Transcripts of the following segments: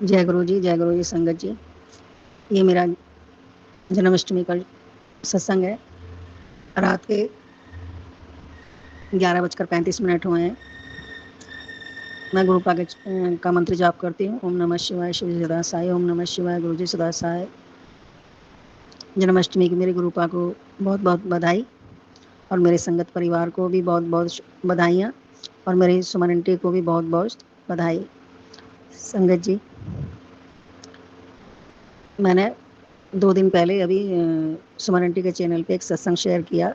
जय गुरु जी संगत जी। ये मेरा जन्माष्टमी का सत्संग है। रात के 11:35 हुए हैं। मैं गुरु पाक का मंत्र जाप करती हूँ। ओम नमः शिवाय, शिव जी सदा साई। ओम नमः शिवाय, गुरु जी सदा साई। जन्माष्टमी की मेरे गुरु पाक को बहुत बहुत बधाई, और मेरे संगत परिवार को भी बहुत बहुत बधाइयाँ, और मेरे सुमन आंटी को भी बहुत बहुत बधाई। संगत जी, मैंने 2 दिन पहले अभी सुमन आंटी के चैनल पे एक सत्संग शेयर किया।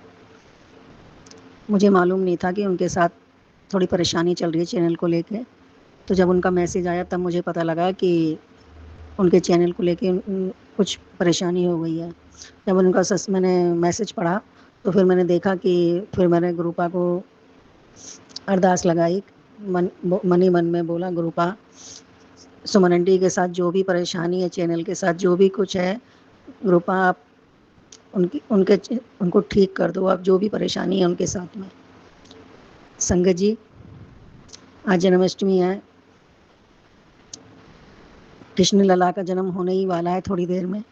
मुझे मालूम नहीं था कि उनके साथ थोड़ी परेशानी चल रही है चैनल को लेके। तो जब उनका मैसेज आया तब मुझे पता लगा कि उनके चैनल को लेके कुछ परेशानी हो गई है। जब उनका मैंने मैसेज पढ़ा तो फिर मैंने देखा कि फिर मैंने गुरुपा को अरदास लगाई। मन ही मन में बोला, गुरुपा सुमन आंटी के साथ जो भी परेशानी है, चैनल के साथ जो भी कुछ है, गुरुपा आप उनको ठीक कर दो। आप जो भी परेशानी है उनके साथ में। संगत जी, आज जन्माष्टमी है। कृष्ण लला का जन्म होने ही वाला है थोड़ी देर में।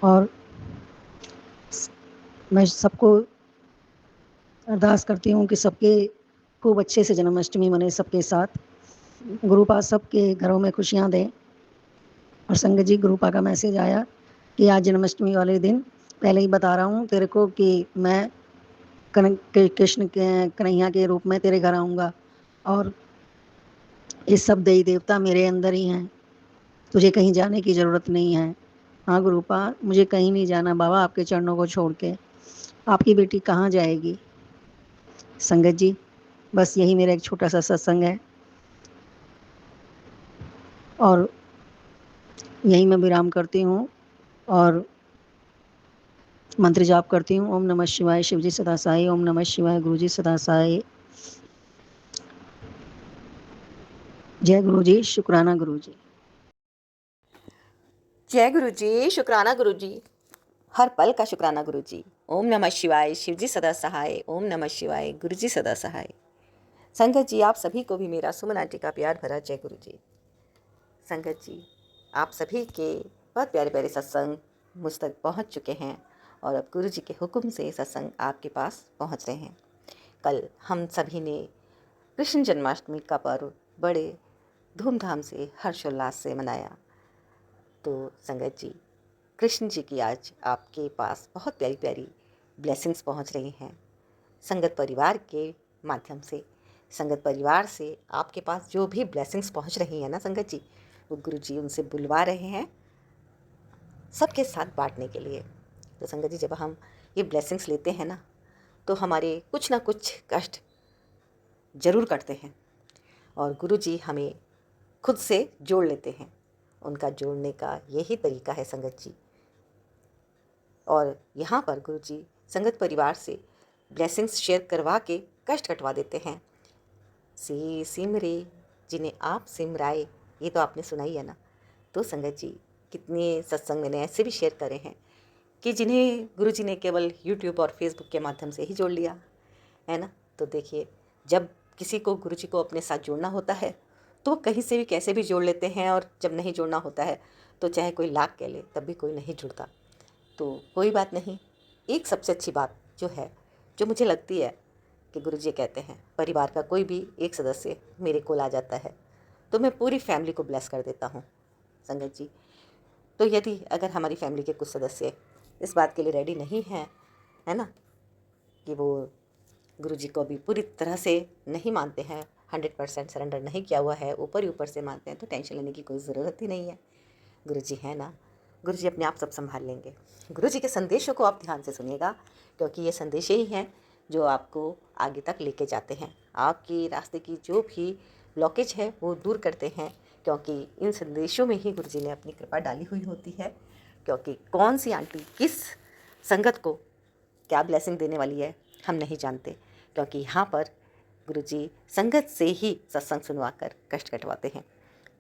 और मैं सबको अरदास करती हूँ कि सबके खूब अच्छे से जन्माष्टमी मने, सबके साथ। गुरुपा सबके घरों में खुशियाँ दें। और संगत जी, गुरुपा का मैसेज आया कि आज जन्माष्टमी वाले दिन, पहले ही बता रहा हूँ तेरे को कि मैं कृष्ण के कन्हैया के रूप में तेरे घर आऊँगा, और ये सब देवी देवता मेरे अंदर ही हैं। तुझे कहीं जाने की ज़रूरत नहीं है। हाँ गुरुपा, मुझे कहीं नहीं जाना बाबा, आपके चरणों को छोड़ के। आपकी बेटी कहाँ जाएगी। संगत जी, बस यही मेरा एक छोटा सा सत्संग है, और यहीं मैं विराम करती हूँ और मंत्र जाप करती हूँ। ओम नमः शिवाय, शिव जी सदा साई। ओम नमः शिवाय, गुरु जी सदा साई। जय गुरु जी, शुक्राना गुरु जी। जय गुरु जी, शुक्राना गुरु जी, हर पल का शुक्राना गुरु जी। ओम नमः शिवाय, शिव जी सदा सहाय। ओम नमः शिवाय, गुरु जी सदा सहाय। संगत जी, आप सभी को भी मेरा सुमन आंटी का प्यार भरा जय गुरु जी। संगत जी, आप सभी के बहुत प्यारे प्यारे सत्संग मुझ तक पहुंच चुके हैं, और अब गुरु जी के हुक्म से सत्संग आपके पास पहुंच रहे हैं। कल हम सभी ने कृष्ण जन्माष्टमी का पर्व बड़े धूमधाम से हर्षोल्लास से मनाया। तो संगत जी, कृष्ण जी की आज आपके पास बहुत प्यारी प्यारी ब्लेसिंग्स पहुंच रही हैं संगत परिवार के माध्यम से। संगत परिवार से आपके पास जो भी ब्लेसिंग्स पहुंच रही हैं ना संगत जी, वो गुरु जी उनसे बुलवा रहे हैं सबके साथ बांटने के लिए। तो संगत जी, जब हम ये ब्लेसिंग्स लेते हैं ना, तो हमारे कुछ ना कुछ कष्ट जरूर कटते हैं, और गुरु जी हमें खुद से जोड़ लेते हैं। उनका जोड़ने का यही तरीका है संगत जी। और यहाँ पर गुरु जी संगत परिवार से ब्लेसिंग्स शेयर करवा के कष्ट कटवा देते हैं। से सिमरे जिन्हें आप सिमराए, ये तो आपने सुना ही है ना। तो संगत जी, कितने सत्संग मैंने ऐसे भी शेयर करे हैं कि जिन्हें गुरु जी ने केवल यूट्यूब और फेसबुक के माध्यम से ही जोड़ लिया है ना। तो देखिए, जब किसी को गुरु जी को अपने साथ जोड़ना होता है तो कहीं से भी कैसे भी जोड़ लेते हैं, और जब नहीं जोड़ना होता है तो चाहे कोई लाख कह ले तब भी कोई नहीं जुड़ता। तो कोई बात नहीं। एक सबसे अच्छी बात जो है, जो मुझे लगती है कि गुरुजी कहते हैं, परिवार का कोई भी एक सदस्य मेरे कोल आ जाता है तो मैं पूरी फैमिली को ब्लेस कर देता हूँ संगत जी। तो यदि अगर हमारी फैमिली के कुछ सदस्य इस बात के लिए रेडी नहीं हैं, है ना, कि वो गुरुजी को अभी पूरी तरह से नहीं मानते हैं, 100% सरेंडर नहीं किया हुआ है, ऊपर ही ऊपर से मानते हैं, तो टेंशन लेने की कोई ज़रूरत ही नहीं है। गुरुजी है ना, गुरुजी अपने आप सब संभाल लेंगे। गुरुजी के संदेशों को आप ध्यान से सुनिएगा, क्योंकि ये संदेश ही हैं जो आपको आगे तक लेके जाते हैं। आपकी रास्ते की जो भी ब्लॉकेज है वो दूर करते हैं, क्योंकि इन संदेशों में ही गुरुजी ने अपनी कृपा डाली हुई होती है। क्योंकि कौन सी आंटी किस संगत को क्या ब्लेसिंग देने वाली है हम नहीं जानते, क्योंकि यहाँ पर गुरुजी संगत से ही सत्संग सुनवाकर कष्ट कटवाते हैं।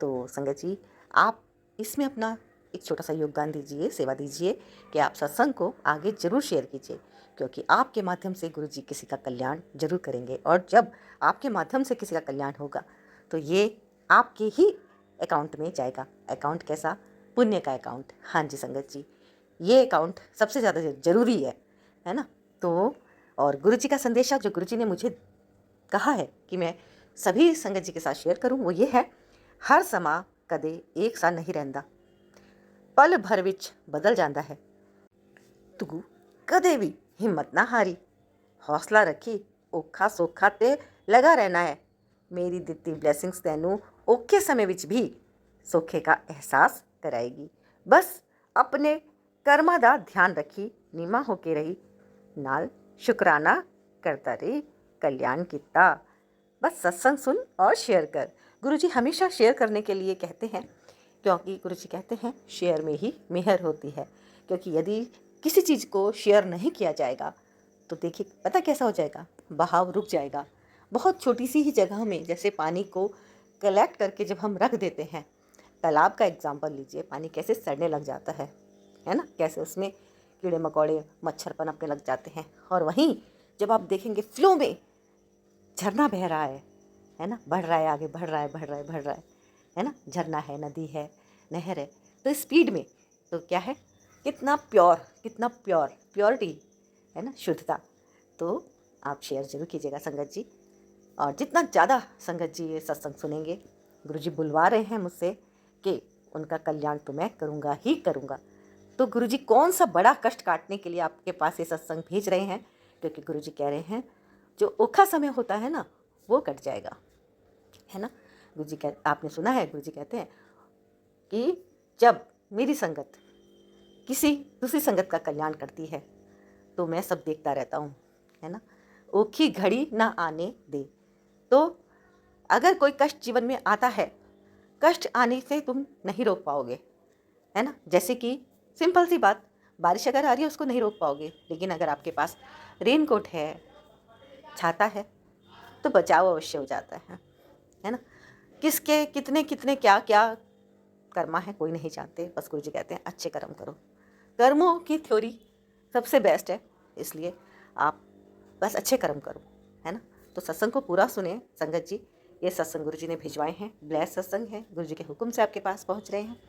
तो संगत जी, आप इसमें अपना एक छोटा सा योगदान दीजिए, सेवा दीजिए कि आप सत्संग को आगे ज़रूर शेयर कीजिए, क्योंकि आपके माध्यम से गुरुजी किसी का कल्याण जरूर करेंगे, और जब आपके माध्यम से किसी का कल्याण होगा तो ये आपके ही अकाउंट में जाएगा। अकाउंट कैसा? पुण्य का अकाउंट। हाँ जी संगत जी, ये अकाउंट सबसे ज़्यादा ज़रूरी है ना। तो और गुरुजी का संदेशा जो गुरुजी ने मुझे कहा है कि मैं सभी संगत जी के साथ शेयर करूं, वो ये है, हर समा कदे एक सा नहीं रहंदा, पल भर विच बदल जाता है, तू कदे भी हिम्मत ना हारी, हौसला रखी, औखा सौखा ते लगा रहना है, मेरी दित्ती ब्लैसिंग्स तैनू औखे समय विच भी सौखे का एहसास कराएगी। बस अपने कर्मा दा ध्यान रखी, नीमा होके रही, नाल शुकराना करता रही, कल्याण किता। बस सत्संग सुन और शेयर कर। गुरुजी हमेशा शेयर करने के लिए कहते हैं, क्योंकि गुरुजी कहते हैं शेयर में ही मेहर होती है। क्योंकि यदि किसी चीज़ को शेयर नहीं किया जाएगा तो देखिए पता कैसा हो जाएगा, बहाव रुक जाएगा। बहुत छोटी सी ही जगह में जैसे पानी को कलेक्ट करके जब हम रख देते हैं, तालाब का एग्जाम्पल लीजिए, पानी कैसे सड़ने लग जाता है ना, कैसे उसमें कीड़े मकोड़े मच्छर पनपने लग जाते हैं। और वहीं जब आप देखेंगे फ्लो में झरना बह रहा है ना, बढ़ रहा है, आगे बढ़ रहा है, बढ़ रहा है, बढ़ रहा है ना, झरना है, नदी है, नहर है, तो स्पीड में तो क्या है, कितना प्योरिटी है ना, शुद्धता। तो आप शेयर जरूर कीजिएगा संगत जी। और जितना ज़्यादा संगत जी ये सत्संग सुनेंगे, गुरुजी बुलवा रहे हैं मुझसे कि उनका कल्याण तो मैं करूँगा ही करूँगा। तो गुरुजी कौन सा बड़ा कष्ट काटने के लिए आपके पास ये सत्संग भेज रहे हैं, क्योंकि गुरुजी कह रहे हैं जो औखा समय होता है ना वो कट जाएगा, है ना। गुरुजी आपने सुना है, गुरुजी कहते हैं कि जब मेरी संगत किसी दूसरी संगत का कल्याण करती है तो मैं सब देखता रहता हूँ, है ना। ओखी घड़ी ना आने दे। तो अगर कोई कष्ट जीवन में आता है, कष्ट आने से तुम नहीं रोक पाओगे, है ना। जैसे कि सिंपल सी बात, बारिश अगर आ रही है उसको नहीं रोक पाओगे, लेकिन अगर आपके पास रेनकोट है, छाता है, तो बचाव अवश्य हो जाता है ना। किसके कितने कितने क्या क्या कर्मा है कोई नहीं जानते, बस गुरुजी कहते हैं अच्छे कर्म करो। कर्मों की थ्योरी सबसे बेस्ट है, इसलिए आप बस अच्छे कर्म करो, है ना। तो सत्संग को पूरा सुने संगत जी। ये सत्संग गुरुजी ने भिजवाए हैं, ब्लेस सत्संग है, गुरुजी के हुक्म से आपके पास पहुंच रहे हैं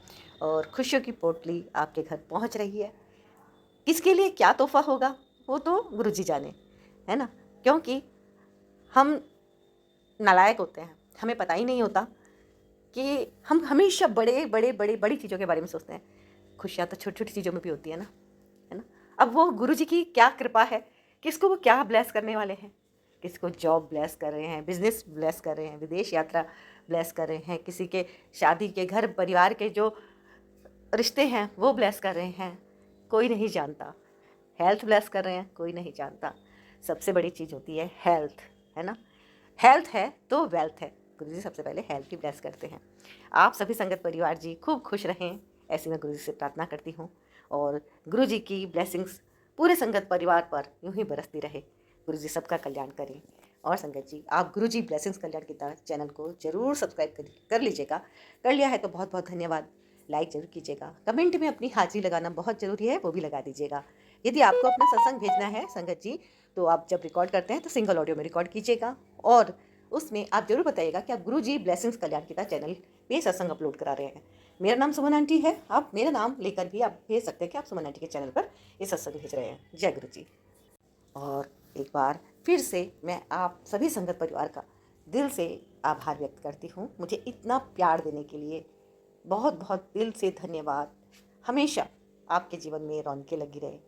और खुशियों की पोटली आपके घर पहुंच रही है। किसके लिए क्या तोहफा होगा वो तो गुरुजी जाने, है ना। क्योंकि हम नालायक होते हैं, हमें पता ही नहीं होता कि हम हमेशा बड़ी चीज़ों के बारे में सोचते हैं। खुशियाँ तो छोटी छोटी चीज़ों में भी होती है ना। अब वो गुरुजी की क्या कृपा है, किसको वो क्या ब्लेस करने वाले हैं। किसी को जॉब ब्लेस कर रहे हैं, बिजनेस ब्लेस कर रहे हैं, विदेश यात्रा ब्लेस कर रहे हैं, किसी के शादी के घर परिवार के जो रिश्ते हैं वो ब्लेस कर रहे हैं, कोई नहीं जानता। हेल्थ ब्लेस कर रहे हैं, कोई नहीं जानता। सबसे बड़ी चीज़ होती है हेल्थ, है ना। हेल्थ है तो वेल्थ है। गुरुजी सबसे पहले हेल्थ की ब्लेस करते हैं। आप सभी संगत परिवार जी खूब खुश रहें, ऐसी मैं गुरुजी से प्रार्थना करती हूँ। और गुरुजी की ब्लेसिंग्स पूरे संगत परिवार पर यूं ही बरसती रहे। गुरुजी सबका कल्याण करें। और संगत जी आप गुरुजी ब्लेसिंग्स कल्याण की चैनल को जरूर सब्सक्राइब कर लीजिएगा। कर लिया है तो बहुत बहुत धन्यवाद। लाइक जरूर कीजिएगा, कमेंट में अपनी हाजिरी लगाना बहुत ज़रूरी है, वो भी लगा दीजिएगा। यदि आपको अपना सत्संग भेजना है संगत जी, तो आप जब रिकॉर्ड करते हैं तो सिंगल ऑडियो में रिकॉर्ड कीजिएगा और उसमें आप जरूर बताइएगा कि आप गुरुजी ब्लेसिंग्स कल्याण की चैनल पे सत्संग अपलोड करा रहे हैं। मेरा नाम सुमन आंटी है, आप मेरा नाम लेकर भी आप भेज सकते हैं कि आप सुमन आंटी के चैनल पर ये सत्संग भेज रहे हैं। जय गुरु जी। और एक बार फिर से मैं आप सभी संगत परिवार का दिल से आभार व्यक्त करती हूँ, मुझे इतना प्यार देने के लिए बहुत बहुत दिल से धन्यवाद। हमेशा आपके जीवन में रौनकें लगी रहे।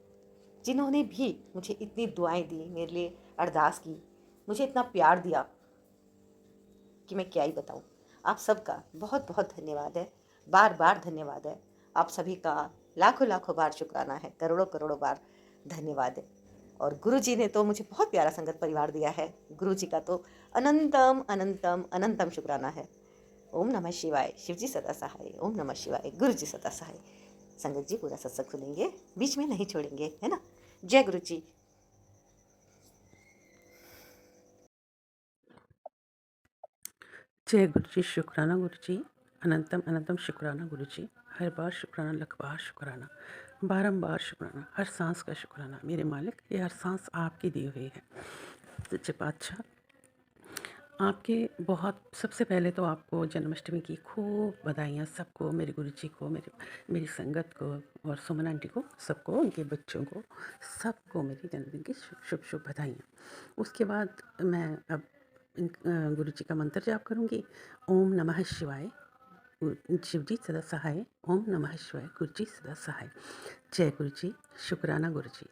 जिन्होंने भी मुझे इतनी दुआएं दी, मेरे लिए अरदास की, मुझे इतना प्यार दिया कि मैं क्या ही बताऊं। आप सबका बहुत बहुत धन्यवाद है, बार बार धन्यवाद है। आप सभी का लाखों लाखों बार शुक्राना है, करोड़ों करोड़ों बार धन्यवाद है। और गुरु जी ने तो मुझे बहुत प्यारा संगत परिवार दिया है, गुरु जी का तो अनंतम अनंतम अनंतम शुक्राना है। ओम नमः शिवाय, शिव जी सदा सहाय। ओम नमः शिवाय, गुरु जी सदा सहाय। संगत जी पूरा सत्संग सुनेंगे, बीच में नहीं छोड़ेंगे, है ना। जय गुरु जी। जय गुरु जी। शुक्राना गुरु जी, अनंतम अनंतम शुक्राना गुरु जी, हर बार शुक्राना, लख बार शुक्राना। बारंबार शुक्राना, हर सांस का शुक्राना मेरे मालिक, ये हर सांस आपकी दी हुई है। सच्चे पातशाह, आपके बहुत सबसे पहले तो आपको जन्माष्टमी की खूब बधाइयाँ, सबको, मेरे गुरुजी को, मेरी संगत को और सुमन आंटी को, सबको, उनके बच्चों को, सबको मेरी जन्मदिन की शुभ शुभ बधाइयाँ। उसके बाद मैं अब गुरुजी का मंत्र जाप करूँगी। ओम नमः शिवाय, शिव जी सदा सहाय। ओम नमः शिवाय, गुरु जी सदा सहाय। जय गुरु जी, शुक्राना गुरु जी,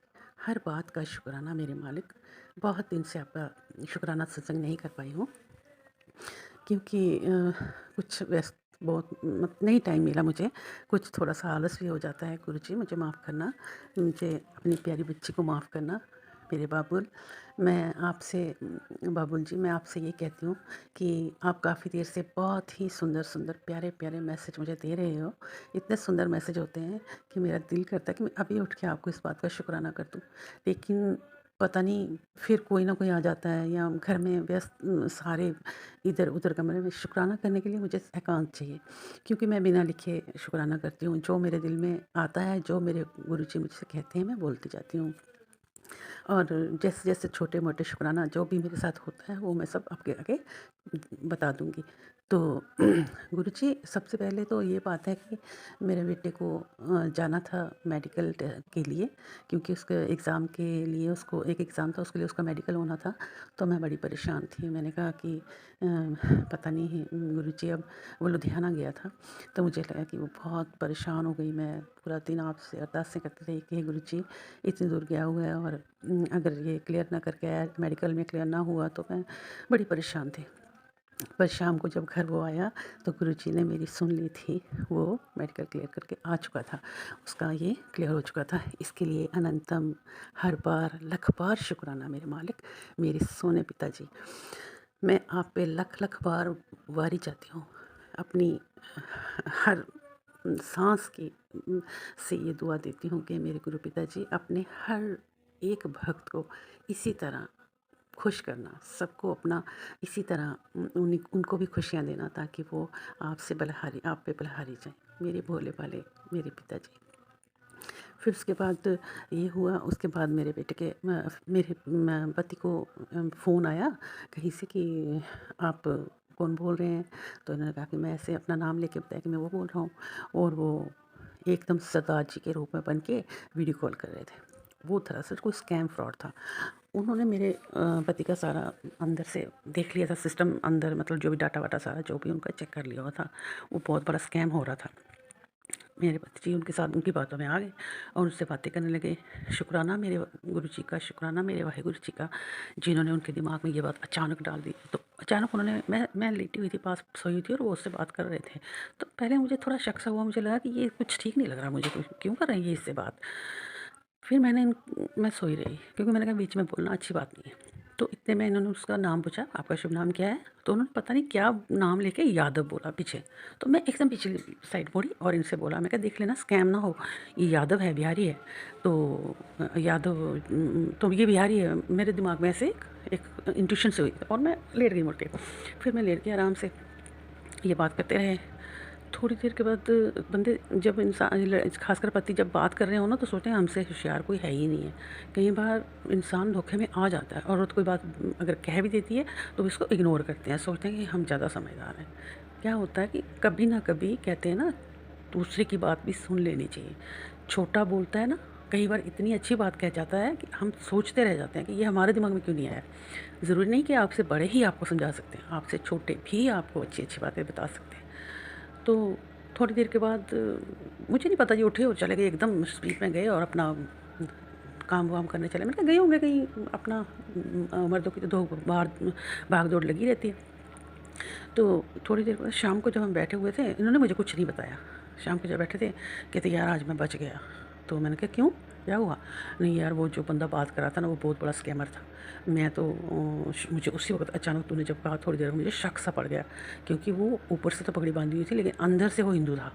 हर बात का शुक्राना मेरे मालिक। बहुत दिन से आपका शुक्राना सत्संग नहीं कर पाई हूँ, क्योंकि कुछ व्यस्त बहुत नहीं टाइम मिला मुझे, कुछ थोड़ा सा आलस भी हो जाता है। गुरु जी मुझे माफ़ करना, मुझे अपनी प्यारी बच्ची को माफ़ करना। मेरे बाबुल, मैं आपसे बाबुल जी, मैं आपसे ये कहती हूँ कि आप काफ़ी देर से बहुत ही सुंदर सुंदर प्यारे प्यारे मैसेज मुझे दे रहे हो। इतने सुंदर मैसेज होते हैं कि मेरा दिल करता है कि मैं अभी उठ के आपको इस बात का शुक्राना कर दूँ, लेकिन पता नहीं फिर कोई ना कोई आ जाता है, या घर में व्यस्त सारे इधर उधर कमरे में। शुक्राना करने के लिए मुझे एकांत चाहिए, क्योंकि मैं बिना लिखे शुक्राना करती हूँ। जो मेरे दिल में आता है, जो मेरे गुरुजी मुझसे कहते हैं, मैं बोलती जाती हूँ। और जैसे जैसे छोटे मोटे शुक्राना जो भी मेरे साथ होता है, वो मैं सब आपके आगे बता दूँगी। तो गुरुजी, सबसे पहले तो ये बात है कि मेरे बेटे को जाना था मेडिकल के लिए, क्योंकि उसके एग्ज़ाम के लिए, उसको एक एग्ज़ाम था, उसके लिए उसका मेडिकल होना था। तो मैं बड़ी परेशान थी। मैंने कहा कि पता नहीं गुरुजी, अब वो लुधियाना गया था, तो मुझे लगा कि वो बहुत परेशान हो गई। मैं पूरा दिन आपसे अरदासें करती रही कि हे गुरुजी, इतनी दूर गया हुआ है, और अगर ये क्लियर ना करके आया, मेडिकल में क्लियर ना हुआ, तो मैं बड़ी परेशान थी। पर शाम को जब घर वो आया, तो गुरुजी ने मेरी सुन ली थी। वो मेडिकल क्लियर करके आ चुका था, उसका ये क्लियर हो चुका था। इसके लिए अनंतम, हर बार, लख बार शुक्राना मेरे मालिक, मेरे सोने पिताजी। मैं आप पे लख लख बार वारी चाहती हूँ। अपनी हर सांस की से ये दुआ देती हूँ कि मेरे गुरु पिताजी अपने हर एक भक्त को इसी तरह खुश करना, सबको अपना इसी तरह उनको भी खुशियाँ देना, ताकि वो आपसे बलिहारी, आप पे बलिहारी जाएँ, मेरे भोले भाले मेरे पिताजी। फिर उसके बाद ये हुआ, उसके बाद मेरे बेटे के मेरे पति को फ़ोन आया कहीं से कि आप कौन बोल रहे हैं। तो उन्होंने कहा कि मैं ऐसे अपना नाम लेके बताया कि मैं वो बोल रहा हूँ, और वो एकदम सरदार जी के रूप में बन के वीडियो कॉल कर रहे थे। वो दरअसल कोई स्कैम फ्रॉड था। उन्होंने मेरे पति का सारा अंदर से देख लिया था सिस्टम, अंदर मतलब जो भी डाटा वाटा सारा जो भी उनका चेक कर लिया हुआ था। वो बहुत बड़ा स्कैम हो रहा था। मेरे पति जी उनके साथ उनकी बातों में आ गए और उनसे बातें करने लगे। शुक्राना मेरे गुरु जी का, शुक्राना मेरे वाहिगुरु जी का, जिन्होंने उनके दिमाग में ये बात अचानक डाल दी। तो अचानक उन्होंने, मैं लेटी हुई थी, पास सोई हुई थी, और वो उससे बात कर रहे थे। तो पहले मुझे थोड़ा शक सा हुआ, मुझे लगा कि ये कुछ ठीक नहीं लग रहा मुझे, क्यों कर रहे हैं ये इससे बात। फिर मैं सोई रही, क्योंकि मैंने कहा बीच में बोलना अच्छी बात नहीं है। तो इतने में इन्होंने उसका नाम पूछा, आपका शुभ नाम क्या है। तो उन्होंने पता नहीं क्या नाम लेके यादव बोला पीछे। तो मैं एकदम पिछली साइड मुड़ी और इनसे बोला, मैं कहा देख लेना स्कैम ना हो, ये यादव है, बिहारी है। तो यादव, तो ये बिहारी है। मेरे दिमाग में ऐसे एक इंट्यूशन से हुई, और मैं लेट गई मुड़ के। फिर मैं लेट के आराम से ये बात करते रहे। थोड़ी देर के बाद बंदे, जब इंसान, खासकर पति जब बात कर रहे हो ना, तो सोचते हैं हमसे होशियार कोई है ही नहीं है। कई बार इंसान धोखे में आ जाता है, औरत कोई बात अगर कह भी देती है तो इसको इग्नोर करते हैं, सोचते हैं कि हम ज़्यादा समझदार हैं। क्या होता है कि कभी ना कभी, कहते हैं ना, दूसरे की बात भी सुन लेनी चाहिए। छोटा बोलता है ना, कई बार इतनी अच्छी बात कह जाता है कि हम सोचते रह जाते हैं कि ये हमारे दिमाग में क्यों नहीं आया। ज़रूरी नहीं कि आपसे बड़े ही आपको समझा सकते हैं, आपसे छोटे भी आपको अच्छी अच्छी बातें बता सकते हैं। तो थोड़ी देर के बाद मुझे नहीं पता, ये उठे और चले गए, एकदम स्पीड में गए और अपना काम वाम करने चले। मैंने कहा गए होंगे कहीं अपना, मर्दों की तो दो बाहर भाग दौड़ लगी रहती है। तो थोड़ी देर बाद शाम को जब हम बैठे हुए थे, इन्होंने मुझे कुछ नहीं बताया। शाम को जब बैठे थे, कहते यार आज मैं बच गया। तो मैंने कहा क्यों, क्या हुआ। नहीं यार, वो जो बंदा बात कर रहा था ना, वो बहुत बड़ा स्कैमर था। मैं तो मुझे उसी वक्त अचानक तूने जब कहा, थोड़ी देर में मुझे शक सा पड़ गया, क्योंकि वो ऊपर से तो पगड़ी बांधी हुई थी, लेकिन अंदर से वो हिंदू था।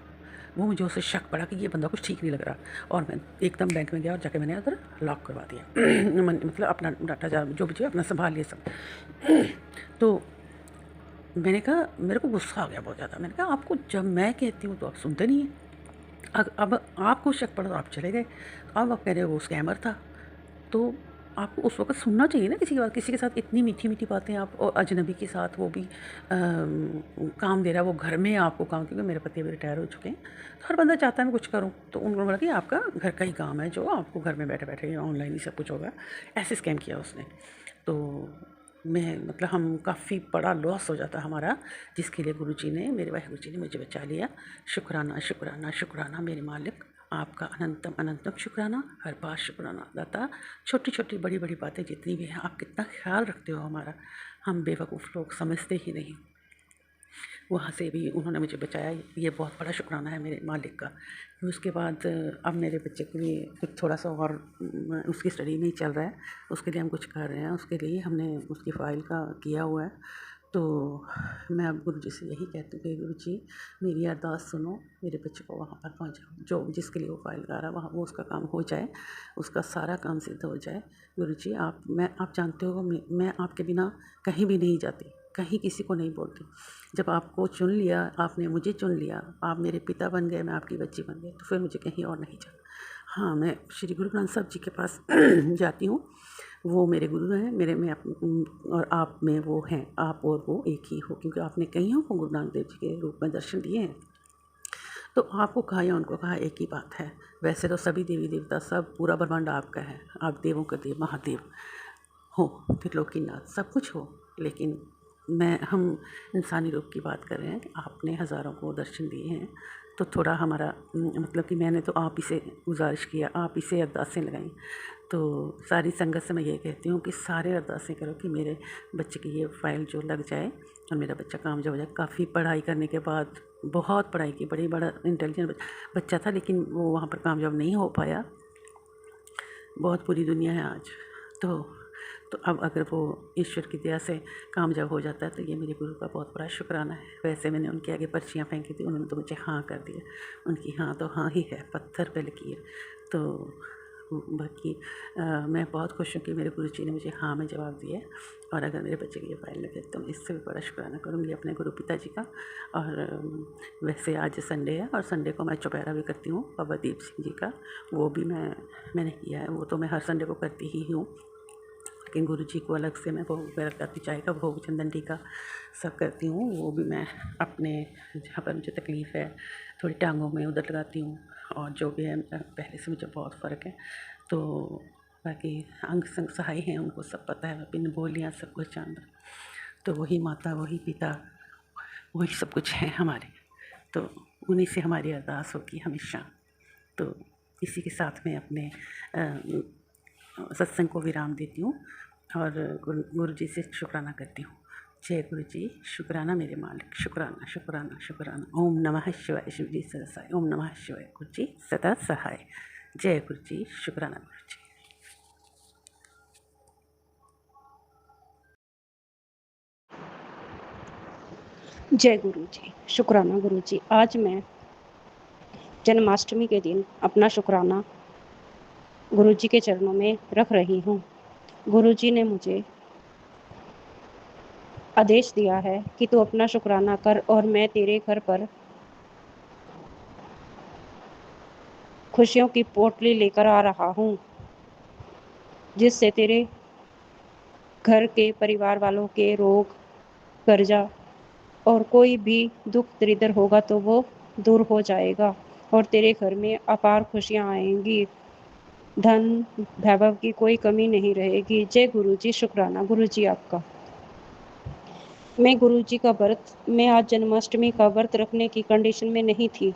वो मुझे उससे शक पड़ा कि ये बंदा कुछ ठीक नहीं लग रहा। और मैं एकदम बैंक में गया और जाके मैंने उधर लॉक करवा दिया। मतलब अपना डाटा जो भी चाहिए अपना संभाल लिया सब। तो मैंने कहा, मेरे को गुस्सा आ गया बहुत ज़्यादा। मैंने कहा आपको जब मैं कहती हूँ तो आप सुनते नहीं हैं। अब आपको शक पड़ा तो आप चले गए। अब आप कह रहे हो वो स्कैमर था, तो आपको उस वक़्त सुनना चाहिए ना किसी की बात। किसी के साथ इतनी मीठी-मीठी बातें आप, और अजनबी के साथ, वो भी काम दे रहा है, वो घर में आपको काम, क्योंकि मेरे पति अभी रिटायर हो चुके हैं, तो हर बंदा चाहता है मैं कुछ करूँ। तो उन्होंने बोला कि आपका घर का ही काम है, जो आपको घर में बैठे-बैठे ऑनलाइन ही सब कुछ होगा। ऐसे स्कैम किया उसने। तो मैं मतलब हम काफ़ी बड़ा लॉस हो जाता हमारा, जिसके लिए गुरुजी ने, मेरे वाहिगुरु जी ने मुझे बचा लिया। शुक्राना, शुक्राना, शुक्राना मेरे मालिक, आपका अनंतम अनंतम शुक्राना, हर बार शुक्राना दाता। छोटी-छोटी, बड़ी-बड़ी बातें जितनी भी हैं, आप कितना ख़्याल रखते हो हमारा, हम बेवकूफ़ लोग समझते ही नहीं। वहाँ से भी उन्होंने मुझे बचाया, ये बहुत बड़ा शुक्राना है मेरे मालिक का। फिर उसके बाद अब मेरे बच्चे को भी कुछ थोड़ा सा और उसकी स्टडी नहीं चल रहा है, उसके लिए हम कुछ कर रहे हैं, उसके लिए हमने उसकी फ़ाइल का किया हुआ है। तो मैं अब गुरुजी से यही कहती हूँ कि गुरुजी मेरी अरदास सुनो, मेरे बच्चे को वहाँ पर पहुँचाओ, जो जिसके लिए वो फ़ाइल कर रहा है वहाँ वो उसका काम हो जाए, उसका सारा काम सिद्ध हो जाए। गुरुजी आप जानते हो मैं आपके बिना कहीं भी नहीं जाती, कहीं किसी को नहीं बोलती। जब आपको चुन लिया, आपने मुझे चुन लिया, आप मेरे पिता बन गए, मैं आपकी बच्ची बन गई, तो फिर मुझे कहीं और नहीं जाना। हाँ, मैं श्री गुरु ग्रंथ साहब जी के पास जाती हूँ, वो मेरे गुरु हैं, मेरे में और आप में वो हैं, आप और वो एक ही हो, क्योंकि आपने कईयों को गुरु नानक देव जी के रूप में दर्शन दिए हैं। तो आपको कहा या उनको कहा एक ही बात है। वैसे तो सभी देवी देवता, सब पूरा ब्रह्मांड आपका है, आप देवों का देव महादेव हो, त्रिलोकीनाथ, सब कुछ हो, लेकिन हम इंसानी रूप की बात कर रहे हैं कि आपने हज़ारों को दर्शन दिए हैं। तो थोड़ा हमारा मतलब कि मैंने तो आप ही से गुज़ारिश किया, आप ही से अरदासें लगाईं। तो सारी संगत से मैं ये कहती हूँ कि सारे अरदासें करो कि मेरे बच्चे की ये फ़ाइल जो लग जाए और मेरा बच्चा कामयाब हो जाए। काफ़ी पढ़ाई करने के बाद, बहुत पढ़ाई की, बड़ा इंटेलिजेंट बच्चा था, लेकिन वो वहाँ पर कामयाब नहीं हो पाया। बहुत बुरी दुनिया है आज। तो अब अगर वो ईश्वर की दया से कामयाब हो जाता है, तो ये मेरे गुरु का बहुत बड़ा शुक्राना है। वैसे मैंने उनके आगे पर्चियाँ फेंकी थी, उन्होंने तो मुझे हाँ कर दिया। उनकी हाँ तो हाँ ही है, पत्थर पे लकीर। तो बाकी मैं बहुत खुश हूँ कि मेरे गुरुजी ने मुझे हाँ में जवाब दिया। और अगर मेरे बच्चे की ये फ़ाइल लगे तो मैं इससे भी बड़ा शुक्राना करूँगी अपने गुरु पिता जी का। और वैसे आज संडे है, और संडे को मैं चौपहरा भी करती हूँ बाबा दीप सिंह जी का। वो भी मैंने किया है, वो तो मैं हर संडे को करती ही हूँ, लेकिन गुरुजी को अलग से मैं भोग वगैरह लगाती, चाय का भोग, चंदन टीका सब करती हूँ। वो भी मैं अपने जहाँ पर मुझे तकलीफ़ है थोड़ी टांगों में, उधर लगाती हूँ। और जो भी है, पहले से मुझे बहुत फ़र्क है। तो बाकी अंग संग सहाय हैं, उनको सब पता है, बिन बोलियाँ सब कुछ जानना। तो वही माता, वही पिता, वही सब कुछ है हमारे। तो उन्हीं से हमारी अरदास होगी हमेशा। तो इसी के साथ में अपने सत्संग को विराम देती हूँ और गुरु जी से शुक्राना करती हूँ। जय गुरु जी, शुक्राना मेरे मालिक, शुक्राना, शुक्राना, शुक्राना। ओम नमः शिवाय, शिव जी सदा सहाय। ओम नमः शिवाय, गुरु जी सदा सहाय। जय गुरु जी, शुक्राना गुरु जी। जय गुरु जी, शुक्राना गुरु जी। आज मैं जन्माष्टमी के दिन अपना शुक्राना गुरु जी के चरणों में रख रही हूँ। गुरु जी ने मुझे आदेश दिया है कि तू अपना शुक्राना कर, और मैं तेरे घर पर खुशियों की पोटली लेकर आ रहा हूँ, जिससे तेरे घर के परिवार वालों के रोग, कर्जा और कोई भी दुख दरिद्र होगा तो वो दूर हो जाएगा, और तेरे घर में अपार खुशियाँ आएंगी। धन वैभव की कोई कमी नहीं रहेगी। जय गुरु जी, शुक्राना गुरु जी आपका। मैं आज जन्माष्टमी का व्रत रखने की कंडीशन में नहीं थी,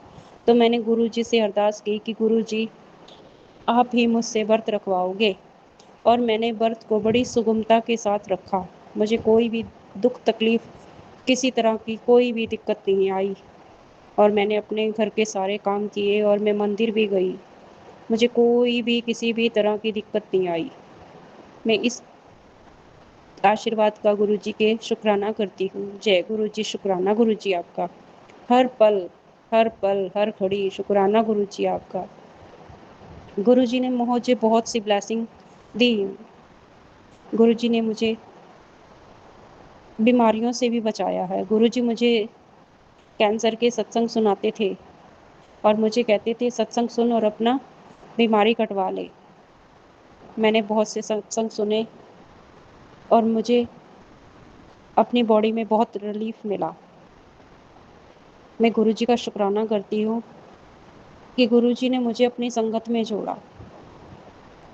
तो मैंने गुरु जी से अरदास की कि गुरु जी आप ही मुझसे व्रत रखवाओगे, और मैंने व्रत को बड़ी सुगमता के साथ रखा। मुझे कोई भी दुख तकलीफ, किसी तरह की कोई भी दिक्कत नहीं आई, और मैंने अपने घर के सारे काम किए, और मैं मंदिर भी गई। मुझे कोई भी किसी भी तरह की दिक्कत नहीं आई। मैं इस आशीर्वाद का गुरु जी के शुक्राना करती हूँ। जय गुरु जी, शुक्राना गुरु जी आपका। हर पल हर घड़ी शुक्राना गुरु जी आपका। गुरु जी ने मुझे बहुत सी ब्लेसिंग दी। गुरु जी ने मुझे बीमारियों से भी बचाया है। गुरु जी मुझे कैंसर के सत्संग सुनाते थे, और मुझे कहते थे सत्संग सुन और अपना बीमारी कटवा ले। मैंने बहुत से सत्संग सुने और मुझे अपनी बॉडी में बहुत रिलीफ मिला। मैं गुरुजी का शुक्राना करती हूँ कि गुरुजी ने मुझे अपनी संगत में जोड़ा।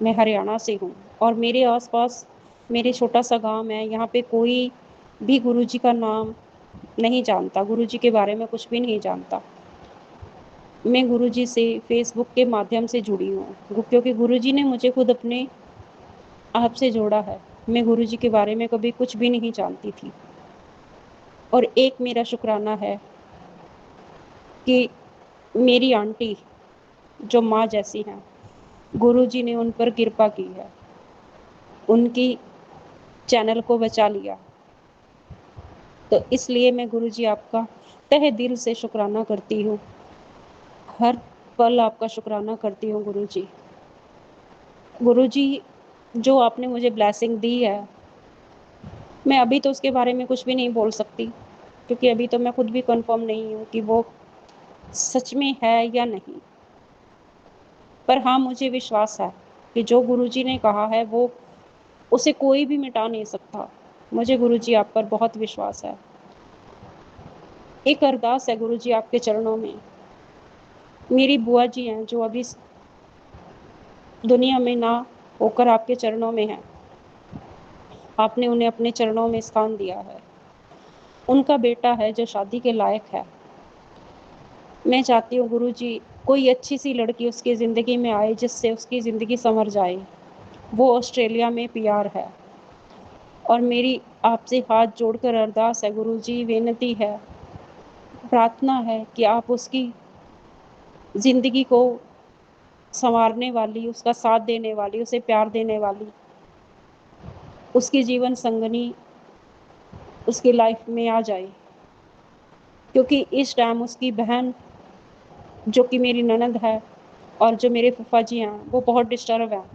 मैं हरियाणा से हूँ और मेरे आस-पास मेरे छोटा-सा गाँव है, यहाँ पे कोई भी गुरुजी का नाम नहीं जानता, गुरुजी के बारे में कुछ भी नहीं जानता। मैं गुरुजी से फ़ेसबुक के माध्यम से जुड़ी हूँ, क्योंकि गुरुजी ने मुझे खुद अपने आप से जोड़ा है। मैं गुरुजी के बारे में कभी कुछ भी नहीं जानती थी। और एक मेरा शुक्राना है कि मेरी आंटी, जो माँ जैसी हैं, गुरुजी ने उन पर कृपा की है। उनकी चैनल को बचा लिया। तो इसलिए मैं गुरुजी आपका तहे दिल से शुक्राना करती हूँ। हर पल आपका शुक्राना करती हूँ गुरुजी। गुरुजी, जो आपने मुझे ब्लेसिंग दी है, मैं अभी तो उसके बारे में कुछ भी नहीं बोल सकती, क्योंकि अभी तो मैं खुद भी कन्फर्म नहीं हूँ कि वो सच में है या नहीं। पर हाँ, मुझे विश्वास है कि जो गुरुजी ने कहा है वो उसे कोई भी मिटा नहीं सकता। मुझे गुरुजी आप पर बहुत विश्वास है। एक अरदास है गुरुजी आपके चरणों में। मेरी बुआ जी हैं जो अभी दुनिया में ना होकर आपके चरणों में हैं। आपने उन्हें अपने चरणों में स्थान दिया है। उनका बेटा है जो शादी के लायक है। मैं चाहती हूँ गुरुजी, कोई अच्छी सी लड़की उसकी ज़िंदगी में आए जिससे उसकी ज़िंदगी संवर जाए। वो ऑस्ट्रेलिया में पीआर है। और मेरी आपसे हाथ जोड़कर अरदास है गुरुजी, विनती है, प्रार्थना है कि आप उसकी ज़िंदगी को संवारने वाली, उसका साथ देने वाली, उसे प्यार देने वाली, उसकी जीवन संगनी उसकी लाइफ में आ जाए। क्योंकि इस टाइम उसकी बहन, जो कि मेरी ननद है, और जो मेरे फूफा जी हैं, वो बहुत डिस्टर्ब हैं।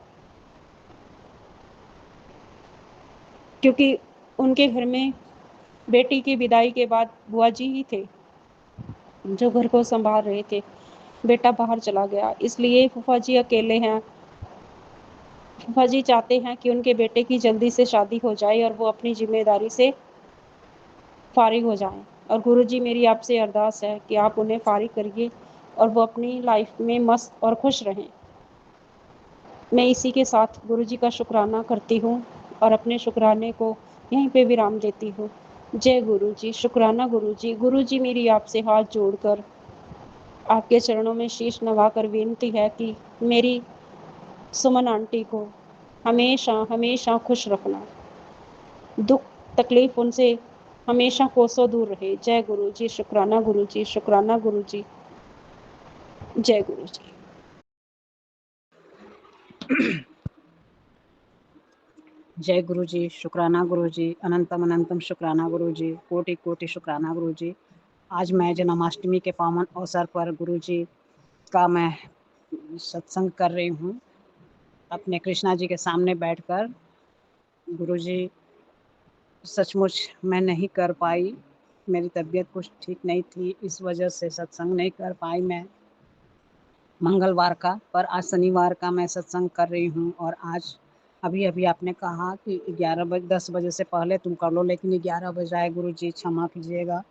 क्योंकि उनके घर में बेटी की विदाई के बाद बुआ जी ही थे जो घर को संभाल रहे थे। बेटा बाहर चला गया, इसलिए फूफा जी अकेले हैं। फूफा जी चाहते हैं कि उनके बेटे की जल्दी से शादी हो जाए और वो अपनी जिम्मेदारी से फारिग हो जाएं। और गुरुजी, मेरी आपसे अरदास है कि आप उन्हें फारिग करिए और वो अपनी लाइफ में मस्त और खुश रहें। मैं इसी के साथ गुरुजी का शुक्राना करती हूँ और अपने शुक्राने को यहीं पे विराम देती हूँ। जय गुरुजी, शुक्राना गुरुजी। गुरुजी, मेरी आपसे हाथ जोड़कर आपके चरणों में शीश नवाकर विनती है कि मेरी सुमन आंटी को हमेशा हमेशा खुश रखना। दुख तकलीफ उनसे हमेशा कोसों दूर रहे। जय गुरुजी, शुक्राना गुरुजी, शुक्राना गुरुजी। जय गुरुजी। जय गुरु जी, शुक्राना गुरु जी, अनंतम अनंतम शुक्राना गुरु जी, कोटि कोटि शुक्राना गुरु जी। आज मैं जन्माष्टमी के पावन अवसर पर गुरु जी का मैं सत्संग कर रही हूँ अपने कृष्णा जी के सामने बैठकर। गुरु जी, सचमुच मैं नहीं कर पाई, मेरी तबीयत कुछ ठीक नहीं थी, इस वजह से सत्संग नहीं कर पाई मैं मंगलवार का। पर आज शनिवार का मैं सत्संग कर रही हूँ। और आज अभी अभी आपने कहा कि 10 बजे से पहले तुम कर लो, लेकिन 11 बज आए। गुरु जी क्षमा कीजिएगा,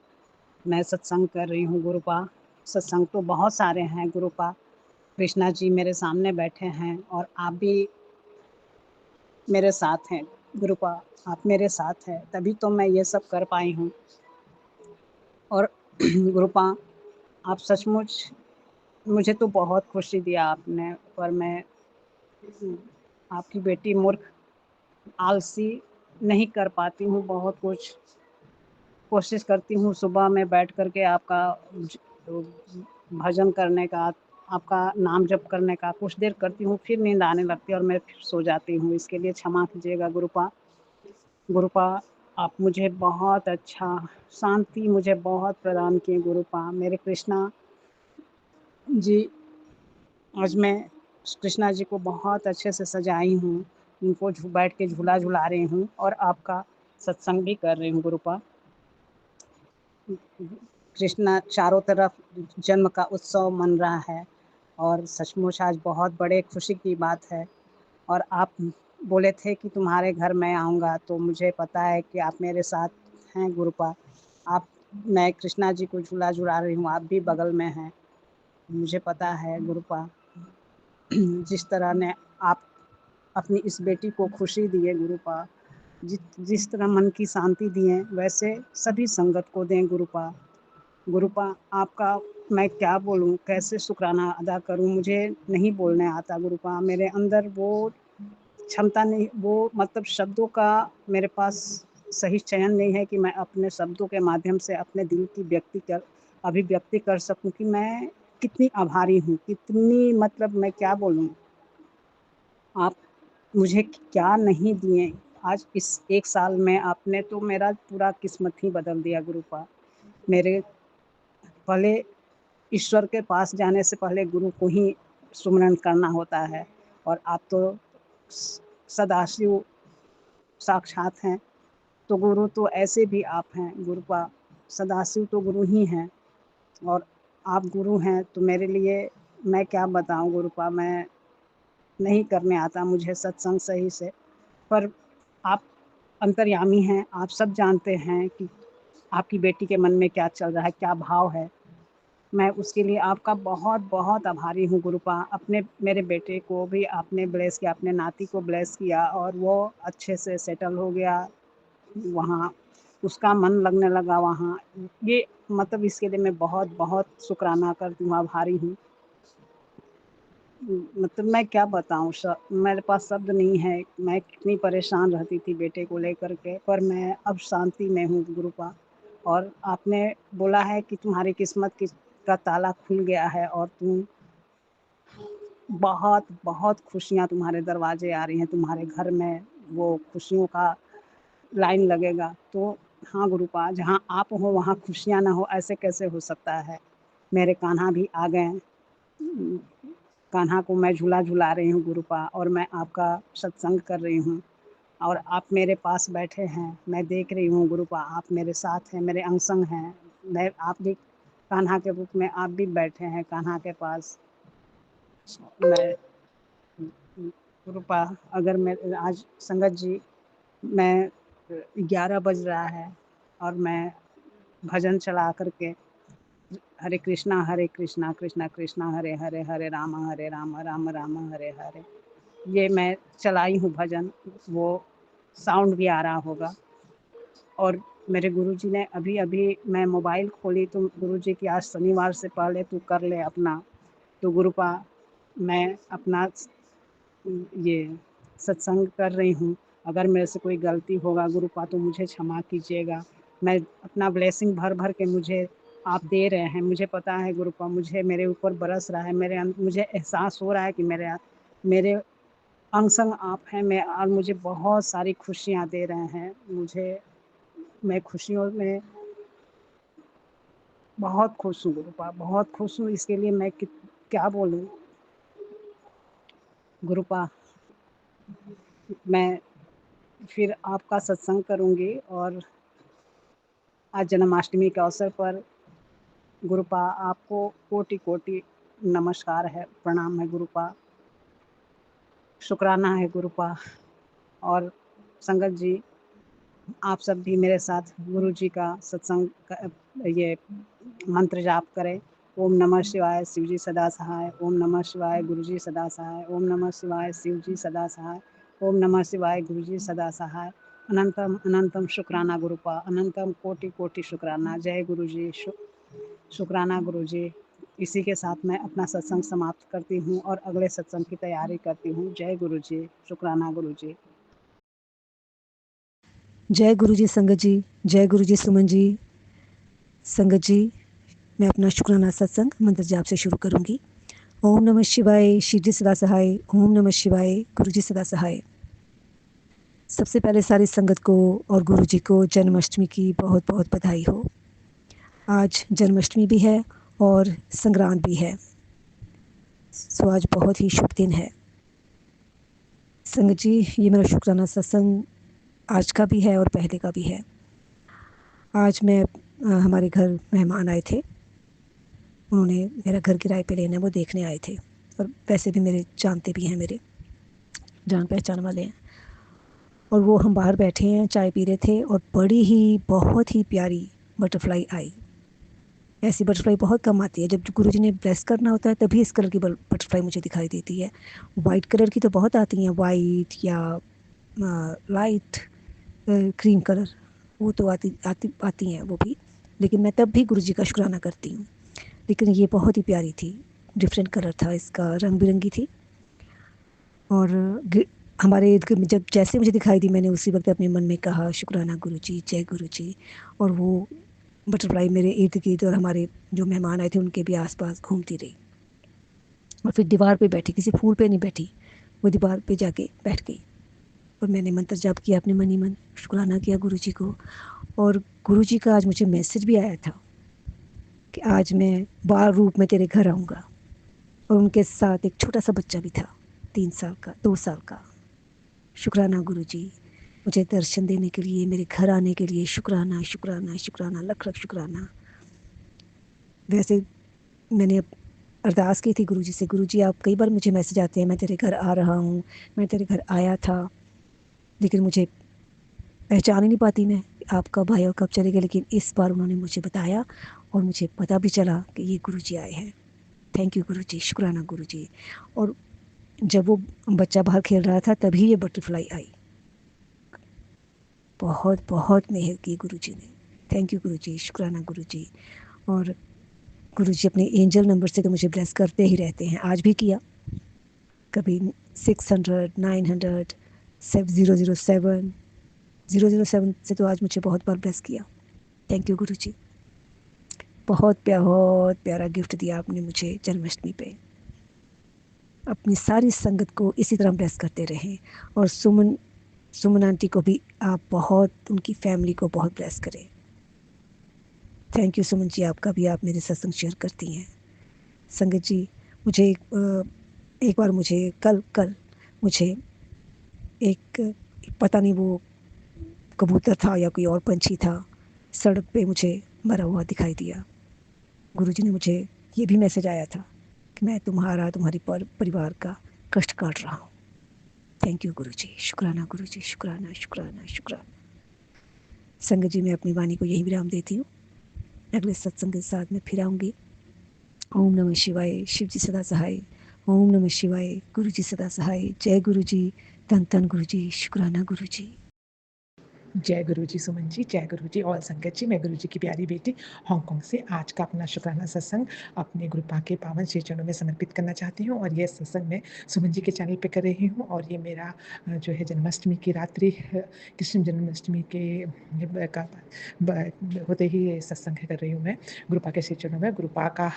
मैं सत्संग कर रही हूँ गुरुपा। सत्संग तो बहुत सारे हैं गुरुपा। कृष्णा जी मेरे सामने बैठे हैं और आप भी मेरे साथ हैं गुरुपा। आप मेरे साथ हैं, तभी तो मैं ये सब कर पाई हूँ। और गुरुपा, आप सचमुच मुझे तो बहुत खुशी दिया आपने। पर मैं आपकी बेटी मूर्ख, आलसी नहीं कर पाती हूँ बहुत कुछ। कोशिश करती हूँ सुबह में बैठ कर के आपका भजन करने का, आपका नाम जप करने का कुछ देर करती हूँ, फिर नींद आने लगती है और मैं फिर सो जाती हूँ। इसके लिए क्षमा कीजिएगा गुरुपा। गुरुपा, आप मुझे बहुत अच्छा शांति मुझे बहुत प्रदान किए गुरुपा। मेरे कृष्णा जी, आज मैं कृष्णा जी को बहुत अच्छे से सजाई हूँ, उनको बैठ के झूला झुला रही हूँ और आपका सत्संग भी कर रही हूँ गुरुपा। कृष्णा चारों तरफ जन्म का उत्सव मन रहा है और सचमुच आज बहुत बड़े खुशी की बात है। और आप बोले थे कि तुम्हारे घर मैं आऊँगा, तो मुझे पता है कि आप मेरे साथ हैं गुरुपा। आप मैं कृष्णा जी को झूला झुला रही हूँ, आप भी बगल में हैं। मुझे पता है गुरुपा, जिस तरह ने आप अपनी इस बेटी को खुशी दिए गुरुपा, जिस तरह मन की शांति दिए, वैसे सभी संगत को दें गुरुपा। गुरुपा आपका मैं क्या बोलूँ, कैसे शुक्राना अदा करूँ, मुझे नहीं बोलने आता गुरुपा। मेरे अंदर वो क्षमता नहीं, वो मतलब शब्दों का मेरे पास सही चयन नहीं है कि मैं अपने शब्दों के माध्यम से अपने दिल की अभिव्यक्ति कर सकूं कि मैं कितनी आभारी हूँ, कितनी मतलब मैं क्या बोलूँ। आप मुझे क्या नहीं दिए। आज इस 1 साल में आपने तो मेरा पूरा किस्मत ही बदल दिया गुरुपा। मेरे पहले ईश्वर के पास जाने से पहले गुरु को ही सुमिरन करना होता है, और आप तो सदाशिव साक्षात हैं। तो गुरु तो ऐसे भी आप हैं गुरुपा, सदाशिव तो गुरु ही हैं, और आप गुरु हैं तो मेरे लिए मैं क्या बताऊं गुरुपा। मैं नहीं करने आता मुझे सत्संग सही से, पर आप अंतर्यामी हैं, आप सब जानते हैं कि आपकी बेटी के मन में क्या चल रहा है, क्या भाव है। मैं उसके लिए आपका बहुत बहुत आभारी हूँ गुरुपा। अपने मेरे बेटे को भी आपने ब्लेस किया, अपने नाती को ब्लेस किया, और वो अच्छे से सेटल हो गया वहाँ, उसका मन लगने लगा वहाँ। ये मतलब इसके लिए मैं बहुत बहुत शुक्राना करती हूँ, आभारी हूँ। मतलब मैं क्या बताऊँ, मेरे पास शब्द नहीं है। मैं कितनी परेशान रहती थी बेटे को लेकर के, पर मैं अब शांति में हूँ गुरुपा। और आपने बोला है कि तुम्हारी किस्मत का ताला खुल गया है, और तुम बहुत बहुत खुशियाँ तुम्हारे दरवाजे आ रही हैं, तुम्हारे घर में वो खुशियों का लाइन लगेगा। तो हाँ गुरुपा, जहाँ आप हो वहाँ खुशियाँ ना हो, ऐसे कैसे हो सकता है। मेरे कान्हा भी आ गए, कान्हा को मैं झूला झुला रही हूँ गुरुपा, और मैं आपका सत्संग कर रही हूँ, और आप मेरे पास बैठे हैं, मैं देख रही हूँ गुरुपा। आप मेरे साथ हैं, मेरे अंग संग हैं। मैं आप भी कान्हा के रूप में आप भी बैठे हैं कान्हा के पास। मैं गुरुपा, अगर मैं आज संगत जी, मैं 11 बज रहा है और मैं भजन चला करके हरे कृष्णा कृष्णा कृष्णा हरे हरे, हरे राम राम राम हरे हरे, ये मैं चलाई हूँ भजन। वो साउंड भी आ रहा होगा। और मेरे गुरुजी ने अभी अभी मैं मोबाइल खोली तो गुरुजी की आज शनिवार से पहले तू कर ले अपना। तो गुरुपा, मैं अपना ये सत्संग कर रही हूँ। अगर मेरे से कोई गलती होगा गुरुपा तो मुझे क्षमा कीजिएगा। मैं अपना ब्लेसिंग भर भर के मुझे आप दे रहे हैं, मुझे पता है गुरुपा, मुझे मेरे ऊपर बरस रहा है, मुझे एहसास हो रहा है कि मेरे अंग संग आप हैं। मैं और मुझे बहुत सारी खुशियाँ दे रहे हैं मुझे। मैं खुशियों में बहुत खुश हूँ गुरुपा, बहुत खुश हूँ। इसके लिए मैं क्या बोलूँ गुरुपा। मैं फिर आपका सत्संग करूँगी। और आज जन्माष्टमी के अवसर पर गुरुपा आपको कोटि कोटि नमस्कार है, प्रणाम है गुरुपा, शुक्राना है गुरुपा। और संगत जी, आप सब भी मेरे साथ गुरु जी का सत्संग ये मंत्र जाप करें। ओम नमः शिवाय, शिव जी सदा सहाय। ओम नमः शिवाय, गुरु जी सदा सहाय। ओम नमः शिवाय, शिव जी सदा सहाय। ओम नमः शिवाय, गुरु जी सदा सहाय। अनंतम अनंतम शुक्राना गुरुपा, अनंतम कोटि कोटि शुक्राना। जय गुरु जी, शुक्राना गुरु जी। इसी के साथ मैं अपना सत्संग समाप्त करती हूँ और अगले सत्संग की तैयारी करती हूँ। जय गुरु जी, शुक्राना गुरु जी। जय गुरु जी संगत जी, जय गुरु जी सुमन जी। संगत जी, मैं अपना शुक्राना सत्संग मंत्र जाप से शुरू करूंगी। ओम नमः शिवाय, शिव जी सदा सहाय। ओम नमः शिवाय, गुरु जी सदा सहाय। सबसे पहले सारी संगत को और गुरु जी को जन्माष्टमी की बहुत बहुत बधाई हो। आज जन्माष्टमी भी है और संक्रांत भी है, सो आज बहुत ही शुभ दिन है। संगत जी, ये मेरा शुक्राना सत्संग आज का भी है और पहले का भी है। आज मैं हमारे घर मेहमान आए थे, उन्होंने मेरा घर किराए पे लेना है, वो देखने आए थे। और वैसे भी मेरे जानते भी हैं, मेरे जान पहचान वाले हैं। और वो हम बाहर बैठे हैं, चाय पी रहे थे, और बड़ी ही बहुत ही प्यारी बटरफ्लाई आई। ऐसी बटरफ्लाई बहुत कम आती है, जब गुरुजी ने ब्लेस करना होता है तभी इस कलर की बटरफ्लाई मुझे दिखाई देती है। वाइट कलर की तो बहुत आती हैं, वाइट या लाइट क्रीम कलर, वो तो आती आती आती हैं वो भी, लेकिन मैं तब भी गुरुजी का शुक्राना करती हूँ। लेकिन ये बहुत ही प्यारी थी, डिफरेंट कलर था इसका, रंग बिरंगी थी। और हमारे इर्द गिर्द जब जैसे मुझे दिखाई दी, मैंने उसी वक्त अपने मन में कहा, शुक्राना गुरुजी, जय गुरुजी। और वो बटरफ्लाई मेरे इर्द गिर्द और हमारे जो मेहमान आए थे उनके भी आसपास घूमती रही। और फिर दीवार पे बैठी, किसी फूल पे नहीं बैठी, वो दीवार पे जाके बैठ गई। और मैंने मंत्र जाप किया, अपने मन ही मन शुक्राना किया गुरुजी को। और गुरुजी का आज मुझे मैसेज भी आया था कि आज मैं बाल रूप में तेरे घर आऊँगा। और उनके साथ एक छोटा सा बच्चा भी था, 3 साल का, 2 साल का। शुक्राना गुरुजी, मुझे दर्शन देने के लिए, मेरे घर आने के लिए शुक्राना शुक्राना शुक्राना, लख लख शुक्राना। वैसे मैंने अरदास की थी गुरुजी से, गुरुजी आप, कई बार मुझे मैसेज आते हैं मैं तेरे घर आ रहा हूँ, मैं तेरे घर आया था, लेकिन मुझे पहचान ही नहीं पाती मैं आप कब आए और कब चले गए। लेकिन इस बार उन्होंने मुझे बताया और मुझे पता भी चला कि ये गुरुजी आए हैं। थैंक यू गुरुजी, शुक्राना गुरुजी। और जब वो बच्चा बाहर खेल रहा था तभी ये बटरफ्लाई आई। बहुत बहुत मेहर की गुरुजी ने। थैंक यू गुरुजी, शुक्राना गुरुजी। और गुरुजी अपने एंजल नंबर से तो मुझे ब्लेस करते ही रहते हैं, आज भी किया। कभी 600, 900, 007, 007 से तो आज मुझे बहुत बार ब्लेस किया। थैंक यू गुरुजी। बहुत प्यारा गिफ्ट दिया आपने मुझे जन्माष्टमी पे। अपनी सारी संगत को इसी तरह ब्लेस करते रहें। और सुमन सुमन आंटी को भी आप बहुत, उनकी फैमिली को बहुत ब्लेस करें। थैंक यू सुमन जी, आपका भी, आप मेरे सत्संग शेयर करती हैं। संगत जी, मुझे एक बार मुझे कल कल मुझे एक, पता नहीं वो कबूतर था या कोई और पंछी था, सड़क पे मुझे मरा हुआ दिखाई दिया। गुरुजी ने मुझे ये भी मैसेज आया था कि मैं तुम्हारी परिवार का कष्ट काट रहा हूँ। थैंक यू गुरुजी, शुक्राना गुरुजी, शुक्राना शुक्राना शुक्राना। संगत जी, मैं अपनी वाणी को यही विराम देती हूँ। अगले सत्संग के साथ में फिर आऊँगी। ओम नमः शिवाय, शिव जी सदा सहाय। ओम नमः शिवाय, गुरु जी सदा सहाय। जय गुरु जी, धन धन गुरु जी, शुक्राना गुरु जी। जय गुरु जी सुमन जी, जय गुरु जी ऑल संगत जी। मैं गुरु जी की प्यारी बेटी हांगकांग से आज का अपना शुक्राना सत्संग अपने गुरुपा के पावन श्री चरणों में समर्पित करना चाहती हूँ। और ये सत्संग मैं सुमन जी के चैनल पे कर रही हूँ। और ये मेरा जो है जन्माष्टमी की रात्रि, कृष्ण जन्माष्टमी के होते ही ये सत्संग कर रही हूँ मैं गुरुपा के श्री चरणों में। गुरुपा का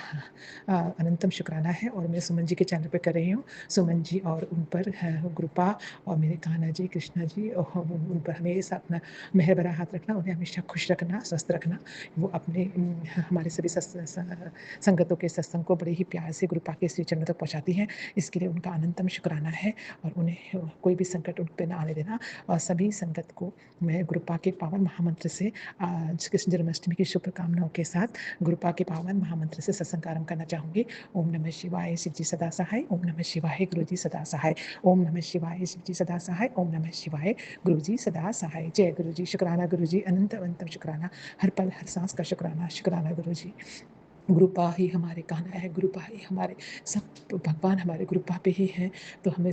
अनंतम शुक्राना है और मैं सुमन जी के चैनल पर कर रही हूँ। सुमन जी और उन पर गुरुपा और मेरे कान्हा जी, कृष्णा जी, और उन पर हमेशा अपना मेहर भरा हाथ रखना, उन्हें हमेशा खुश रखना, स्वस्थ रखना। वो अपने हमारे सभी संगतों के सत्संग को बड़े ही प्यार से गुरुपा के श्री चरणों तक पहुँचाती हैं। इसके लिए उनका अनंतम शुक्राना है। और उन्हें कोई भी संकट उन पर ना आने देना। और सभी संगत को मैं गुरुपा के पावन महामंत्र से आज कृष्ण जन्माष्टमी की शुभकामनाओं के साथ गुरुपा के पावन महामंत्र से सत्संग आरंभ करना चाहूँगी। ओम नमः शिवाय, शिव जी सदा सहाय। ओम नमः शिवाय, गुरु जी सदा सहाय। ओम नमः शिवाय, शिव जी सदा सहाय। ओम नमः शिवाय, गुरु जी सदा सहाय। जय गुरु जी, शुक्राना गुरु जी, अनंत अनंतम शुक्राना, हर पल हर सांस का शुक्राना, शुक्राना गुरु जी। गुरुपा ही हमारे कान्हा है, गुरुपा ही हमारे सब भगवान हमारे गुरुपा पे ही हैं। तो हमें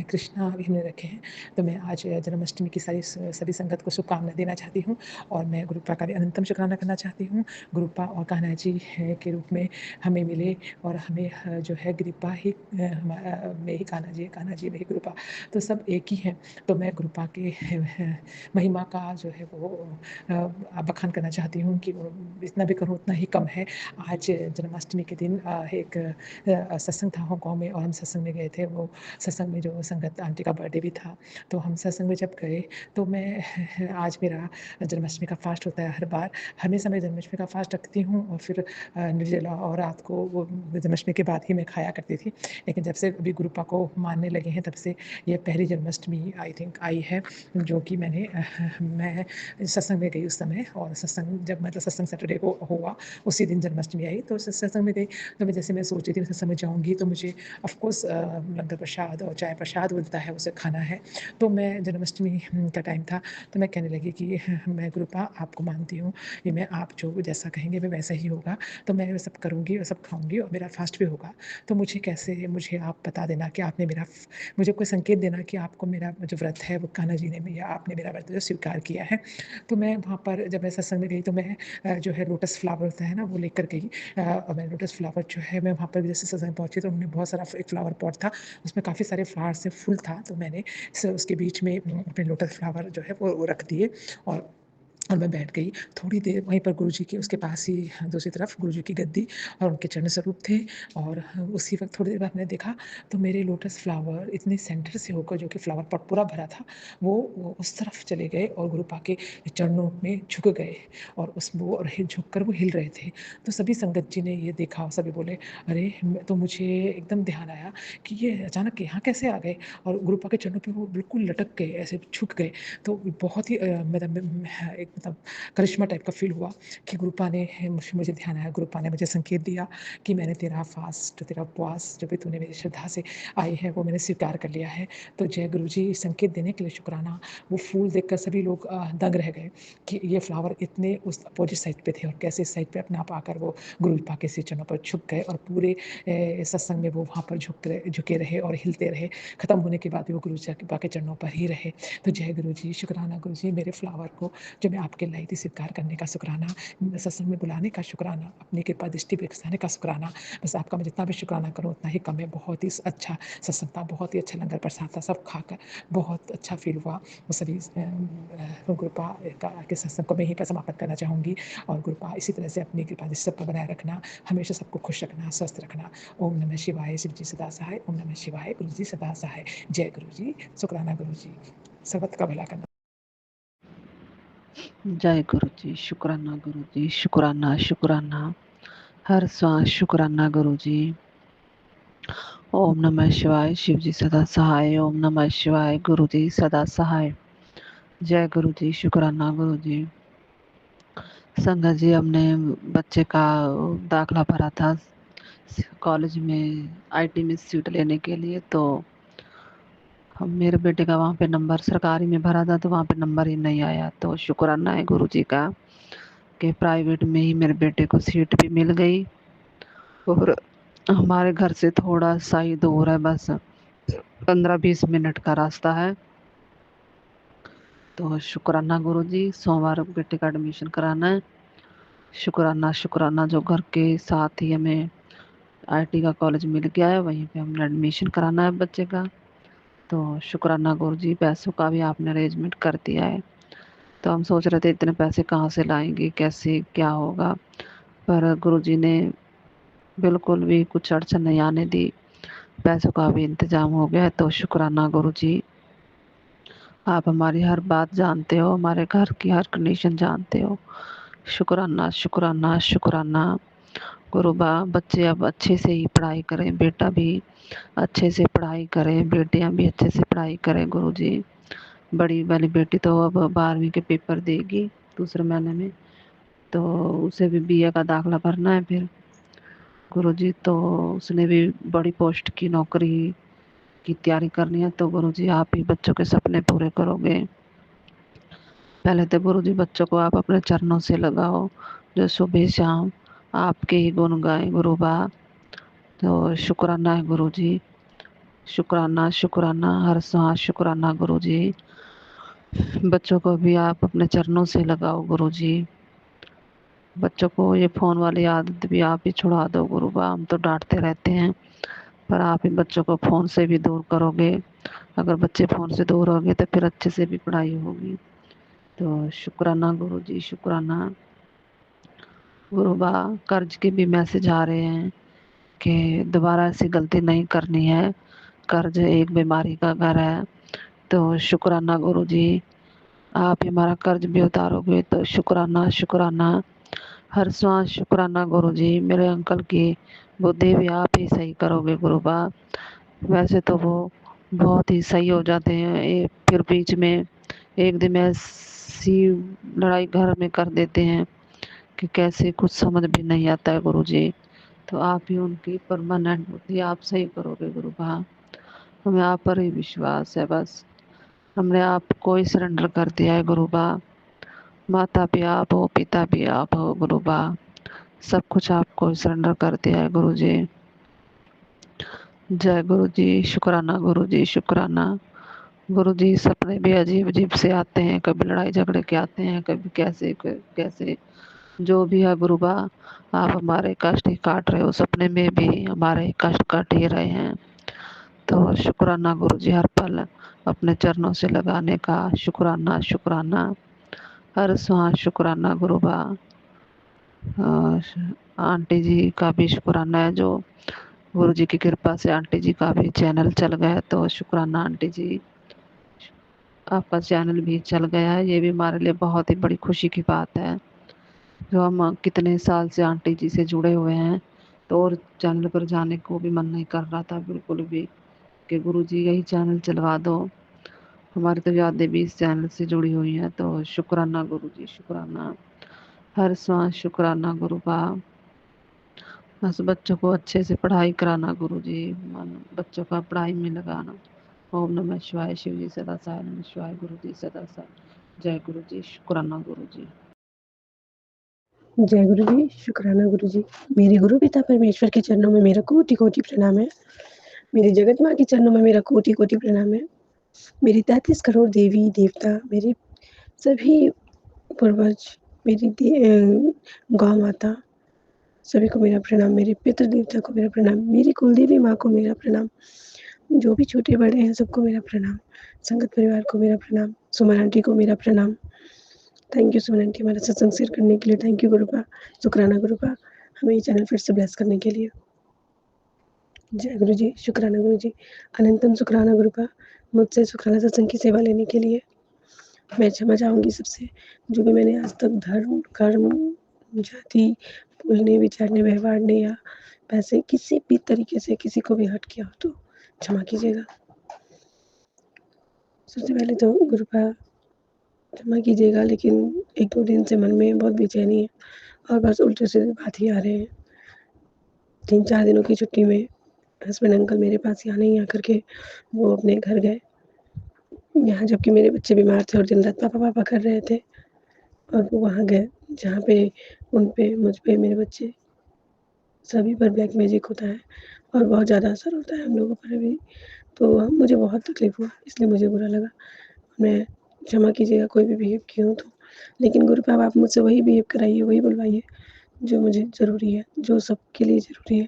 कृष्णा भी हमने रखे हैं। तो मैं आज जन्माष्टमी की सभी संगत को शुभकामना देना चाहती हूँ। और मैं गुरुपा का भी अनंतम शुक्राना करना चाहती हूँ। गुरुपा और कान्हा जी के रूप में हमें मिले और हमें जो है गुरुपा ही में ही कान्हा जी में ही गुरुपा, तो सब एक ही हैं। तो मैं गुरुपा के महिमा का जो है वो बखान करना चाहती हूँ कि इतना भी करूँ उतना ही कम है। आज जन्माष्टमी के दिन एक सत्संग था हांगकांग में और हम सत्संग में गए थे। वो सत्संग में जो संगत आंटी का बर्थडे भी था, तो हम सत्संग में जब गए तो मैं आज मेरा जन्माष्टमी का फास्ट होता है हर बार। हमेशा मैं जन्माष्टमी का फास्ट रखती हूँ और फिर निर्जला और रात को वो जन्माष्टमी के बाद ही मैं खाया करती थी। लेकिन जब से अभी गुरुपा को मानने लगे हैं तब से ये पहली जन्माष्टमी आई थिंक आई है, जो कि मैं सत्संग में गई उस समय। और सत्संग जब मतलब सत्संग सैटरडे को हुआ उसी दिन जन्माष्टमी आई, तो सत्संग में गई। तो मैं सोच रही थी सत्संग में जाऊँगी तो मुझे ऑफकोर्स लंगर प्रसाद और चाय प्रसाद मिलता है, उसे खाना है। तो मैं जन्माष्टमी का टाइम था, तो मैं कहने लगी कि मैं गुरुपा आपको मानती हूँ, ये मैं आप जो जैसा कहेंगे मैं वैसा ही होगा, तो मैं वो सब करूँगी और सब खाऊँगी और मेरा फास्ट भी होगा। तो मुझे आप बता देना कि आपने मुझे कोई संकेत देना कि आपको मेरा जो व्रत है वो कान्हा जी ने या आपने मेरा व्रत जो स्वीकार किया है। तो मैं वहाँ पर जब मैं सत्संग में गई तो मैं जो है लोटस फ्लावर होता है ना वो लेकर गई। और मैं लोटस फ्लावर जो है मैं वहाँ पर जैसे सत्संग पहुँची तो उन्होंने बहुत सारा एक फ्लावर पॉट था, उसमें काफ़ी सारे फ्लावर से फूल था, तो मैंने उसके बीच में अपने लोटस फ्लावर जो है वो रख दिए और मैं बैठ गई। थोड़ी देर वहीं पर गुरुजी के उसके पास ही दूसरी तरफ गुरुजी की गद्दी और उनके चरण स्वरूप थे। और उसी वक़्त थोड़ी देर बाद मैंने देखा तो मेरे लोटस फ्लावर इतने सेंटर से होकर जो कि फ्लावर पॉट पूरा भरा था, वो उस तरफ चले गए और गुरुपा के चरणों में झुक गए और झुक कर वो हिल रहे थे। तो सभी संगत जी ने ये देखा और सभी बोले, "अरे!" तो मुझे एकदम ध्यान आया कि ये अचानक यहाँ कैसे आ गए? और गुरुपा के चरणों पे वो बिल्कुल लटक गए, ऐसे झुक गए। तो बहुत ही एक मतलब करिश्मा टाइप का फ़ील हुआ कि गुरुपा ने मुझे ध्यान आया, गुरुपा ने मुझे संकेत दिया कि मैंने तेरा फ़ास्ट, तेरा उपवास जो भी तूने मेरी श्रद्धा से आई है वो मैंने स्वीकार कर लिया है। तो जय गुरुजी, संकेत देने के लिए शुक्राना। वो फूल देखकर सभी लोग दंग रह गए कि ये फ्लावर इतने उस अपोज़िट साइड पे थे और कैसे इस साइड पे अपने आप आकर वो गुरुपा के श्री चरणों पर झुक गए और पूरे सत्संग में वो वहाँ पर झुके रहे और हिलते रहे। ख़त्म होने के बाद भी वो गुरुपा के चरणों पर ही रहे। तो जय गुरुजी, शुक्राना गुरुजी, मेरे फ्लावर को जो मैं आपके लाई थी स्वीकार करने का शुक्राना, सत्संग में बुलाने का शुक्राना, अपनी कृपा दृष्टि बरसाने का शुक्राना। बस आपका मैं जितना भी शुक्राना करूँ उतना ही कम है। बहुत ही अच्छा सत्संग था, बहुत ही अच्छा लंगर प्रसाद था, सब खाकर बहुत अच्छा फ़ील हुआ। वो सभी गुरुपा के सत्संग को मैं यहीं पर समापन करना चाहूँगी और गुरुपा इसी तरह से अपनी कृपा दृष्टि सब पर बनाए रखना, हमेशा सबको खुश रखना, स्वस्थ रखना। ओम नमः शिवाय, शिव जी सदा सहाय। ओम नमः शिवाय, गुरु जी सदा सहाय। जय गुरु जी, शुक्राना गुरु जी, सर्वत्र का भला करना। जय गुरु जी, शुक्राना गुरु जी, शुक्राना शुक्राना, हर सांस शुक्राना गुरु जी। ओम नमः शिवाय, शिव जी सदा सहाय। ओम नमः शिवाय, गुरु जी सदा सहाय। जय गुरु जी, शुक्राना गुरु जी। संगत जी, हमने बच्चे का दाखला भरा था कॉलेज में आईटी में सीट लेने के लिए, तो हम मेरे बेटे का वहाँ पे नंबर सरकारी में भरा था तो वहाँ पे नंबर ही नहीं आया। तो शुक्राना है गुरु जी का कि प्राइवेट में ही मेरे बेटे को सीट भी मिल गई और हमारे घर से थोड़ा सा ही दूर है, बस 15-20 मिनट का रास्ता है। तो शुक्राना गुरु जी, सोमवार बेटे का एडमिशन कराना है। शुक्राना शुक्राना, जो घर के साथ ही हमें आईटी का कॉलेज मिल गया है, वहीं पे हमने एडमिशन कराना है बच्चे का। तो शुक्राना गुरु जी, पैसों का भी आपने अरेंजमेंट कर दिया है। तो हम सोच रहे थे इतने पैसे कहाँ से लाएंगे, कैसे क्या होगा, पर गुरु जी ने बिल्कुल भी कुछ अड़चन नहीं आने दी, पैसों का भी इंतजाम हो गया है। तो शुक्राना गुरु जी, आप हमारी हर बात जानते हो, हमारे घर की हर कंडीशन जानते हो। शुक्राना शुक्राना शुक्राना। गुरुबा, बच्चे अब अच्छे से ही पढ़ाई करें, बेटा भी अच्छे से पढ़ाई करें, बेटियां भी अच्छे से पढ़ाई करें गुरु जी। बड़ी वाली बेटी तो अब 12वीं के पेपर देगी दूसरे महीने में, तो उसे भी बीए का दाखला भरना है फिर गुरु जी। तो उसने भी बड़ी पोस्ट की नौकरी की तैयारी करनी है। तो गुरु जी, आप ही बच्चों के सपने पूरे करोगे। पहले तो गुरु जी बच्चों को आप अपने चरणों से लगाओ, जो सुबह शाम आपके ही गुण गाए गुरुबा। तो शुक्राना है गुरु जी, शुक्राना शुक्राना, हर सांस शुक्राना गुरु जी। बच्चों को भी आप अपने चरणों से लगाओ गुरु जी। बच्चों को ये फ़ोन वाली आदत भी आप ही छुड़ा दो गुरुबा। हम तो डांटते रहते हैं, पर आप ही बच्चों को फ़ोन से भी दूर करोगे। अगर बच्चे फ़ोन से दूर होंगे तो फिर अच्छे से भी पढ़ाई होगी। तो शुक्राना गुरु जी, शुक्राना। गुरुबा कर्ज के भी मैसेज आ रहे हैं कि दोबारा ऐसी गलती नहीं करनी है, कर्ज एक बीमारी का घर है। तो शुक्राना गुरुजी, आप हमारा कर्ज भी उतारोगे तो शुक्राना शुक्राना, हर सांस शुक्राना गुरुजी। मेरे अंकल की बुद्धि भी आप ही सही करोगे गुरुबा। वैसे तो वो बहुत ही सही हो जाते हैं, फिर बीच में एक दिन ऐसी लड़ाई घर में कर देते हैं कि कैसे कुछ समझ भी नहीं आता है गुरुजी। तो आप ही उनकी परमानेंट बुद्धि आप सही करोगे गुरुबा। हमें आप पर ही विश्वास है बस। हमने आपको ही सरेंडर कर दिया है गुरुबा। माता भी आप हो, पिता भी आप हो गुरुबा। सब कुछ आपको ही सरेंडर कर दिया है गुरुजी। जय गुरुजी, शुक्राना गुरुजी, शुक्राना। गुरुजी सपने भी अजीब अजीब से आते हैं, कभी लड़ाई झगड़े के आते हैं, कभी कैसे कैसे। जो भी है गुरुबा, आप हमारे कष्ट ही काट रहे हो, सपने में भी हमारे कष्ट काट ही रहे हैं। तो शुक्राना गुरुजी, हर पल अपने चरणों से लगाने का शुक्राना शुक्राना, हर सांस शुक्राना गुरुबा। आंटी जी का भी शुक्राना है, जो गुरु जी की कृपा से आंटी जी का भी चैनल चल गया। तो शुक्राना आंटी जी, आपका चैनल भी चल गया है, ये भी हमारे लिए बहुत ही बड़ी खुशी की बात है। जो हम कितने साल से आंटी जी से जुड़े हुए हैं, तो और चैनल पर जाने को भी मन नहीं कर रहा था बिल्कुल भी, कि गुरु जी यही चैनल चलवा दो। हमारी तो यादें भी इस चैनल से जुड़ी हुई हैं। तो शुक्राना गुरु जी, शुक्राना, हर सांस शुक्राना गुरुबा। बस बच्चों को अच्छे से पढ़ाई कराना गुरुजी, मन बच्चों का पढ़ाई में लगाना। ओम नमः शिवाय, शिव जी सदा सहाय, नमः शिवाय, गुरु जी सदा सहाय। जय गुरु जी, शुक्राना गुरु जी। जय गुरु जी, शुक्राना गुरु जी। मेरे गुरु पिता परमेश्वर के चरणों में मेरा कोटि कोटि प्रणाम है। मेरी जगत माँ के चरणों में मेरा कोटि कोटि प्रणाम है। मेरी 33 करोड़ देवी देवता, मेरी सभी पूर्वज, मेरी गौ माता, सभी को मेरा प्रणाम। मेरे पितृ देवता को मेरा प्रणाम। मेरी कुलदेवी माँ को मेरा प्रणाम। जो भी छोटे बड़े हैं सबको मेरा प्रणाम। संगत परिवार को मेरा प्रणाम। सुमन आंटी को मेरा प्रणाम। थैंक यू सुमन आंटी, हमारा सत्संग शेयर करने के लिए। थैंक यू गुरुपा, शुक्राना गुरुपा, हमें ये चैनल फिर से ब्लेस करने के लिए। जय गुरु जी, शुक्राना गुरु जी, अनंतम शुक्राना गुरुपा, मुझसे शुक्राना सत्संग की सेवा लेने के लिए। मैं क्षमा चाहूँगी सबसे, जो भी मैंने आज तक धर्म, कर्म, जाति, बोलने, विचारने, व्यवहारने या पैसे किसी भी तरीके से किसी को भी हर्ट किया हो तो क्षमा कीजिएगा। सबसे पहले तो गुरुपा क्षमा कीजिएगा, लेकिन 1-2 दिन से मन में बहुत बेचैनी है और बस उल्टे-सीधे बात ही आ रहे हैं। 3-4 दिनों की छुट्टी में हस्बैंड अंकल मेरे पास यहाँ नहीं आकर के वो अपने घर गए। यहाँ जबकि मेरे बच्चे बीमार थे और दिन-रात पापा-पापा कर रहे थे, और वो वहाँ गए जहाँ पे उन पे, मुझ पे, मेरे बच्चे सभी पर ब्लैक मैजिक होता है और बहुत ज़्यादा असर होता है हम लोगों पर अभी। तो मुझे बहुत तकलीफ़ हुआ, इसलिए मुझे बुरा लगा। मैं क्षमा कीजिएगा कोई भी बिहेव की हूँ तो। लेकिन गुरु साहब आप मुझसे वही बिहेव कराइए, वही बुलवाइए जो मुझे ज़रूरी है, जो सबके लिए ज़रूरी है।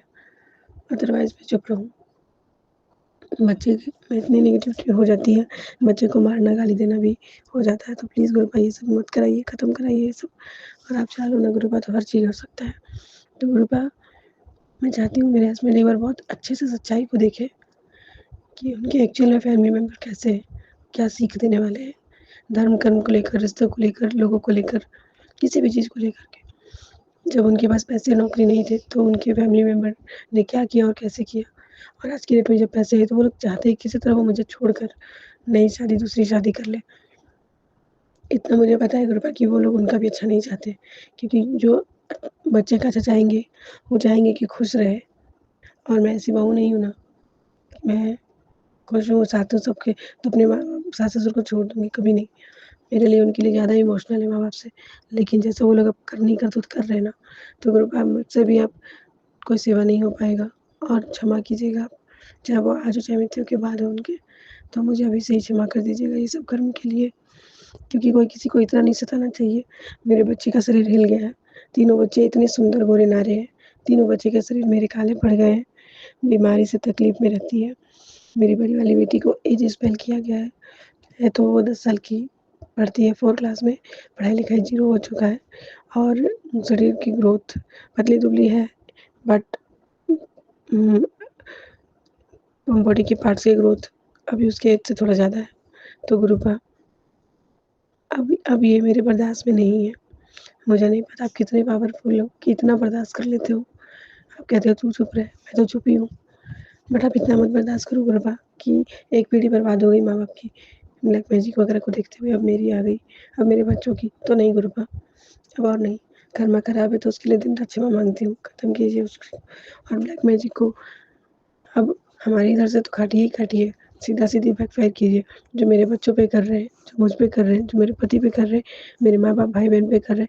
अदरवाइज़ मैं चुप रहूँ। बच्चे में इतनी नेगेटिविटी हो जाती है, बच्चे को मारना, गाली देना भी हो जाता है। तो प्लीज़ गुरुपा ये सब मत कराइए, ख़त्म कराइए ये सब। और आप चाहो ना गुरुपा तो हर चीज़ हो सकता है। तो गुरुपा मैं चाहती हूँ मेरे हस्बैंड एक बार बहुत अच्छे से सच्चाई को देखें कि उनके एक्चुअल में फैमिली मेंबर कैसे हैं, क्या सीख देने वाले हैं। धर्म कर्म को लेकर, रिश्तों को लेकर, लोगों को लेकर, किसी भी चीज़ को लेकर के। जब उनके पास पैसे, नौकरी नहीं थे तो उनके फैमिली मेंबर ने क्या किया और कैसे किया। और आज की डेट में जब पैसे हैं तो वो लोग चाहते हैं किसी तरह वो मुझे छोड़कर नई शादी, दूसरी शादी कर लें। इतना मुझे पता है गुरुपा कि वो लोग उनका भी अच्छा नहीं चाहते, क्योंकि जो बच्चे का अच्छा चाहेंगे, वो चाहेंगे कि खुश रहे। और मैं ऐसी बहू नहीं हूँ ना, मैं खुश हूँ, साथ हूँ सबके, तो अपने सास-ससुर को छोड़ दूँगी, कभी नहीं। मेरे लिए, उनके लिए ज़्यादा इमोशनल है माँ-बाप से। लेकिन जैसे वो लोग अब नहीं करतूत कर रहे हैं ना, तो गुरुपा मुझसे भी अब कोई सेवा नहीं हो पाएगा। और क्षमा कीजिएगा आप, चाहे वो आज हो चाहे मृत्यु के बाद हो उनके, तो मुझे अभी से ही क्षमा कर दीजिएगा ये सब कर्म के लिए, क्योंकि कोई किसी को इतना नहीं सताना चाहिए। मेरे बच्चे का शरीर हिल गया है, तीनों बच्चे इतने सुंदर गोरे नारे हैं, तीनों बच्चे के शरीर मेरे काले पड़ गए हैं, बीमारी से तकलीफ़ में रहती है। मेरी बड़ी वाली बेटी को एज स्पेल किया गया है तो वो 10 साल की पढ़ती है 4 क्लास में, पढ़ाई-लिखाई ज़ीरो हो चुका है और शरीर की ग्रोथ पतली-दुबली है, बट बॉडी के पार्ट्स की ग्रोथ अभी उसके एज से थोड़ा ज़्यादा है। तो गुरुपा अब ये मेरे बर्दाश्त में नहीं है। मुझे नहीं पता आप कितने पावरफुल हो, कि इतना बर्दाश्त कर लेते हो। आप कहते हो तू चुप रह, मैं तो चुप ही हूँ। बट आप इतना मत बर्दाश्त करो गुरुपा कि एक पीढ़ी बर्बाद हो गई माँ-बाप की। ब्लैक मैजिक वगैरह को देखते हुए अब मेरी आ गई, अब मेरे बच्चों की। तो नहीं गुरुपा, अब और नहीं। कर्मा खराब है तो उसके लिए दिन रात क्षमा माँगती हूँ, खत्म कीजिए उसको। और ब्लैक मैजिक को अब हमारे इधर से तो काटिए ही काटिए, सीधा-सीधी बैकफायर कीजिए। जो मेरे बच्चों पे कर रहे हैं, जो मुझ पे कर रहे हैं, जो मेरे पति पे कर रहे हैं, मेरे माँ-बाप, भाई-बहन पे कर रहे हैं,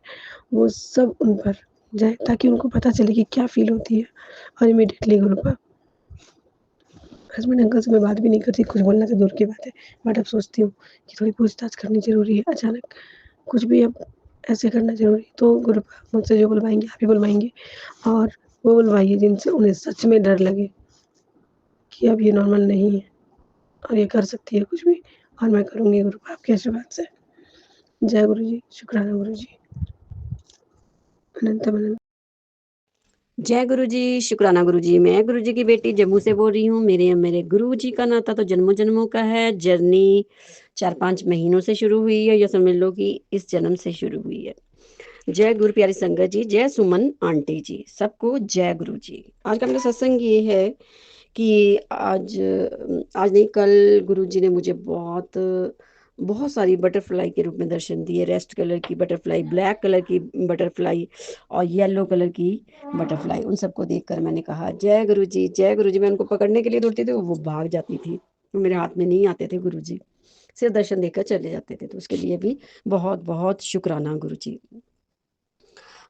वो सब उन पर जाए ताकि उनको पता चले कि क्या फ़ील होती है। और इमीडिएटली गुरुपा हस्बैंड अंकल से मैं बात भी नहीं करती, कुछ बोलना तो दूर की बात है। बट अब सोचती हूँ कि थोड़ी पूछताछ करनी ज़रूरी है। अचानक कुछ भी अब ऐसे करना ज़रूरी, तो गुरुपा मुझसे जो बुलवाएँगे आप ही बुलवाएँगे, और वो बुलवाइए जिनसे उन्हें सच में डर लगे कि अब ये नॉर्मल नहीं है और ये कर सकती है कुछ भी, और मैं करूँगी गुरुपा आपके आशीर्वाद से। जय गुरु जी, शुक्राना गुरु जी। अनंतम अनंत। जय गुरु जी, शुक्राना गुरु जी। मैं गुरु जी की बेटी जम्मू से बोल रही हूँ। मेरे गुरु जी का नाता तो जन्मों जन्मों का है। जर्नी 4-5 महीनों से शुरू हुई है, या समझ लो कि इस जन्म से शुरू हुई है। जय गुरु प्यारी संगत जी, जय सुमन आंटी जी, सबको जय गुरु जी। आज का मेरा सत्संग ये है कि आज नहीं, कल गुरु जी ने मुझे बहुत सारी बटरफ्लाई के रूप में दर्शन दिए। रेस्ट कलर की बटरफ्लाई, ब्लैक कलर की बटरफ्लाई और येलो कलर की बटरफ्लाई। उन सबको देखकर मैंने कहा जय गुरु जी, जय गुरु जी। मैं उनको पकड़ने के लिए दौड़ती थी, वो भाग जाती थी, वो मेरे हाथ में नहीं आते थे गुरु जी, सिर्फ दर्शन देकर चले जाते थे। तो उसके लिए भी बहुत बहुत शुक्राना गुरु जी।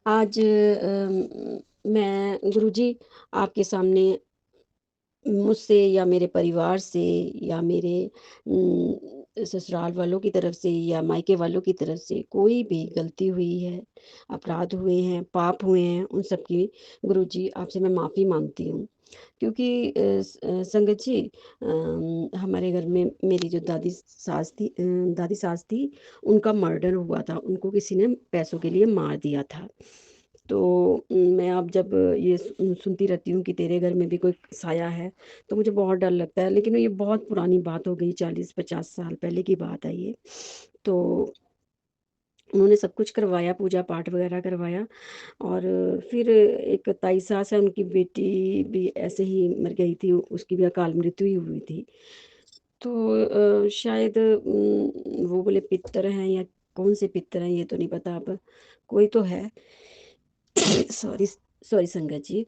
आज मैं गुरु जी आपके सामने मुझसे या मेरे परिवार से या मेरे ससुराल वालों की तरफ से या मायके वालों की तरफ से कोई भी गलती हुई है, अपराध हुए हैं, पाप हुए हैं, उन सब की गुरुजी आपसे मैं माफ़ी मांगती हूँ। क्योंकि संगत जी, हमारे घर में मेरी जो दादी सास थी, उनका मर्डर हुआ था। उनको किसी ने पैसों के लिए मार दिया था। तो मैं अब जब ये सुनती रहती हूँ कि तेरे घर में भी कोई साया है, तो मुझे बहुत डर लगता है। लेकिन ये बहुत पुरानी बात हो गई, 40-50 साल पहले की बात है ये। तो उन्होंने सब कुछ करवाया, पूजा पाठ वगैरह करवाया, और फिर एक ताई सास है, उनकी बेटी भी ऐसे ही मर गई थी, उसकी भी अकाल मृत्यु ही हुई थी। तो शायद वो बोले पितर हैं या कौन से पितर हैं, ये तो नहीं पता अब, कोई तो है। सॉरी सॉरी संगत जी,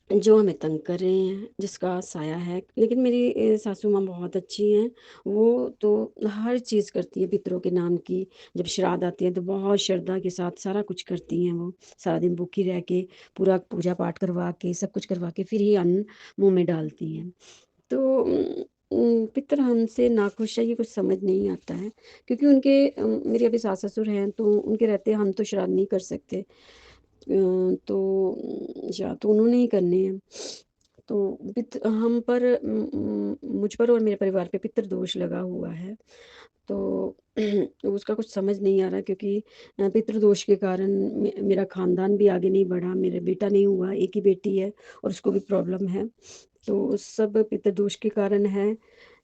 जो हमें तंग कर रहे हैं, जिसका साया है। लेकिन मेरी सासू माँ बहुत अच्छी हैं। वो तो हर चीज़ करती है पितरों के नाम की। जब श्राद्ध आते हैं तो बहुत श्रद्धा के साथ सारा कुछ करती हैं वो। सारा दिन भूखी रह के, पूरा पूजा पाठ करवा के, सब कुछ करवा के फिर ही अन्न मुँह में डालती हैं। तो पितर हमसे नाखुश है, ये कुछ समझ नहीं आता है। क्योंकि मेरे अभी सास-ससुर हैं, तो उनके रहते हम तो श्राद्ध नहीं कर सकते। तो या तो उन्होंने ही करने हैं। तो हम पर, मुझ पर और मेरे परिवार पे पितृ दोष लगा हुआ है। तो उसका कुछ समझ नहीं आ रहा, क्योंकि पितृ दोष के कारण मेरा खानदान भी आगे नहीं बढ़ा, मेरा बेटा नहीं हुआ, एक ही बेटी है और उसको भी प्रॉब्लम है। तो सब पितृ दोष के कारण है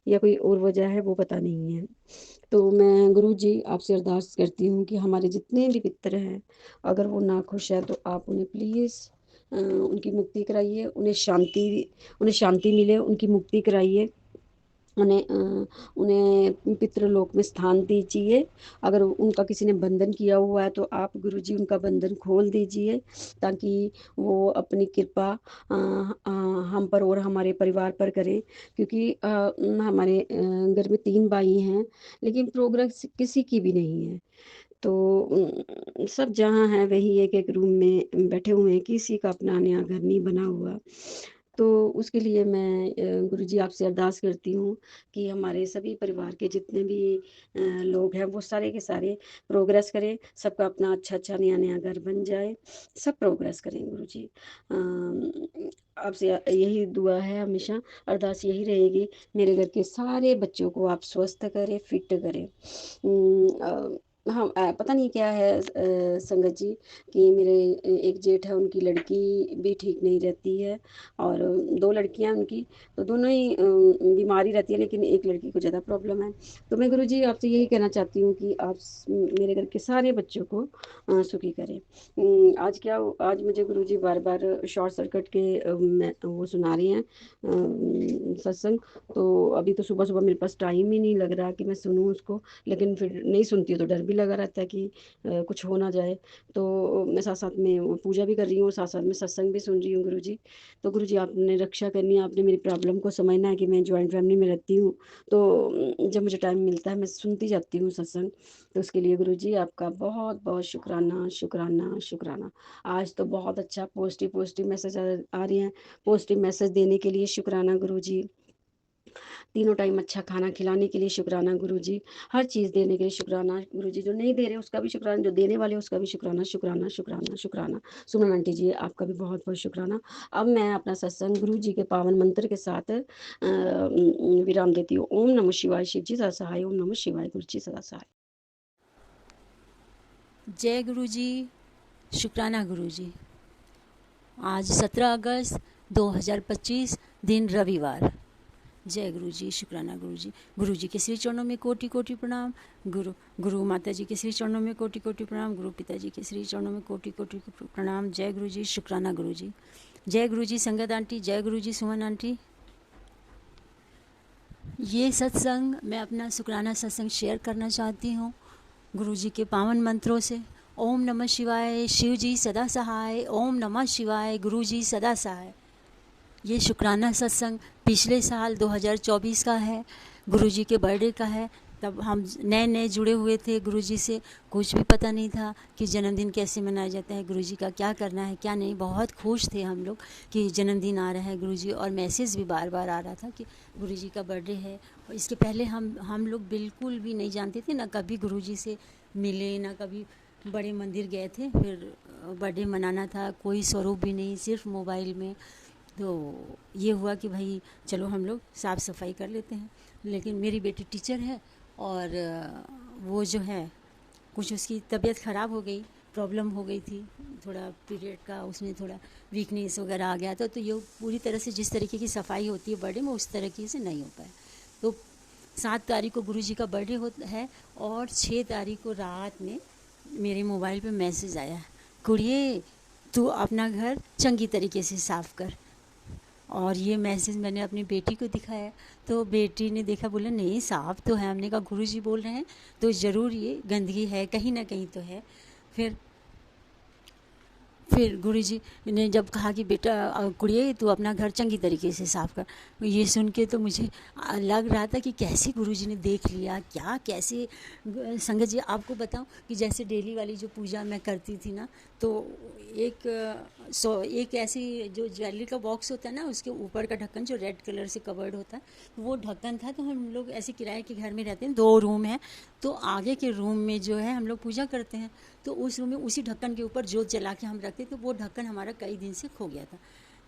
या कोई और वजह है, वो पता नहीं है। तो मैं गुरु जी आपसे अरदास करती हूँ कि हमारे जितने भी पितर हैं, अगर वो नाखुश है तो आप उन्हें प्लीज़ उनकी मुक्ति कराइए, उन्हें शांति मिले, उनकी मुक्ति कराइए। उन्हें पितृलोक में स्थान दीजिए। अगर उनका किसी ने बंधन किया हुआ है तो आप गुरुजी उनका बंधन खोल दीजिए, ताकि वो अपनी कृपा हम पर और हमारे परिवार पर करें। क्योंकि हमारे घर में 3 भाई हैं, लेकिन प्रोग्रेस किसी की भी नहीं है। तो सब जहाँ हैं वही एक-एक रूम में बैठे हुए हैं, किसी का अपना नया घर नहीं बना हुआ। तो उसके लिए मैं गुरुजी आपसे अरदास करती हूँ कि हमारे सभी परिवार के जितने भी लोग हैं, वो सारे के सारे प्रोग्रेस करें, सबका अपना अच्छा-अच्छा नया-नया घर बन जाए, सब प्रोग्रेस करें गुरुजी। आपसे यही दुआ है, हमेशा अरदास यही रहेगी, मेरे घर के सारे बच्चों को आप स्वस्थ करें, फिट करें। हाँ, पता नहीं क्या है संगत जी कि मेरे एक जेठ है, उनकी लड़की भी ठीक नहीं रहती है और 2 लड़कियाँ हैं उनकी, तो दोनों ही बीमारी रहती है, लेकिन एक लड़की को ज़्यादा प्रॉब्लम है। तो मैं गुरुजी आपसे यही कहना चाहती हूँ कि आप मेरे घर के सारे बच्चों को सुखी करें। आज मुझे गुरुजी बार-बार शॉर्ट सर्किट के वो सुना रही हैं सत्संग। तो अभी तो सुबह-सुबह मेरे पास टाइम ही नहीं लग रहा कि मैं सुनूँ उसको, लेकिन फिर नहीं सुनती हूँ तो डर भी लगा रहता है कि कुछ हो ना जाए। तो मैं साथ-साथ में वो पूजा भी कर रही हूँ, साथ-साथ में सत्संग भी सुन रही हूँ गुरुजी। तो गुरुजी आपने रक्षा करनी है, आपने मेरी प्रॉब्लम को समझना है कि मैं जॉइंट फैमिली में रहती हूँ, तो जब मुझे टाइम मिलता है मैं सुनती जाती हूँ सत्संग। तो उसके लिए गुरुजी आपका बहुत-बहुत शुक्राना, शुक्राना, शुक्राना। आज तो बहुत अच्छा पॉज़िटिव मैसेज आ रहे हैं। पॉज़िटिव मैसेज देने के लिए शुक्राना गुरुजी। तीनों टाइम अच्छा खाना खिलाने के लिए शुक्राना गुरुजी। हर चीज़ देने के लिए शुक्राना गुरुजी। जो नहीं दे रहे उसका भी शुक्राना, जो देने वाले उसका भी शुक्राना, शुक्राना, शुक्राना, शुक्राना। सुमन आंटी जी आपका भी बहुत-बहुत शुक्राना। अब मैं अपना सत्संग गुरुजी के पावन मंत्र के साथ विराम देती हूँ। ओम नमः शिवाय, शिव जी सदा सहाय। ओम नमः शिवाय, गुरु जी सदा सहाय। जय गुरु जी, शुक्राना गुरु जी। आज 17 अगस्त 2025 दिन रविवार। जय गुरु जी, शुक्राना गुरु जी। गुरु जी के श्री चरणों में कोटि कोटि प्रणाम। गुरु माता जी के श्री चरणों में कोटि कोटि प्रणाम। गुरु पिताजी के श्री चरणों में कोटि कोटि प्रणाम। जय गुरु जी, शुक्राना गुरु जी। जय गुरु जी संगत आंटी, जय गुरु जी सुमन आंटी। ये सत्संग मैं अपना शुक्राना सत्संग शेयर करना चाहती हूँ गुरु जी के पावन मंत्रों से। ओम नमः शिवाय, शिव जी सदा सहाय। ओम नमः शिवाय, गुरु जी सदा सहाय। ये शुक्राना सत्संग पिछले साल 2024 का है, गुरु जी के बर्थडे का है। तब हम नए जुड़े हुए थे गुरु जी से, कुछ भी पता नहीं था कि जन्मदिन कैसे मनाया जाता है, गुरु जी का क्या करना है क्या नहीं। बहुत खुश थे हम लोग कि जन्मदिन आ रहा है गुरु जी, और मैसेज भी बार बार आ रहा था कि गुरु जी का बर्थडे है। और इसके पहले हम लोग बिल्कुल भी नहीं जानते थे, ना कभी गुरु जी से मिले, ना कभी बड़े मंदिर गए थे। फिर बर्थडे मनाना था, कोई स्वरूप भी नहीं, सिर्फ मोबाइल में। तो ये हुआ कि भाई चलो हम लोग साफ़ सफाई कर लेते हैं। लेकिन मेरी बेटी टीचर है और वो जो है कुछ उसकी तबीयत ख़राब हो गई, प्रॉब्लम हो गई थी थोड़ा पीरियड का, उसमें थोड़ा वीकनेस वगैरह आ गया था। तो ये पूरी तरह से जिस तरीके की सफाई होती है बर्थडे में उस तरीके से नहीं हो पाया। तो 7 तारीख को गुरु जी का बर्थडे होता है और 6 तारीख को रात में मेरे मोबाइल पे मैसेज आया, कुड़िए तू अपना घर चंगी तरीके से साफ़ कर। और ये मैसेज मैंने अपनी बेटी को दिखाया, तो बेटी ने देखा, बोला नहीं साफ़ तो है। हमने कहा गुरु जी बोल रहे हैं तो ज़रूर ये गंदगी है, कहीं ना कहीं तो है। फिर गुरुजी ने जब कहा कि बेटा कुड़िए तू अपना घर चंगी तरीके से साफ़ कर, ये सुन के तो मुझे लग रहा था कि कैसे गुरुजी ने देख लिया, क्या कैसे। संगत जी आपको बताऊं कि जैसे डेली वाली जो पूजा मैं करती थी ना, तो एक ऐसी जो ज्वेलरी का बॉक्स होता है ना, उसके ऊपर का ढक्कन जो रेड कलर से कवर्ड होता है, वो ढक्कन था। तो हम लोग ऐसे किराए के घर में रहते हैं, 2 रूम है, तो आगे के रूम में जो है हम लोग पूजा करते हैं। तो उस रूम में उसी ढक्कन के ऊपर जोत जला के हम रखते, तो वो ढक्कन हमारा कई दिन से खो गया था।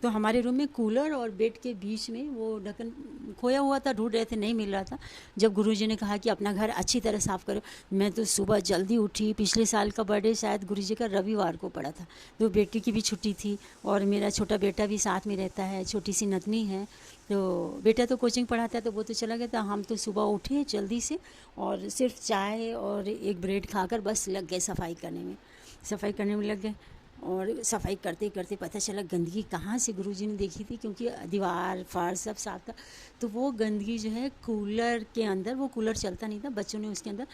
तो हमारे रूम में कूलर और बेड के बीच में वो ढक्कन खोया हुआ था, ढूंढ रहे थे, नहीं मिल रहा था। जब गुरुजी ने कहा कि अपना घर अच्छी तरह साफ़ करो, मैं तो सुबह जल्दी उठी। पिछले साल का बर्थडे शायद गुरुजी का रविवार को पड़ा था, तो बेटी की भी छुट्टी थी और मेरा छोटा बेटा भी साथ में रहता है, छोटी सी नतनी है। तो बेटा तो कोचिंग पढ़ाता है तो वो तो चला गया था। हम तो सुबह उठे जल्दी से और सिर्फ चाय और एक ब्रेड खाकर बस लग गए सफाई करने में लग गए। और सफाई करते करते पता चला गंदगी कहाँ से गुरुजी ने देखी थी, क्योंकि दीवार फर्श सब साफ था। तो वो गंदगी जो है कूलर के अंदर, वो कूलर चलता नहीं था, बच्चों ने उसके अंदर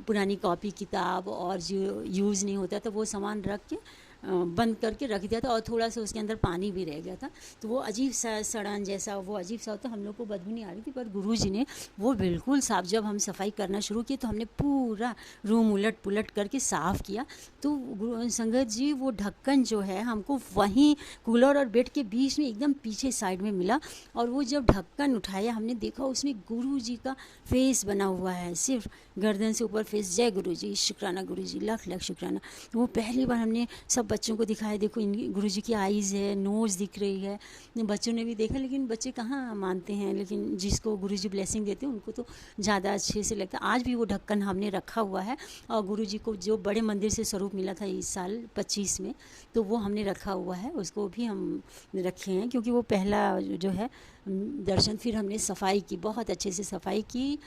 पुरानी कॉपी किताब और जो यूज़ नहीं होता था वो सामान रख के बंद करके रख दिया था, और थोड़ा सा उसके अंदर पानी भी रह गया था। तो वो अजीब सा सड़न जैसा, वो अजीब सा होता, हम लोग को बदबू नहीं आ रही थी। पर गुरुजी ने वो बिल्कुल साफ, जब हम सफाई करना शुरू किए तो हमने पूरा रूम उलट पुलट करके साफ़ किया। तो संगत जी वो ढक्कन जो है हमको वहीं कूलर और बेड के बीच में एकदम पीछे साइड में मिला। और वो जब ढक्कन उठाया हमने देखा उसमें गुरुजी का फेस बना हुआ है, सिर्फ गर्दन से ऊपर फेस। जय गुरुजी, शुक्राना गुरुजी, लाख लाख शुक्राना। वो पहली बार हमने सब बच्चों को दिखाया, देखो इन गुरुजी की आईज़ है, नोज़ दिख रही है। बच्चों ने भी देखा, लेकिन बच्चे कहाँ मानते हैं, लेकिन जिसको गुरुजी ब्लेसिंग देते हैं उनको तो ज़्यादा अच्छे से लगता है। आज भी वो ढक्कन हमने रखा हुआ है, और गुरुजी को जो बड़े मंदिर से स्वरूप मिला था इस साल 25 में, तो वो हमने रखा हुआ है, उसको भी हम रखे हैं, क्योंकि वो पहला जो है दर्शन। फिर हमने सफाई की, बहुत अच्छे से सफाई की,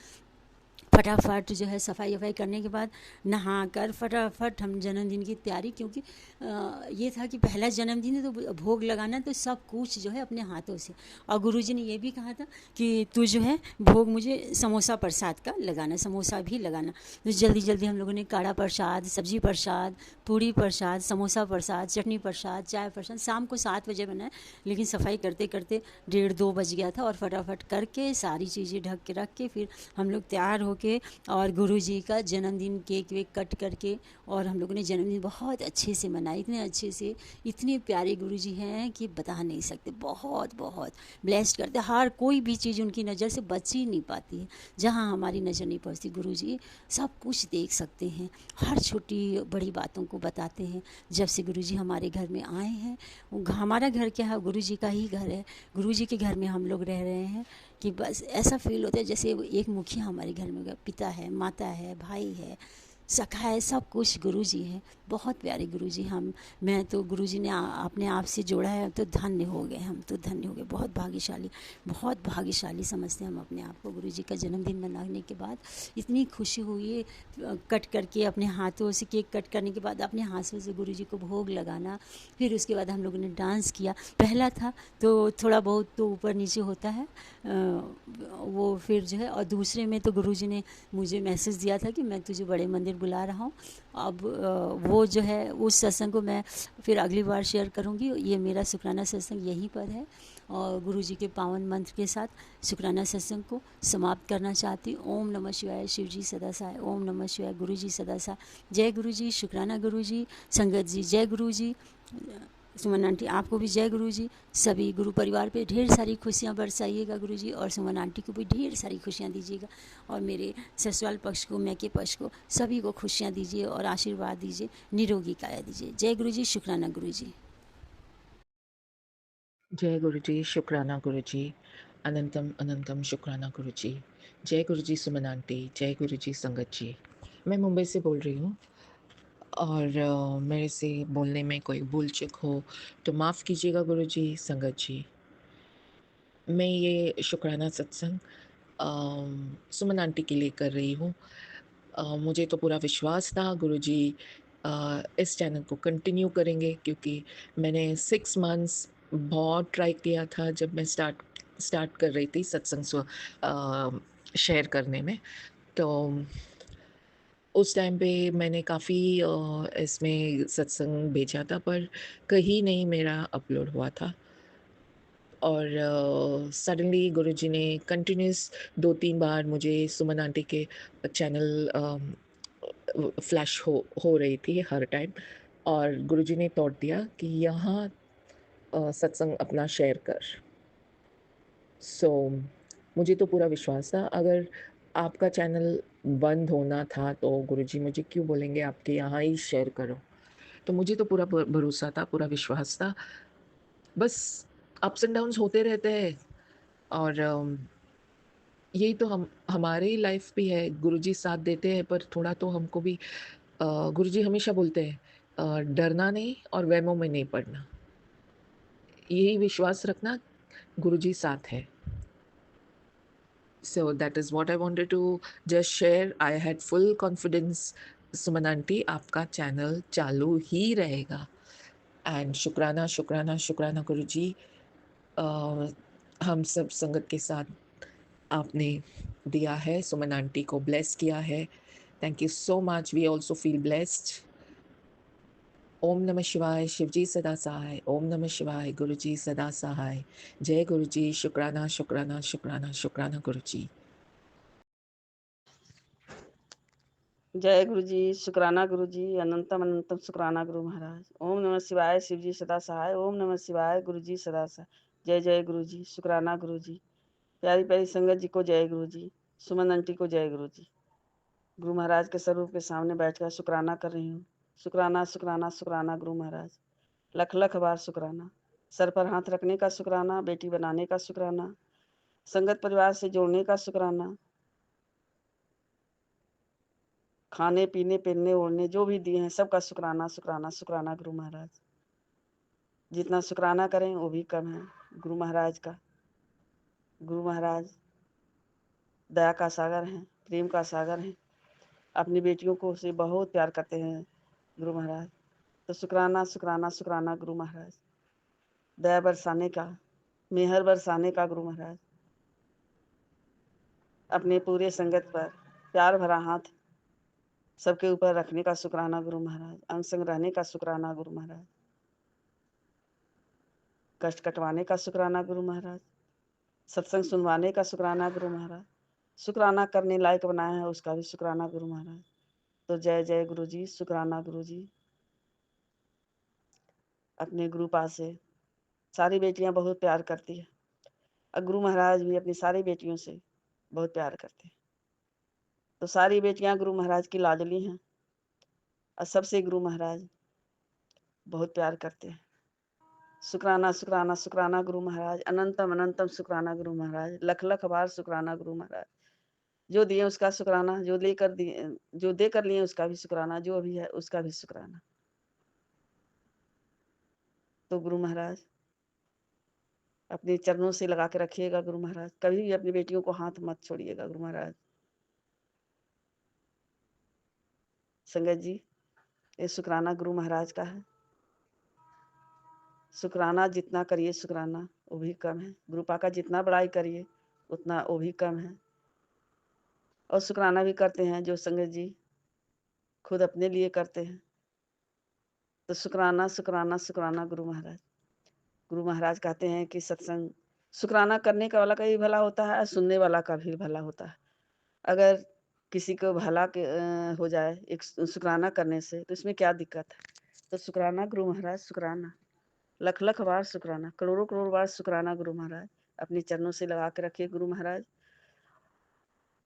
फटाफट जो है सफाई वफाई करने के बाद नहा कर फटाफट हम जन्मदिन की तैयारी, क्योंकि ये था कि पहला जन्मदिन है तो भोग लगाना, तो सब कुछ जो है अपने हाथों से। और गुरुजी ने ये भी कहा था कि तू जो है भोग मुझे समोसा प्रसाद का लगाना, समोसा भी लगाना। तो जल्दी जल्दी हम लोगों ने काढ़ा प्रसाद, सब्जी प्रसाद, पूड़ी प्रसाद, समोसा प्रसाद, चटनी प्रसाद, चाय प्रसाद शाम को 7 बजे बनाए, लेकिन सफाई करते करते 1:30-2 बज गया था। और फटाफट करके सारी चीज़ें ढक के रख के फिर हम लोग तैयार होके और गुरुजी का जन्मदिन केक वेक कट करके, और हम लोगों ने जन्मदिन बहुत अच्छे से मनाया, इतने अच्छे से। इतने प्यारे गुरुजी हैं कि बता नहीं सकते, बहुत बहुत ब्लेस्ड करते। हर कोई भी चीज़ उनकी नज़र से बच ही नहीं पाती है, जहाँ हमारी नज़र नहीं पड़ती गुरुजी सब कुछ देख सकते हैं, हर छोटी बड़ी बातों को बताते हैं। जब से गुरुजी हमारे घर में आए हैं, हमारा घर क्या है, गुरुजी का ही घर है, गुरुजी के घर में हम लोग रह रहे हैं, कि बस ऐसा फील होता है जैसे वो एक मुखिया हमारे घर में पिता है, माता है, भाई है, सखा है, सब कुछ गुरुजी है। बहुत प्यारे गुरुजी। मैं तो गुरुजी ने अपने आप से जोड़ा है, तो धन्य हो गए, हम तो धन्य हो गए, बहुत भाग्यशाली समझते हैं हम अपने आप को। गुरुजी का जन्मदिन मनाने के बाद इतनी खुशी हुई है, कट करके अपने हाथों से केक कट करने के बाद अपने हाथों से गुरुजी को भोग लगाना। फिर उसके बाद हम लोगों ने डांस किया, पहला था तो थोड़ा बहुत तो ऊपर नीचे होता है, वो फिर जो है। और दूसरे में तो गुरुजी ने मुझे मैसेज दिया था कि मैं तुझे बड़े मंदिर बुला रहा हूँ। अब वो जो है उस सत्संग को मैं फिर अगली बार शेयर करूँगी। ये मेरा शुक्राना सत्संग यहीं पर है, और गुरुजी के पावन मंत्र के साथ शुक्राना सत्संग को समाप्त करना चाहती हूँ। ओम नमः शिवाय, शिव जी सदा सहाय। ओम नमः शिवाय, गुरु जी सदा सहाय। जय गुरु जी, शुक्राना गुरु जी, संगत जी जय गुरु जी, सुमन आंटी आपको भी जय गुरु जी। सभी गुरु परिवार पे ढेर सारी खुशियाँ बरसाइएगा गुरु जी, और सुमन आंटी को भी ढेर सारी खुशियाँ दीजिएगा, और मेरे ससुराल पक्ष को, मैके पक्ष को, सभी को खुशियाँ दीजिए और आशीर्वाद दीजिए, निरोगी काया दीजिए। जय गुरु जी, शुक्राना गुरु जी। जय गुरु जी, शुक्राना गुरु जी, अनंतम अनंतम शुक्राना गुरु जी। जय गुरु जी सुमन आंटी, जय गुरु जी संगत जी। मैं मुंबई से बोल रही हूँ, और मेरे से बोलने में कोई भूल चूक हो तो माफ़ कीजिएगा गुरु जी, संगत जी। मैं ये शुक्राना सत्संग सुमन आंटी के लिए कर रही हूँ। मुझे तो पूरा विश्वास था गुरु जी इस चैनल को कंटिन्यू करेंगे, क्योंकि मैंने 6 मंथ्स बहुत ट्राई किया था जब मैं स्टार्ट कर रही थी सत्संग शेयर करने में। तो उस टाइम पे मैंने काफ़ी इसमें सत्संग भेजा था, पर कहीं नहीं मेरा अपलोड हुआ था। और सडनली गुरुजी ने कंटिन्यूस 2-3 बार मुझे सुमन आंटी के चैनल फ्लैश हो रही थी हर टाइम, और गुरुजी ने थॉट दिया कि यहाँ सत्संग अपना शेयर कर। सो मुझे तो पूरा विश्वास था, अगर आपका चैनल बंद होना था तो गुरुजी मुझे क्यों बोलेंगे आपके यहाँ ही शेयर करो। तो मुझे तो पूरा भरोसा था, पूरा विश्वास था। बस अप्स एंड डाउन्स होते रहते हैं, और यही तो हमारे ही लाइफ भी है। गुरुजी साथ देते हैं, पर थोड़ा तो हमको भी गुरुजी हमेशा बोलते हैं डरना नहीं और वहमों में नहीं पड़ना, यही विश्वास रखना, गुरुजी साथ है। So that is what I wanted to just share. I had full confidence, Suman aunty आपका चैनल चालू ही रहेगा। एंड शुक्राना शुक्राना शुक्राना गुरुजी, हम सब संगत के साथ आपने दिया है, सुमन आंटी को ब्लेस किया है। Thank you so much, we also feel blessed. ओम नमः शिवाय, शिवजी सदा सहाय। ओम नमः शिवाय, गुरुजी सदा सहाय। जय गुरुजी, शुक्राना शुक्राना शुक्राना शुक्राना गुरुजी। जय गुरु जी, शुक्राना गुरु जी, अनंतम अनंतम शुक्राना गुरु महाराज। ओम नमः शिवाय, शिव जी सदा सहाय। ओम नमः शिवाय, गुरु जी सदा सहाय। जय जय गुरु जी, शुक्राना गुरु जी। प्यारी प्यारी संगत जी को जय गुरु जी, सुमन आंटी को जय गुरु जी। गुरु महाराज के स्वरूप के सामने बैठकर शुक्राना कर रही हूँ। शुक्राना शुक्राना शुक्राना गुरु महाराज, लख लख बार शुक्राना। सर पर हाथ रखने का शुक्राना, बेटी बनाने का शुक्राना, संगत परिवार से जोड़ने का शुक्राना, खाने पीने पहनने ओढ़ने जो भी दिए हैं सबका शुक्राना शुक्राना शुक्राना गुरु महाराज। जितना शुक्राना करें वो भी कम है गुरु महाराज का। गुरु महाराज दया का सागर हैं, प्रेम का सागर हैं, अपनी बेटियों को से बहुत प्यार करते हैं गुरु महाराज। तो शुक्राना शुक्राना शुक्राना गुरु महाराज, दया बरसाने का, मेहर बरसाने का गुरु महाराज। अपने पूरे संगत पर प्यार भरा हाथ सबके ऊपर रखने का शुक्राना गुरु महाराज। अंग संग रहने का शुक्राना गुरु महाराज। कष्ट कटवाने का शुक्राना गुरु महाराज। सत्संग सुनवाने का शुक्राना गुरु महाराज। शुक्राना करने लायक बनाया है उसका भी शुक्राना गुरु महाराज। तो जय जय गुरु जी, शुक्राना गुरु जी। अपने गुरु पास से सारी बेटियां बहुत प्यार करती है और गुरु महाराज भी अपनी सारी बेटियों से बहुत प्यार करते हैं। तो सारी बेटियां गुरु महाराज की लाडली हैं और सबसे गुरु महाराज बहुत प्यार करते हैं। शुक्राना शुक्राना शुक्राना गुरु महाराज, अनंतम अनंतम शुक्राना गुरु महाराज, लख लख बार शुक्राना गुरु महाराज। जो दिए उसका शुक्राना, जो लेकर दिए, जो देकर लिए उसका भी शुक्राना, जो भी है उसका भी शुक्राना। तो गुरु महाराज अपने चरणों से लगा के रखिएगा गुरु महाराज, कभी भी अपनी बेटियों को हाथ मत छोड़िएगा गुरु महाराज। संगत जी, ये शुक्राना गुरु महाराज का है। शुक्राना जितना करिए शुक्राना वो भी कम है। गुरुपा का जितना बड़ाई करिए उतना वो भी कम है। और शुक्राना भी करते हैं जो संगत जी खुद अपने लिए करते हैं। तो शुक्राना शुक्राना शुक्राना गुरु महाराज। गुरु महाराज कहते हैं कि सत्संग शुक्राना करने का वाला का भी भला होता है और सुनने वाला का भी भला होता है। अगर किसी को भला हो जाए एक शुक्राना करने से तो इसमें क्या दिक्कत है। तो शुक्राना गुरु महाराज, शुक्राना लख लख बार शुक्राना, करोड़ों करोड़ बार शुक्राना गुरु महाराज। अपने चरणों से लगा के रखिए गुरु महाराज।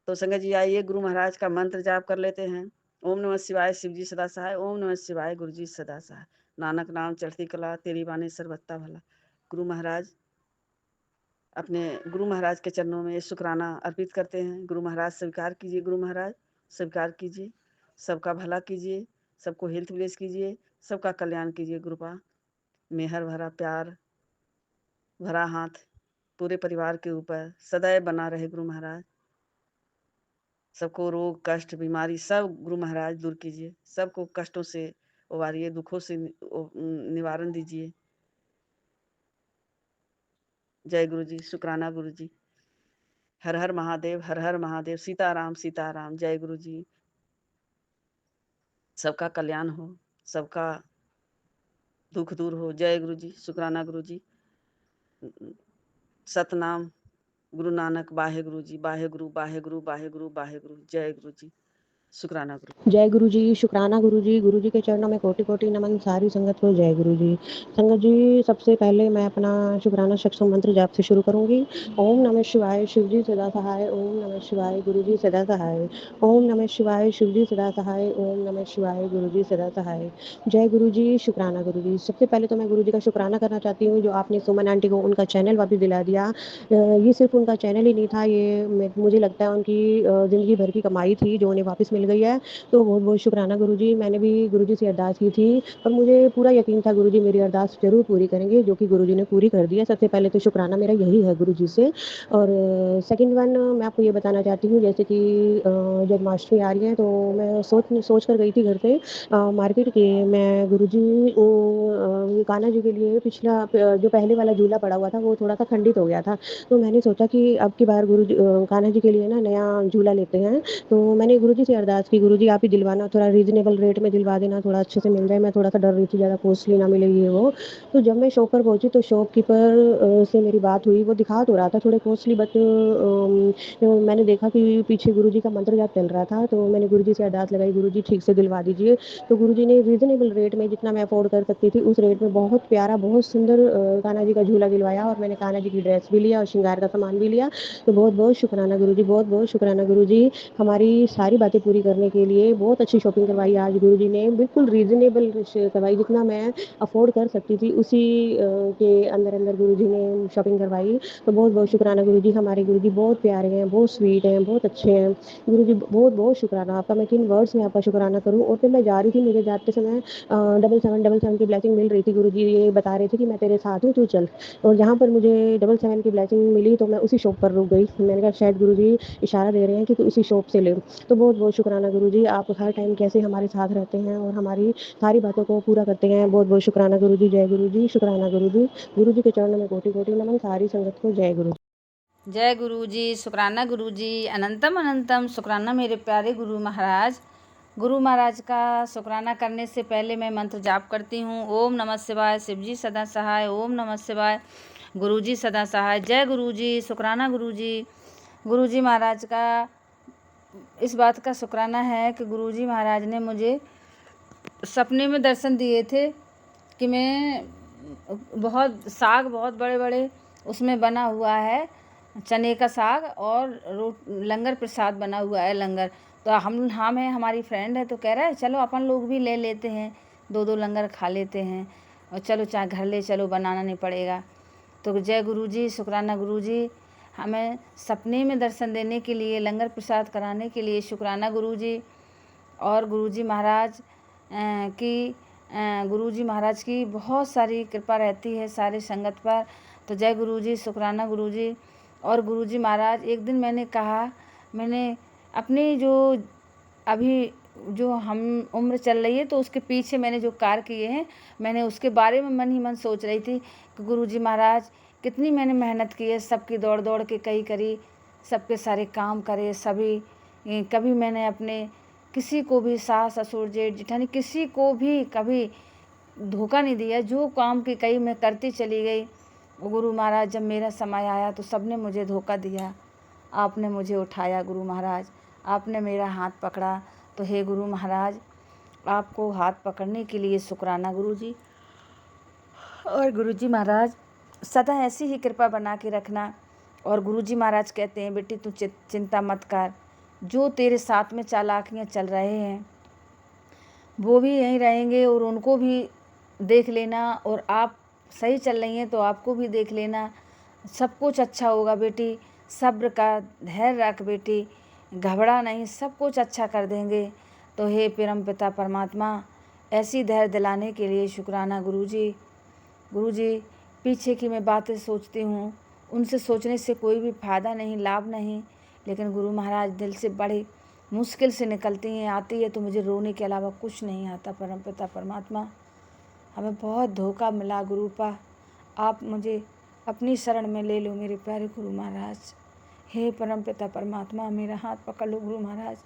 तो संगत जी आइए गुरु महाराज का मंत्र जाप कर लेते हैं। ओम नमः शिवाय, शिव जी सदा सहाय। ओम नमः शिवाय, गुरु जी सदा सहाय। नानक नाम चढ़ती कला, तेरी बानी सर्वत्ता भला। गुरु महाराज अपने गुरु महाराज के चरणों में ये शुक्राना अर्पित करते हैं। गुरु महाराज स्वीकार कीजिए, गुरु महाराज स्वीकार कीजिए, सबका भला कीजिए, सबको हेल्थ ब्लेस कीजिए, सबका कल्याण कीजिए। गुरुपा मेहर भरा प्यार भरा हाथ पूरे परिवार के ऊपर सदैव बना रहे गुरु महाराज। सबको रोग कष्ट बीमारी सब गुरु महाराज दूर कीजिए, सबको कष्टों से उबारिए, दुखों से निवारण दीजिए। जय गुरु जी, शुक्राना गुरु जी। हर हर महादेव, हर हर महादेव। सीताराम सीताराम। जय गुरु जी। सबका कल्याण हो, सबका दुख दूर हो। जय गुरु जी, शुक्राना गुरु जी। सतनाम गुरु नानक, बाहे गुरु जी, बाहे गुरु, बाहे गुरु, बाहे गुरु, बाहे गुरु। जय गुरु जी, शुक्राना गुरु। जय गुरु जी, शुक्राना गुरु जी। गुरु जी के चरणों में कोटि कोटि नमन। सारी संगत को जय गुरु जी। संगत जी, सबसे पहले मैं अपना शुक्राना सत्संग मंत्र जाप से शुरू करूंगी। ओम नमः शिवाय, शिव जी सदा सहाय। ओम नमः शिवाय, गुरु जी सदा सहाय। ओम नमः शिवाय, शिव जी सदा सहाय। ओम नमः शिवाय, गुरु जी सदा सहाय। जय गुरु जी, शुक्राना गुरु जी। सबसे पहले तो मैं गुरु जी का शुक्राना करना चाहती हूँ जो आपने सुमन आंटी को उनका चैनल वापस दिला दिया। ये सिर्फ उनका चैनल ही नहीं था, ये मुझे लगता है उनकी ज़िंदगी भर की कमाई थी जो उन्हें वापस मिल गई है। तो बहुत बहुत शुक्राना गुरुजी। मैंने भी गुरुजी से अरदास की थी और मुझे पूरा यकीन था गुरुजी मेरी अरदास ज़रूर पूरी करेंगे, जो कि गुरुजी ने पूरी कर दी है। सबसे पहले तो शुक्राना मेरा यही है गुरुजी से। और सेकंड वन मैं आपको ये बताना चाहती हूँ, जैसे कि जन्माष्टमी आ रही है तो मैं सोच कर गई थी घर से मार्केट के मैं गुरुजी कान्हा जी के लिए पिछला जो पहले वाला झूला पड़ा हुआ था वो थोड़ा सा खंडित हो गया था। तो मैंने सोचा कि अब की बार गुरुजी कान्हा जी के लिए ना नया झूला लेते हैं। तो मैंने गुरुजी से अरदास कि गुरुजी आप ही दिलवाना, थोड़ा रीजनेबल रेट में दिलवा देना, थोड़ा अच्छे से मिल जाए। मैं थोड़ा सा डर रही थी ज़्यादा कॉस्टली ना मिले ये वो। तो जब मैं शॉप पर पहुंची तो शॉपकीपर से मेरी बात हुई। वो दिखा तो रहा था थोड़े कॉस्टली, बट मैंने देखा कि पीछे गुरुजी का मंत्र जाप चल रहा था। तो मैंने गुरुजी से अरदास लगाई, गुरुजी ठीक से दिलवा दीजिए। तो गुरुजी ने रीजनेबल रेट में जितना मैं अफोर्ड कर सकती थी उस रेट में बहुत प्यारा, बहुत सुंदर कान्हा जी का झूला दिलवाया और मैंने कान्हा जी की ड्रेस भी लिया और श्रृंगार का सामान भी लिया। तो बहुत-बहुत शुक्राना गुरुजी, बहुत-बहुत शुक्राना गुरुजी, हमारी सारी बातें पूरी करने के लिए। बहुत अच्छी शॉपिंग करवाई आज गुरुजी ने, बिल्कुल रीज़नेबल करवाई, जितना मैं अफ़ोर्ड कर सकती थी उसी के अंदर गुरुजी ने शॉपिंग करवाई। तो बहुत-बहुत शुक्राना गुरुजी, हमारे गुरुजी बहुत प्यारे हैं, बहुत स्वीट हैं, बहुत अच्छे हैं। गुरुजी बहुत-बहुत शुक्राना आपका, मैं किन वर्ड्स में आपका शुक्राना करूँ। और फिर मैं जा रही थी, मुझे जाते समय 777 की ब्लेसिंग मिल रही थी। गुरुजी ये बता रहे थे कि मैं तेरे साथ हूँ, तू चल। और जहाँ पर मुझे 777 की ब्लेसिंग मिली तो मैं उसी शॉप पर रुक गई। मैंने कहा शायद गुरुजी इशारा दे रहे हैं कि तू इसी शॉप से ले। तो बहुत-बहुत शुक्राना गुरुजी, आप हर टाइम कैसे हमारे साथ रहते हैं और हमारी सारी बातों को पूरा करते हैं। बहुत-बहुत शुक्राना गुरुजी, जय गुरुजी, शुक्राना गुरुजी। गुरुजी के चरणों में कोटि-कोटि नमन, सारी संगत को जय गुरु। जय गुरु जी, शुक्राना गुरु जी, अनंतम अनंतम शुक्राना मेरे प्यारे गुरु महाराज। गुरु महाराज का शुक्राना करने से पहले मैं मंत्र जाप करती हूँ। ओम नमः शिवाय, शिवजी सदा सहाय। ओम नमः शिवाय, गुरु जी सदा सहाय। जय गुरु जी, शुक्राना गुरु जी। गुरु जी महाराज का इस बात का शुक्राना है कि गुरु जी महाराज ने मुझे सपने में दर्शन दिए थे कि मैं बहुत साग बहुत बड़े बड़े उसमें बना हुआ है, चने का साग और लंगर प्रसाद बना हुआ है लंगर। तो हम हैं, हमारी फ्रेंड है, तो कह रहा है चलो अपन लोग भी ले लेते हैं, 2-2 लंगर खा लेते हैं और चलो चाहे घर ले चलो, बनाना नहीं पड़ेगा। तो जय गुरु जी, शुक्राना गुरु जी, हमें सपने में दर्शन देने के लिए, लंगर प्रसाद कराने के लिए शुक्राना गुरु जी। और गुरुजी महाराज गुरुजी महाराज की बहुत सारी कृपा रहती है सारी संगत पर। तो जय गुरुजी, शुक्राना गुरुजी। और गुरुजी महाराज एक दिन मैंने कहा, मैंने अपनी जो अभी जो हम उम्र चल रही है तो उसके पीछे मैंने जो कार्य किए हैं, मैंने उसके बारे में मन ही मन सोच रही थी कि गुरुजी महाराज कितनी मैंने मेहनत की है, सबकी दौड़ दौड़ के करी, सबके सारे काम करे सभी। कभी मैंने अपने किसी को भी, सास ससुर जेठ जेठानी, किसी को भी कभी धोखा नहीं दिया। जो काम की कही मैं करती चली गई। गुरु महाराज जब मेरा समय आया तो सबने मुझे धोखा दिया, आपने मुझे उठाया गुरु महाराज, आपने मेरा हाथ पकड़ा। तो हे गुरु महाराज, आपको हाथ पकड़ने के लिए शुक्राना गुरु जी। और गुरु जी महाराज सदा ऐसी ही कृपा बना के रखना। और गुरु जी महाराज कहते हैं बेटी तू चिंता मत कर, जो तेरे साथ में चालाकियाँ चल रहे हैं वो भी यहीं रहेंगे और उनको भी देख लेना, और आप सही चल रही हैं तो आपको भी देख लेना। सब कुछ अच्छा होगा बेटी, सब्र का, धैर्य रख बेटी, घबरा नहीं, सब कुछ अच्छा कर देंगे। तो हे परम पिता परमात्मा, ऐसी धैर्य दिलाने के लिए शुक्राना गुरुजी। गुरुजी पीछे की मैं बातें सोचती हूँ, उनसे सोचने से कोई भी फ़ायदा नहीं, लाभ नहीं, लेकिन गुरु महाराज दिल से बड़ी मुश्किल से निकलती हैं, आती है तो मुझे रोने के अलावा कुछ नहीं आता। परम पिता परमात्मा, हमें बहुत धोखा मिला गुरुपा, आप मुझे अपनी शरण में ले लो मेरे प्यारे गुरु महाराज। हे परम पिता परमात्मा, मेरा हाथ पकड़ लो गुरु महाराज,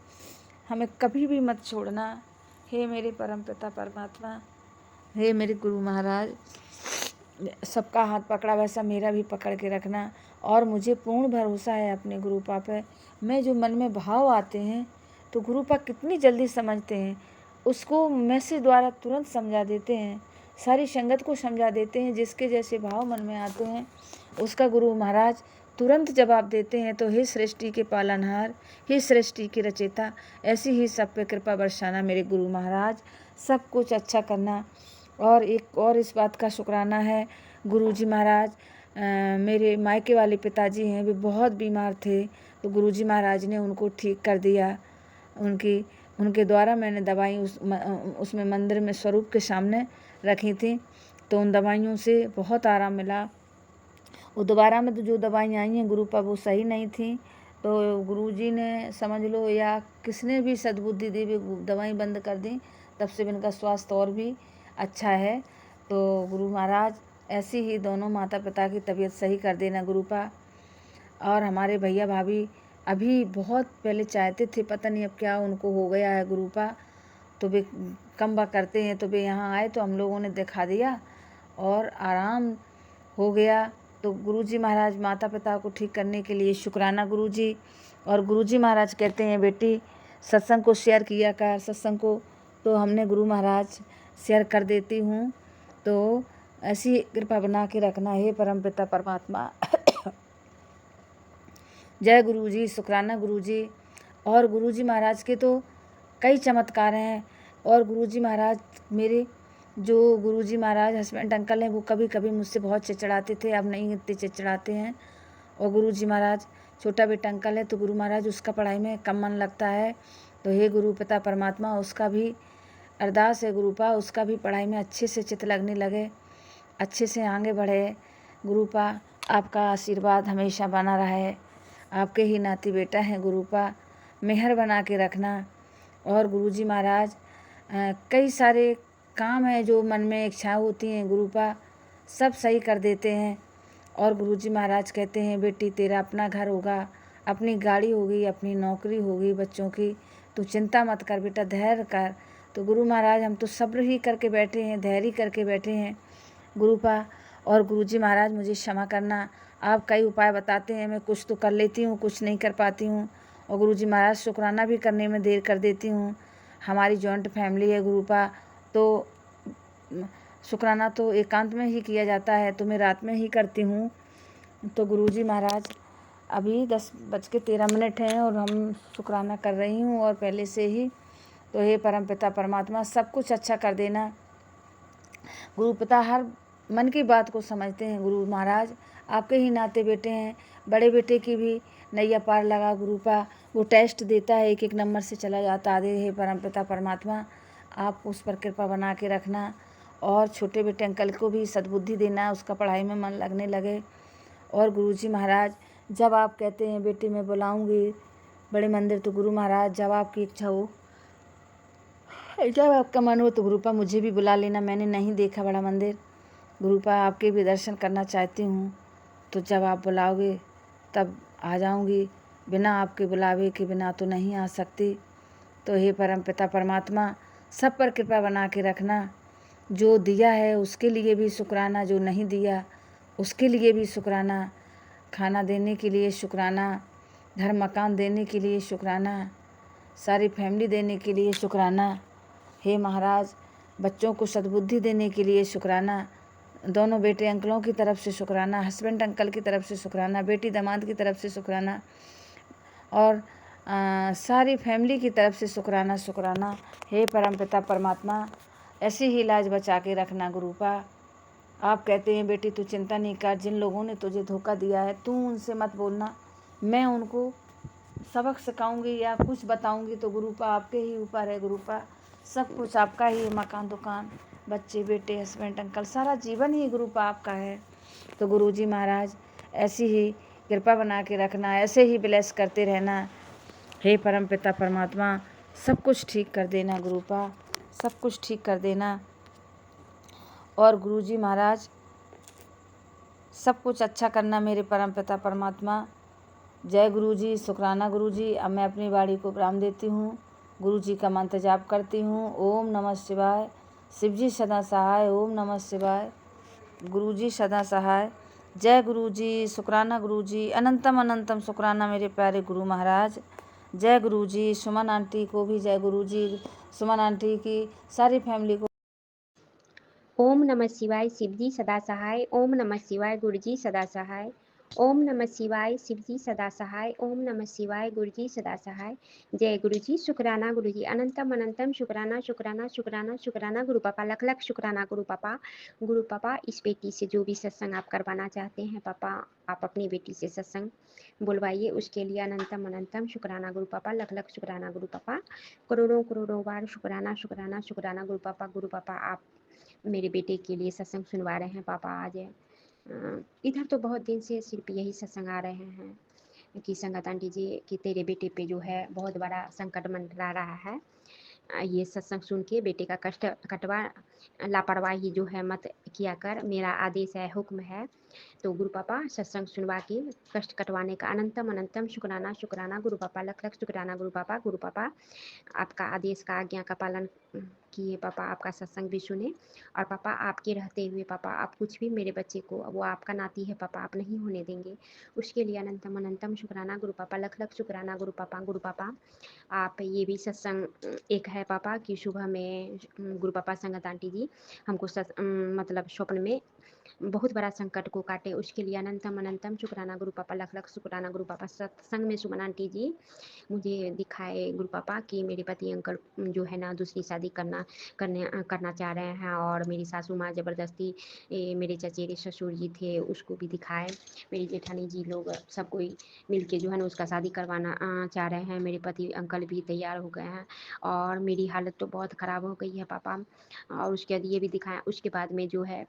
हमें कभी भी मत छोड़ना। हे मेरे परम पिता परमात्मा, हे मेरे गुरु महाराज, सबका हाथ पकड़ा वैसा मेरा भी पकड़ के रखना। और मुझे पूर्ण भरोसा है अपने गुरुपा पे। मैं जो मन में भाव आते हैं तो गुरुपा कितनी जल्दी समझते हैं, उसको मैसेज द्वारा तुरंत समझा देते हैं, सारी संगत को समझा देते हैं। जिसके जैसे भाव मन में आते हैं उसका गुरु महाराज तुरंत जवाब देते हैं। तो हे सृष्टि के पालनहार, हे सृष्टि के रचयिता, ऐसी ही सब पे कृपा बरसाना मेरे गुरु महाराज, सब कुछ अच्छा करना। और एक और इस बात का शुक्राना है गुरुजी महाराज, मेरे मायके वाले पिताजी हैं, वे बहुत बीमार थे, तो गुरुजी महाराज ने उनको ठीक कर दिया। उनके द्वारा मैंने दवाई उसमें मंदिर में स्वरूप के सामने रखी थी, तो उन दवाइयों से बहुत आराम मिला। वो दोबारा में तो जो दवाइयाँ आई हैं गुरुपा वो सही नहीं थी, तो गुरुजी ने समझ लो या किसने भी सद्बुद्धि दी, भी दवाई बंद कर दी, तब से इनका स्वास्थ्य और भी अच्छा है। तो गुरु महाराज ऐसी ही दोनों माता पिता की तबीयत सही कर देना गुरुपा। और हमारे भैया भाभी अभी बहुत पहले चाहते थे, पता नहीं अब क्या उनको हो गया है गुरुपा, तो वे कम बा करते हैं, तो वे यहाँ आए तो हम लोगों ने दिखा दिया और आराम हो गया। तो गुरुजी महाराज माता पिता को ठीक करने के लिए शुक्राना गुरुजी। और गुरुजी महाराज कहते हैं बेटी सत्संग को शेयर किया कर, सत्संग को, तो हमने गुरु महाराज शेयर कर देती हूँ। तो ऐसी कृपा बना के रखना हे परमपिता परमात्मा। जय गुरु जी, शुक्राना गुरु जी। और गुरु जी महाराज के तो कई चमत्कार हैं। और गुरु जी महाराज मेरे जो गुरु जी महाराज हस्बैंड अंकल हैं वो कभी कभी मुझसे बहुत चिड़चिड़ाते थे, अब नहीं इतने चिड़चिड़ाते हैं। और गुरु जी महाराज छोटा बेटा अंकल है तो गुरु महाराज उसका पढ़ाई में कम मन लगता है, तो हे गुरु पिता परमात्मा उसका भी अरदास है गुरुपा, उसका भी पढ़ाई में अच्छे से चित्त लगने लगे, अच्छे से आगे बढ़े। गुरुपा आपका आशीर्वाद हमेशा बना रहे, आपके ही नाती बेटा हैं गुरुपा, मेहर बना के रखना। और गुरुजी महाराज कई सारे काम हैं जो मन में इच्छा होती हैं गुरुपा सब सही कर देते हैं। और गुरुजी महाराज कहते हैं बेटी तेरा अपना घर होगा, अपनी गाड़ी होगी, अपनी नौकरी होगी बच्चों की, तू चिंता मत कर बेटा, धैर्य कर। तो गुरु महाराज हम तो सब्र ही करके बैठे हैं, धैर्य करके बैठे हैं गुरुपा। और गुरुजी महाराज मुझे क्षमा करना, आप कई उपाय बताते हैं, मैं कुछ तो कर लेती हूँ, कुछ नहीं कर पाती हूँ। और गुरुजी महाराज शुक्राना भी करने में देर कर देती हूँ। हमारी जॉइंट फैमिली है गुरुपा, तो शुक्राना तो एकांत में ही किया जाता है, तो मैं रात में ही करती हूँ। तो गुरुजी महाराज अभी 10:13 हैं और हम शुक्राना कर रही हूँ और पहले से ही। तो हे परमपिता परमात्मा सब कुछ अच्छा कर देना। गुरुपिता हर मन की बात को समझते हैं गुरु महाराज, आपके ही नाते बेटे हैं। बड़े बेटे की भी नैया पार लगा गुरुपा, वो टेस्ट देता है, एक एक नंबर से चला जाता आधे। हे परमपिता परमात्मा आप उस पर कृपा बना के रखना। और छोटे बेटे अंकल को भी सद्बुद्धि देना, उसका पढ़ाई में मन लगने लगे। और गुरुजी महाराज जब आप कहते हैं बेटी मैं बुलाऊंगी बड़े मंदिर, तो गुरु महाराज जब आपकी इच्छा हो, जब आपका मन हो तो गुरुपा मुझे भी बुला लेना, मैंने नहीं देखा बड़ा मंदिर गुरुपा, आपके भी दर्शन करना चाहती हूँ। तो जब आप बुलाओगे तब आ जाऊँगी, बिना आपके बुलावे के बिना तो नहीं आ सकती। तो हे परमपिता परमात्मा सब पर कृपा बना के रखना। जो दिया है उसके लिए भी शुक्राना, जो नहीं दिया उसके लिए भी शुक्राना, खाना देने के लिए शुक्राना, घर मकान देने के लिए शुक्राना, सारी फैमिली देने के लिए शुक्राना। हे महाराज बच्चों को सद्बुद्धि देने के लिए शुक्राना, दोनों बेटे अंकलों की तरफ से शुक्राना, हस्बैंड अंकल की तरफ से शुक्राना, बेटी दामाद की तरफ से शुक्राना, और सारी फैमिली की तरफ से शुक्राना शुक्राना। हे परमपिता परमात्मा ऐसी ही लाज बचा के रखना गुरुपा। आप कहते हैं बेटी तू चिंता नहीं कर, जिन लोगों ने तुझे धोखा दिया है तू उनसे मत बोलना, मैं उनको सबक सिखाऊंगी या कुछ बताऊंगी तो गुरुपा आपके ही ऊपर है गुरुपा, सब कुछ आपका ही है, मकान दुकान बच्चे बेटे हस्बैंड अंकल सारा जीवन ही गुरुपा आपका है। तो गुरुजी महाराज ऐसी ही कृपा बना के रखना, ऐसे ही ब्लेस करते रहना। हे परमपिता परमात्मा सब कुछ ठीक कर देना गुरुपा, सब कुछ ठीक कर देना। और गुरुजी महाराज सब कुछ अच्छा करना मेरे परमपिता परमात्मा। जय गुरुजी, शुक्राना गुरुजी। अब मैं अपनी वाणी को विराम देती हूँ, गुरुजी का मंत्र जाप करती हूँ। ओम नमः शिवाय, शिवजी सदा सहाय। ओम नमः शिवाय, गुरुजी सदा सहाय। जय गुरुजी, शुक्राना गुरुजी, अनंतम अनंतम शुक्राना मेरे प्यारे गुरु महाराज। जय गुरुजी। सुमन आंटी को भी जय गुरुजी, सुमन आंटी की सारी फैमिली को ओम नमः शिवाय, शिवजी सदा सहाय। ओम नमः शिवाय, गुरुजी सदा सहाय। ओम नमः शिवाय, शिवजी सदा सहाय। ओम नमः शिवाय, गुरुजी सदा सहाय। जय गुरुजी, शुक्राना गुरुजी, अनंतम अनंतम शुक्राना शुक्राना शुक्राना शुक्राना गुरु पापा, लख लख शुक्राना गुरु पापा। गुरु पापा इस बेटी से जो भी सत्संग आप करवाना चाहते हैं पापा, आप अपनी बेटी से सत्संग बुलवाइए, उसके लिए अनंतम अनंतम शुक्राना गुरु पापा, लख लख शुक्राना गुरु पापा, करोड़ों करोड़ों बार शुक्राना शुक्राना शुक्राना गुरु पापा। गुरु पापा आप मेरे बेटे के लिए सत्संग सुनवा रहे हैं पापा। आज इधर तो बहुत दिन से सिर्फ यही सत्संग आ रहे हैं कि संगत आंटी जी कि तेरे बेटे पे जो है बहुत बड़ा संकट मंडरा रहा है, ये सत्संग सुन के बेटे का कष्ट कटवा, लापरवाही जो है मत किया कर, मेरा आदेश है, हुक्म है। तो गुरु पापा सत्संग सुनवा के कष्ट कटवाने का अनंतम अनंतम शुक्राना शुक्राना गुरु पापा, लख लख शुक्राना गुरु पापा। गुरु पापा आपका आदेश का आज्ञा का पालन किए पापा, आपका सत्संग भी सुने। और पापा आपके रहते हुए पापा आप कुछ भी मेरे बच्चे को, वो आपका नाती है पापा, आप नहीं होने देंगे, उसके लिए अनंतम अनंतम शुक्राना गुरु पापा, लख लख शुक्राना गुरु पापा। गुरु पापा आप ये भी सत्संग एक है पापा कि सुबह में गुरु पापा संगत आंटी जी हमको मतलब स्वप्न में बहुत बड़ा संकट को काटे, उसके लिए अनंतम अनंतम शुक्राना गुरु पापा, लख लख शुक्राना गुरु पापा। सत्संग में सुमन आंटी जी मुझे दिखाए गुरु पापा कि मेरे पति अंकल जो है ना दूसरी शादी करना चाह रहे हैं, और मेरी सासू माँ ज़बरदस्ती मेरे चचेरे ससुर जी थे उसको भी दिखाए, मेरी जेठानी जी लोग सब कोई मिल के जो है ना उसका शादी करवाना चाह रहे हैं। मेरे पति अंकल भी तैयार हो गए हैं और मेरी हालत तो बहुत ख़राब हो गई है पापा। और उसके बाद ये भी दिखाया, उसके बाद में जो है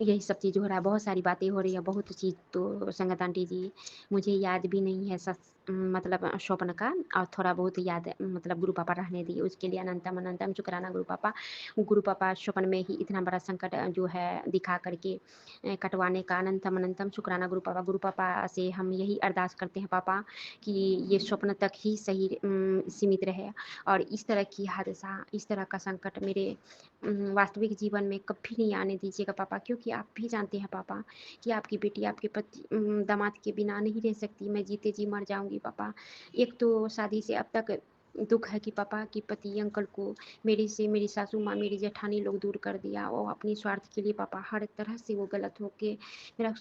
यही सब चीज़ हो रहा है, बहुत सारी बातें हो रही है, बहुत चीज़ तो संगत आंटी जी मुझे याद भी नहीं है मतलब स्वप्न का, और थोड़ा बहुत याद है, मतलब गुरु पापा रहने दिए, उसके लिए अनंतम अनंतम शुक्राना गुरु पापा। गुरु पापा स्वप्न में ही इतना बड़ा संकट जो है दिखा करके कटवाने का अनंतम अनंतम शुक्राना गुरु पापा। गुरु पापा से हम यही अरदास करते हैं पापा कि ये स्वप्न तक ही सही सीमित रहे, और इस तरह की हादसा, इस तरह का संकट मेरे वास्तविक जीवन में कभी नहीं आने दीजिएगा पापा, क्योंकि आप भी जानते हैं पापा कि आपकी बेटी आपके पति दामाद के बिना नहीं रह सकती, मैं जीते जी मर जाऊंगी पापा। एक तो शादी से अब तक दुख है कि पापा कि पति अंकल को मेरे से मेरी सासू माँ मेरी जेठानी लोग दूर कर दिया, और अपनी स्वार्थ के लिए पापा हर तरह से वो गलत होके मेरा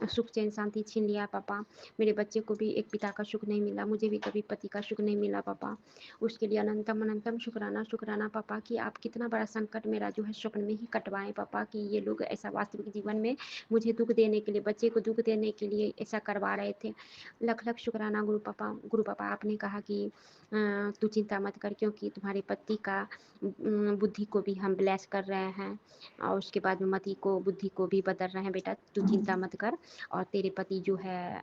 सुख चैन शांति छीन लिया पापा। मेरे बच्चे को भी एक पिता का सुख नहीं मिला, मुझे भी कभी पति का सुख नहीं मिला पापा। उसके लिए अनंतम अनंतम शुक्राना शुक्राना पापा कि आप कितना बड़ा संकट मेरा जो है स्वप्न में ही कटवाएं पापा, कि ये लोग ऐसा वास्तविक जीवन में मुझे दुख देने के लिए, बच्चे को दुख देने के लिए ऐसा करवा रहे थे। लख लख शुक्राना गुरु पापा। गुरु पापा आपने कहा कि तू चिंता मत कर, क्योंकि तुम्हारे पति का बुद्धि को भी हम ब्लेस कर रहे हैं, और उसके बाद में मति को बुद्धि को भी बदल रहे हैं बेटा, तू चिंता मत कर, और तेरे पति जो है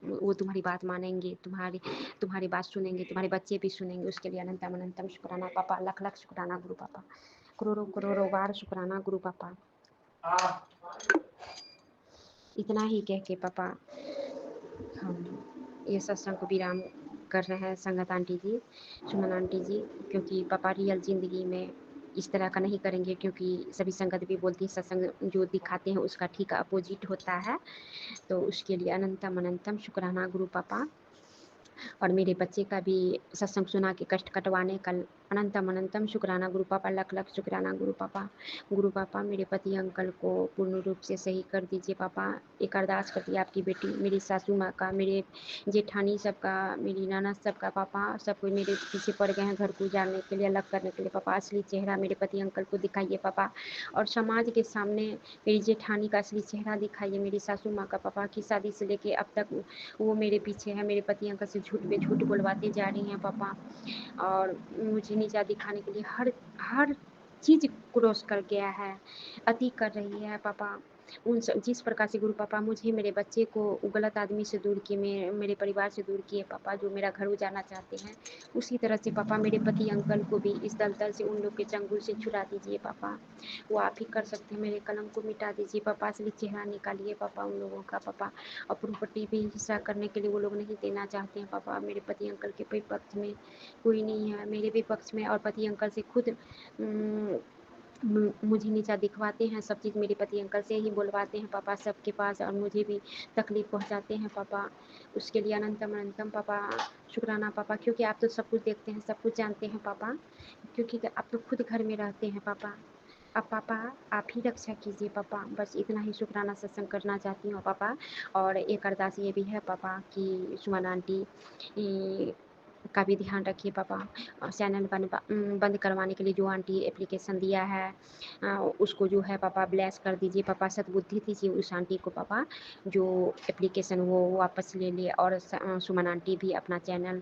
वो तुम्हारी बात मानेंगे, तुम्हारी बात सुनेंगे, तुम्हारे बच्चे भी सुनेंगे। उसके लिए अनंतम अनंतम शुक्राना पापा, लख लख शुक्राना गुरु पापा, करोड़ों करोड़ों बार शुक्राना गुरु पापा। इतना ही कह के पापा हम ये सत्संग को विराम कर रहे हैं संगत आंटी जी, सुमन आंटी जी, क्योंकि पापा रियल ज़िंदगी में इस तरह का नहीं करेंगे, क्योंकि सभी संगत भी बोलती है सत्संग जो दिखाते हैं उसका ठीक अपोजिट होता है। तो उसके लिए अनंतम अनंतम शुक्राना गुरु पापा। और मेरे बच्चे का भी सत्संग सुना के कष्ट कटवाने का अनंतम अनंतम शुक्राना गुरु पापा, लख लख शुक्राना गुरु पापा। गुरु पापा मेरे पति अंकल को पूर्ण रूप से सही कर दीजिए पापा। एक अरदास करती है आपकी बेटी, मेरी सासू माँ का, मेरे जेठानी सबका, मेरी ननद सबका पापा, सब कोई मेरे पीछे पड़ गए हैं घर को उजाड़ने के लिए, अलग करने के लिए पापा। असली चेहरा मेरे पति अंकल को दिखाइए पापा, और समाज के सामने मेरी जेठानी का असली चेहरा दिखाइए, मेरी सासू माँ का पापा की शादी से लेके अब तक वो मेरे पीछे है, मेरे पति अंकल से झूठ पे झूठ बुलवाते जा रही हैं पापा, और मुझे नीचा दिखाने के लिए हर चीज़ क्रॉस कर गया है, अति कर रही है पापा। जिस प्रकार से गुरु पापा मुझे मेरे बच्चे को गलत आदमी से दूर किए, मेरे परिवार से दूर किए पापा, जो मेरा घर उजाड़ना चाहते हैं, उसी तरह से पापा मेरे पति अंकल को भी इस दलदल से, उन लोग के चंगुल से छुड़ा दीजिए पापा। वो आप ही कर सकते हैं, मेरे कलम को मिटा दीजिए पापा, असली चेहरा निकालिए पापा उन लोगों का पापा। और प्रॉपर्टी भी हिस्सा करने के लिए वो लोग नहीं देना चाहते हैं पापा। मेरे पति अंकल के पक्ष में कोई नहीं है, मेरे भी पक्ष में, और पति अंकल से खुद मुझे नीचा दिखवाते हैं, सब चीज़ मेरे पति अंकल से ही बोलवाते हैं पापा सबके पास, और मुझे भी तकलीफ़ पहुंचाते हैं पापा। उसके लिए अनंतम अनंतम पापा शुक्राना पापा, क्योंकि आप तो सब कुछ देखते हैं, सब कुछ जानते हैं पापा, क्योंकि आप तो खुद घर में रहते हैं पापा। अब पापा आप ही रक्षा कीजिए पापा, बस इतना ही शुक्राना सत्संग करना चाहती हूँ पापा। और एक अरदास ये भी है पापा कि सुमन आंटी का भी ध्यान रखिए पापा, और चैनल बंद करवाने के लिए जो आंटी एप्लीकेशन दिया है उसको जो है पापा ब्लेस कर दीजिए पापा, सद्बुद्धि दीजिए उस आंटी को पापा, जो एप्लीकेशन वो वापस ले ले, और सुमन आंटी भी अपना चैनल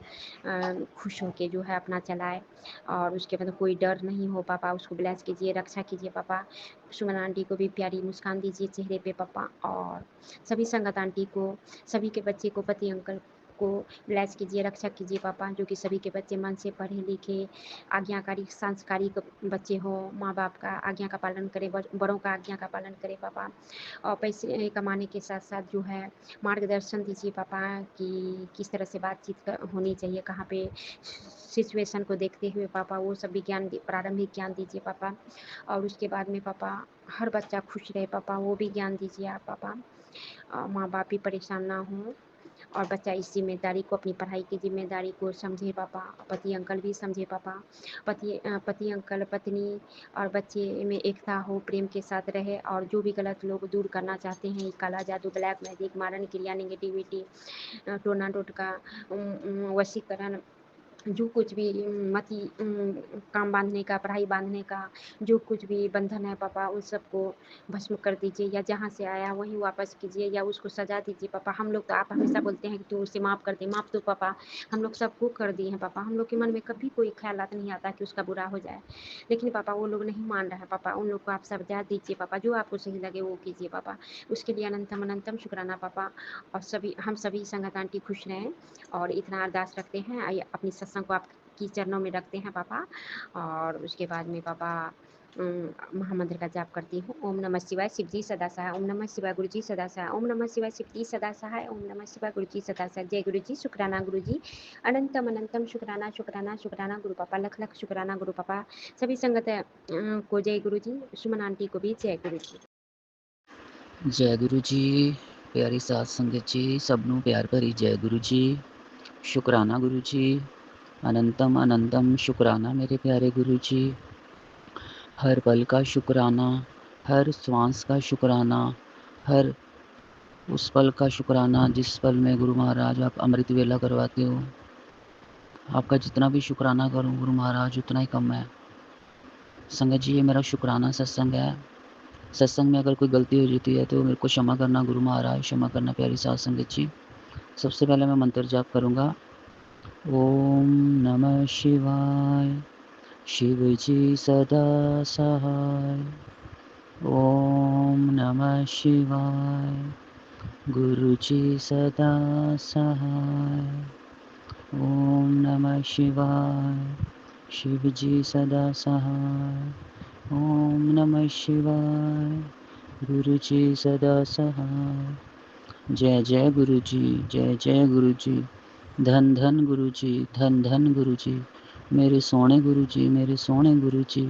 खुश होके जो है अपना चलाए, और उसके बाद कोई डर नहीं हो पापा, उसको ब्लेस कीजिए, रक्षा कीजिए पापा। सुमन आंटी को भी प्यारी मुस्कान दीजिए चेहरे पे पापा, और सभी संगत आंटी को, सभी के बच्चे को, पति अंकल को ब्लेस कीजिए, रक्षा कीजिए पापा, जो कि सभी के बच्चे मन से पढ़े लिखे, आज्ञाकारी संस्कारिक बच्चे हों, माँ बाप का आज्ञा का पालन करें, बड़ों का आज्ञा का पालन करें पापा। और पैसे कमाने के साथ साथ जो है मार्गदर्शन दीजिए पापा कि किस तरह से बातचीत होनी चाहिए, कहाँ पे सिचुएशन को देखते हुए पापा, वो सब भी ज्ञान, प्रारंभिक ज्ञान दीजिए पापा। और उसके बाद में पापा हर बच्चा खुश रहे पापा, वो भी ज्ञान दीजिए आप पापा, माँ बाप भी परेशान ना हों, और बच्चा इस जिम्मेदारी को, अपनी पढ़ाई की जिम्मेदारी को समझे पापा, पति अंकल भी समझे पापा, पति अंकल, पत्नी और बच्चे में एकता हो, प्रेम के साथ रहे, और जो भी गलत लोग दूर करना चाहते हैं, काला जादू, ब्लैक मैजिक, मारण क्रिया, नेगेटिविटी, टोना टोटका, वशीकरण, जो कुछ भी मति काम बांधने का, पढ़ाई बांधने का, जो कुछ भी बंधन है पापा, उन सबको भस्म कर दीजिए, या जहाँ से आया वहीं वापस कीजिए, या उसको सजा दीजिए पापा। हम लोग तो, आप हमेशा बोलते हैं कि तू उसे माफ़ कर दे, माफ़ तो पापा हम लोग सबको कर दिए हैं पापा। हम लोग के मन में कभी कोई ख्यालात नहीं आता कि उसका बुरा हो जाए, लेकिन पापा वो लोग नहीं मान रहे हैं पापा। उन लोग को आप सजा दीजिए पापा, जो आपको सही लगे वो कीजिए पापा। उसके लिए अनंतम अनंतम शुक्राना पापा। और हम सभी संगत आंटी खुश रहें, और इतना अरदास रखते हैं। अपनी सत्संग को आपकी चरणों में रखते हैं पापा। और उसके बाद में पापा महामंत्र का जाप करती हूँ। ओम नमः शिवाय, शिव जी सदा सहाय। ओम नमः शिवाय, गुरु जी सदा सहाय। ओम नमः शिवाय, शिव जी सदा सहाय। ओम नमः शिवाय, गुरु जी सदा सहाय। जय गुरु जी, शुक्राना गुरु जी, अनंतम अनंतम शुक्राना शुक्राना शुक्राना गुरु पापा, लख लख शुक्राना गुरु पापा। सभी संगत को जय गुरु जी, सुमन आंटी को भी जय गुरु जी। जय गुरु जी, प्यारी साध संगत जी, सबनों प्यार भरी जय गुरु जी, शुक्राना गुरु जी, अनंतम अनंतम शुक्राना मेरे प्यारे गुरु जी। हर पल का शुक्राना, हर श्वास का शुक्राना, हर उस पल का शुक्राना जिस पल में गुरु महाराज आप अमृत वेला करवाते हो। आपका जितना भी शुक्राना करूं गुरु महाराज उतना ही कम है। संगत जी, ये मेरा शुक्राना सत्संग है। सत्संग में अगर कोई गलती हो जाती है तो मेरे को क्षमा करना गुरु महाराज, क्षमा करना प्यारी साध संगत जी। सबसे पहले मैं मंत्र जाप करूँगा। ओम नमः शिवाय, शिव जी सदा सहाय। ओम नमः शिवाय, गुरु जी सदा सहाय। ओम नमः शिवाय, शिव जी सदा सहाय। ओम नमः शिवाय, गुरु जी सदा सहाय। जय जय गुरु जी, जय जय गुरु जी, धन धन गुरु जी, धन धन गुरु जी, मेरे सोने गुरु जी, मेरे सोने गुरु जी,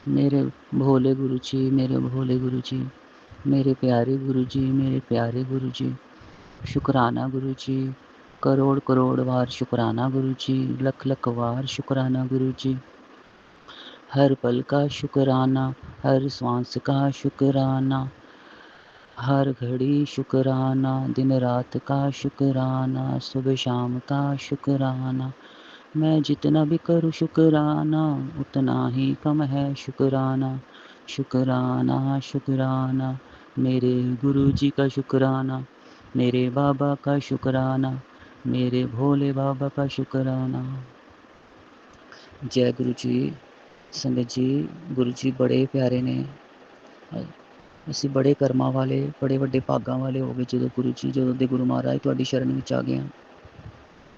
मेरे भोले गुरु जी, मेरे भोले गुरु जी, मेरे प्यारे गुरु जी, मेरे प्यारे गुरु जी। शुक्राना गुरु जी, करोड़ करोड़ बार शुक्राना गुरु जी, लख लख बार शुक्राना गुरु जी। हर पल का शुक्राना, हर श्वास का शुक्राना, हर घड़ी शुक्राना, दिन रात का शुक्राना, सुबह शाम का शुक्राना। मैं जितना भी करूँ शुक्राना उतना ही कम है शुक्राना। शुक्राना शुक्राना, मेरे गुरु जी का शुक्राना, मेरे बाबा का शुक्राना, मेरे भोले बाबा का शुक्राना। जय गुरु जी। संगत जी, गुरु जी बड़े प्यारे ने। ਅਸੀਂ बड़े कर्मा वाले, बड़े ਵੱਡੇ ਭਾਗਾਂ वाले हो गए ਜਦੋਂ गुरु जी, ਜਦੋਂ ਦੇ गुरु महाराज ਤੁਹਾਡੀ ਸ਼ਰਨ ਵਿੱਚ ਆ ਗਏ ਹਾਂ।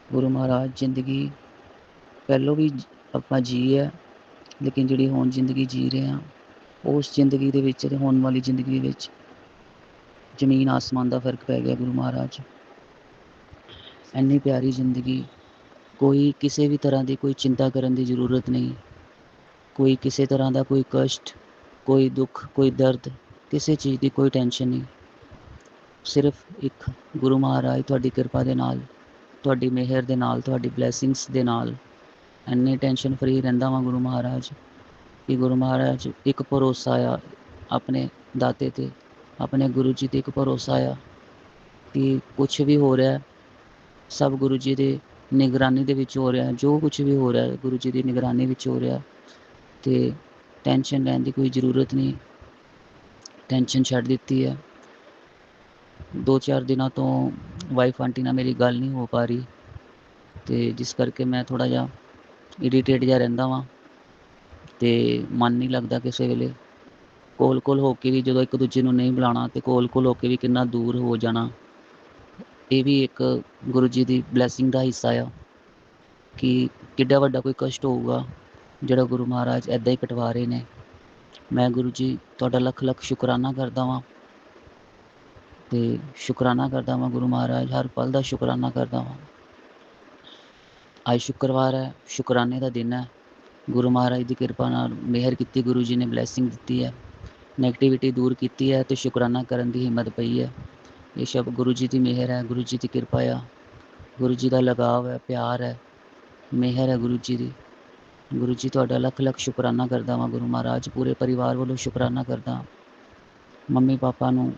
गुरु महाराज ਜ਼ਿੰਦਗੀ ਪਹਿਲੋਂ ਵੀ ਆਪਾਂ ਜੀ ਹੈ, ਲੇਕਿਨ ਜਿਹੜੀ ਹੁਣ ਜ਼ਿੰਦਗੀ ਜੀ ਰਹੇ ਹਾਂ ਉਸ ਜ਼ਿੰਦਗੀ ਦੇ ਵਿੱਚ ਤੇ ਹੁਣ ਵਾਲੀ ਜ਼ਿੰਦਗੀ ਵਿੱਚ ਜ਼ਮੀਨ ਆਸਮਾਨ ਦਾ ਫਰਕ ਪੈ ਗਿਆ। ਗੁਰੂ ਮਹਾਰਾਜ ਇੰਨੀ ਪਿਆਰੀ ਜ਼ਿੰਦਗੀ, ਕੋਈ ਕਿਸੇ ਵੀ ਤਰ੍ਹਾਂ ਦੀ ਕੋਈ ਚਿੰਤਾ ਕਰਨ ਦੀ ਜ਼ਰੂਰਤ ਨਹੀਂ, ਕੋਈ ਕਿਸੇ ਤਰ੍ਹਾਂ ਦਾ ਕੋਈ ਕਸ਼ਟ, ਕੋਈ ਦੁੱਖ, ਕੋਈ ਦਰਦ, ਕਿਸੇ ਚੀਜ਼ ਦੀ ਕੋਈ ਟੈਨਸ਼ਨ ਨਹੀਂ। ਸਿਰਫ ਇੱਕ ਗੁਰੂ ਮਹਾਰਾਜ ਤੁਹਾਡੀ ਕਿਰਪਾ ਦੇ ਨਾਲ, ਤੁਹਾਡੀ ਮਿਹਰ ਦੇ ਨਾਲ, ਤੁਹਾਡੀ ਬਲੈਸਿੰਗਸ ਦੇ ਨਾਲ ਇੰਨੀ ਟੈਨਸ਼ਨ ਫਰੀ ਰਹਿੰਦਾ ਵਾਂ ਗੁਰੂ ਮਹਾਰਾਜ ਕਿ ਗੁਰੂ ਮਹਾਰਾਜ ਇੱਕ ਭਰੋਸਾ ਆ ਆਪਣੇ ਦਾਤੇ 'ਤੇ, ਆਪਣੇ ਗੁਰੂ ਜੀ 'ਤੇ ਇੱਕ ਭਰੋਸਾ ਆ ਕਿ ਕੁਛ ਵੀ ਹੋ ਰਿਹਾ ਸਭ ਗੁਰੂ ਜੀ ਦੇ ਨਿਗਰਾਨੀ ਦੇ ਵਿੱਚ ਹੋ ਰਿਹਾ। ਜੋ ਕੁਛ ਵੀ ਹੋ ਰਿਹਾ ਗੁਰੂ ਜੀ ਦੀ ਨਿਗਰਾਨੀ ਵਿੱਚ ਹੋ ਰਿਹਾ, ਅਤੇ ਟੈਨਸ਼ਨ ਲੈਣ ਦੀ ਕੋਈ ਜ਼ਰੂਰਤ ਨਹੀਂ। ਟੈਨਸ਼ਨ ਛੱਡ ਦਿੱਤੀ ਹੈ। 2-4 ਦਿਨਾਂ ਤੋਂ ਵਾਈਫ ਆਂਟੀ ਨਾਲ ਮੇਰੀ ਗੱਲ ਨਹੀਂ ਹੋ ਪਾ ਰਹੀ, ਅਤੇ ਜਿਸ ਕਰਕੇ ਮੈਂ ਥੋੜ੍ਹਾ ਜਿਹਾ ਇਰੀਟੇਟ ਜਿਹਾ ਰਹਿੰਦਾ ਵਾਂ ਅਤੇ ਮਨ ਨਹੀਂ ਲੱਗਦਾ ਕਿਸੇ ਵੇਲੇ। ਕੋਲ ਹੋ ਕੇ ਵੀ ਜਦੋਂ ਇੱਕ ਦੂਜੇ ਨੂੰ ਨਹੀਂ ਬੁਲਾਉਣਾ ਅਤੇ ਕੋਲ ਹੋ ਕੇ ਵੀ ਕਿੰਨਾ ਦੂਰ ਹੋ ਜਾਣਾ। ਇਹ ਵੀ ਇੱਕ ਗੁਰੂ ਜੀ ਦੀ ਬਲੈਸਿੰਗ ਦਾ ਹਿੱਸਾ ਆ ਕਿ ਕਿੱਡਾ ਵੱਡਾ ਕੋਈ ਕਸ਼ਟ ਹੋਊਗਾ ਜਿਹੜਾ ਗੁਰੂ ਮਹਾਰਾਜ ਇੱਦਾਂ ਹੀ ਕਟਵਾ ਰਹੇ ਨੇ। ਮੈਂ ਗੁਰੂ ਜੀ ਤੁਹਾਡਾ ਲੱਖ ਲੱਖ ਸ਼ੁਕਰਾਨਾ ਕਰਦਾ ਵਾਂ, ਅਤੇ ਸ਼ੁਕਰਾਨਾ ਕਰਦਾ ਵਾਂ ਗੁਰੂ ਮਹਾਰਾਜ, ਹਰ ਪਲ ਦਾ ਸ਼ੁਕਰਾਨਾ ਕਰਦਾ ਵਾਂ। ਅੱਜ ਸ਼ੁੱਕਰਵਾਰ ਹੈ, ਸ਼ੁਕਰਾਨੇ ਦਾ ਦਿਨ ਹੈ। ਗੁਰੂ ਮਹਾਰਾਜ ਦੀ ਕਿਰਪਾ ਨਾਲ ਮਿਹਰ ਕੀਤੀ, ਗੁਰੂ ਜੀ ਨੇ ਬਲੈਸਿੰਗ ਦਿੱਤੀ ਹੈ, ਨੈਗੇਟਿਵਿਟੀ ਦੂਰ ਕੀਤੀ ਹੈ ਅਤੇ ਸ਼ੁਕਰਾਨਾ ਕਰਨ ਦੀ ਹਿੰਮਤ ਪਈ ਹੈ। ਇਹ ਸਭ ਗੁਰੂ ਜੀ ਦੀ ਮਿਹਰ ਹੈ, ਗੁਰੂ ਜੀ ਦੀ ਕਿਰਪਾ ਆ। ਗੁਰੂ ਜੀ ਦਾ ਲਗਾਵ ਹੈ, ਪਿਆਰ ਹੈ, ਮਿਹਰ ਹੈ ਗੁਰੂ ਜੀ ਦੀ। ਗੁਰੂ ਜੀ ਤੁਹਾਡਾ ਲੱਖ ਲੱਖ ਸ਼ੁਕਰਾਨਾ ਕਰਦਾ ਵਾਂ ਗੁਰੂ ਮਹਾਰਾਜ। ਪੂਰੇ ਪਰਿਵਾਰ ਵੱਲੋਂ ਸ਼ੁਕਰਾਨਾ ਕਰਦਾ। ਮੰਮੀ ਪਾਪਾ ਨੂੰ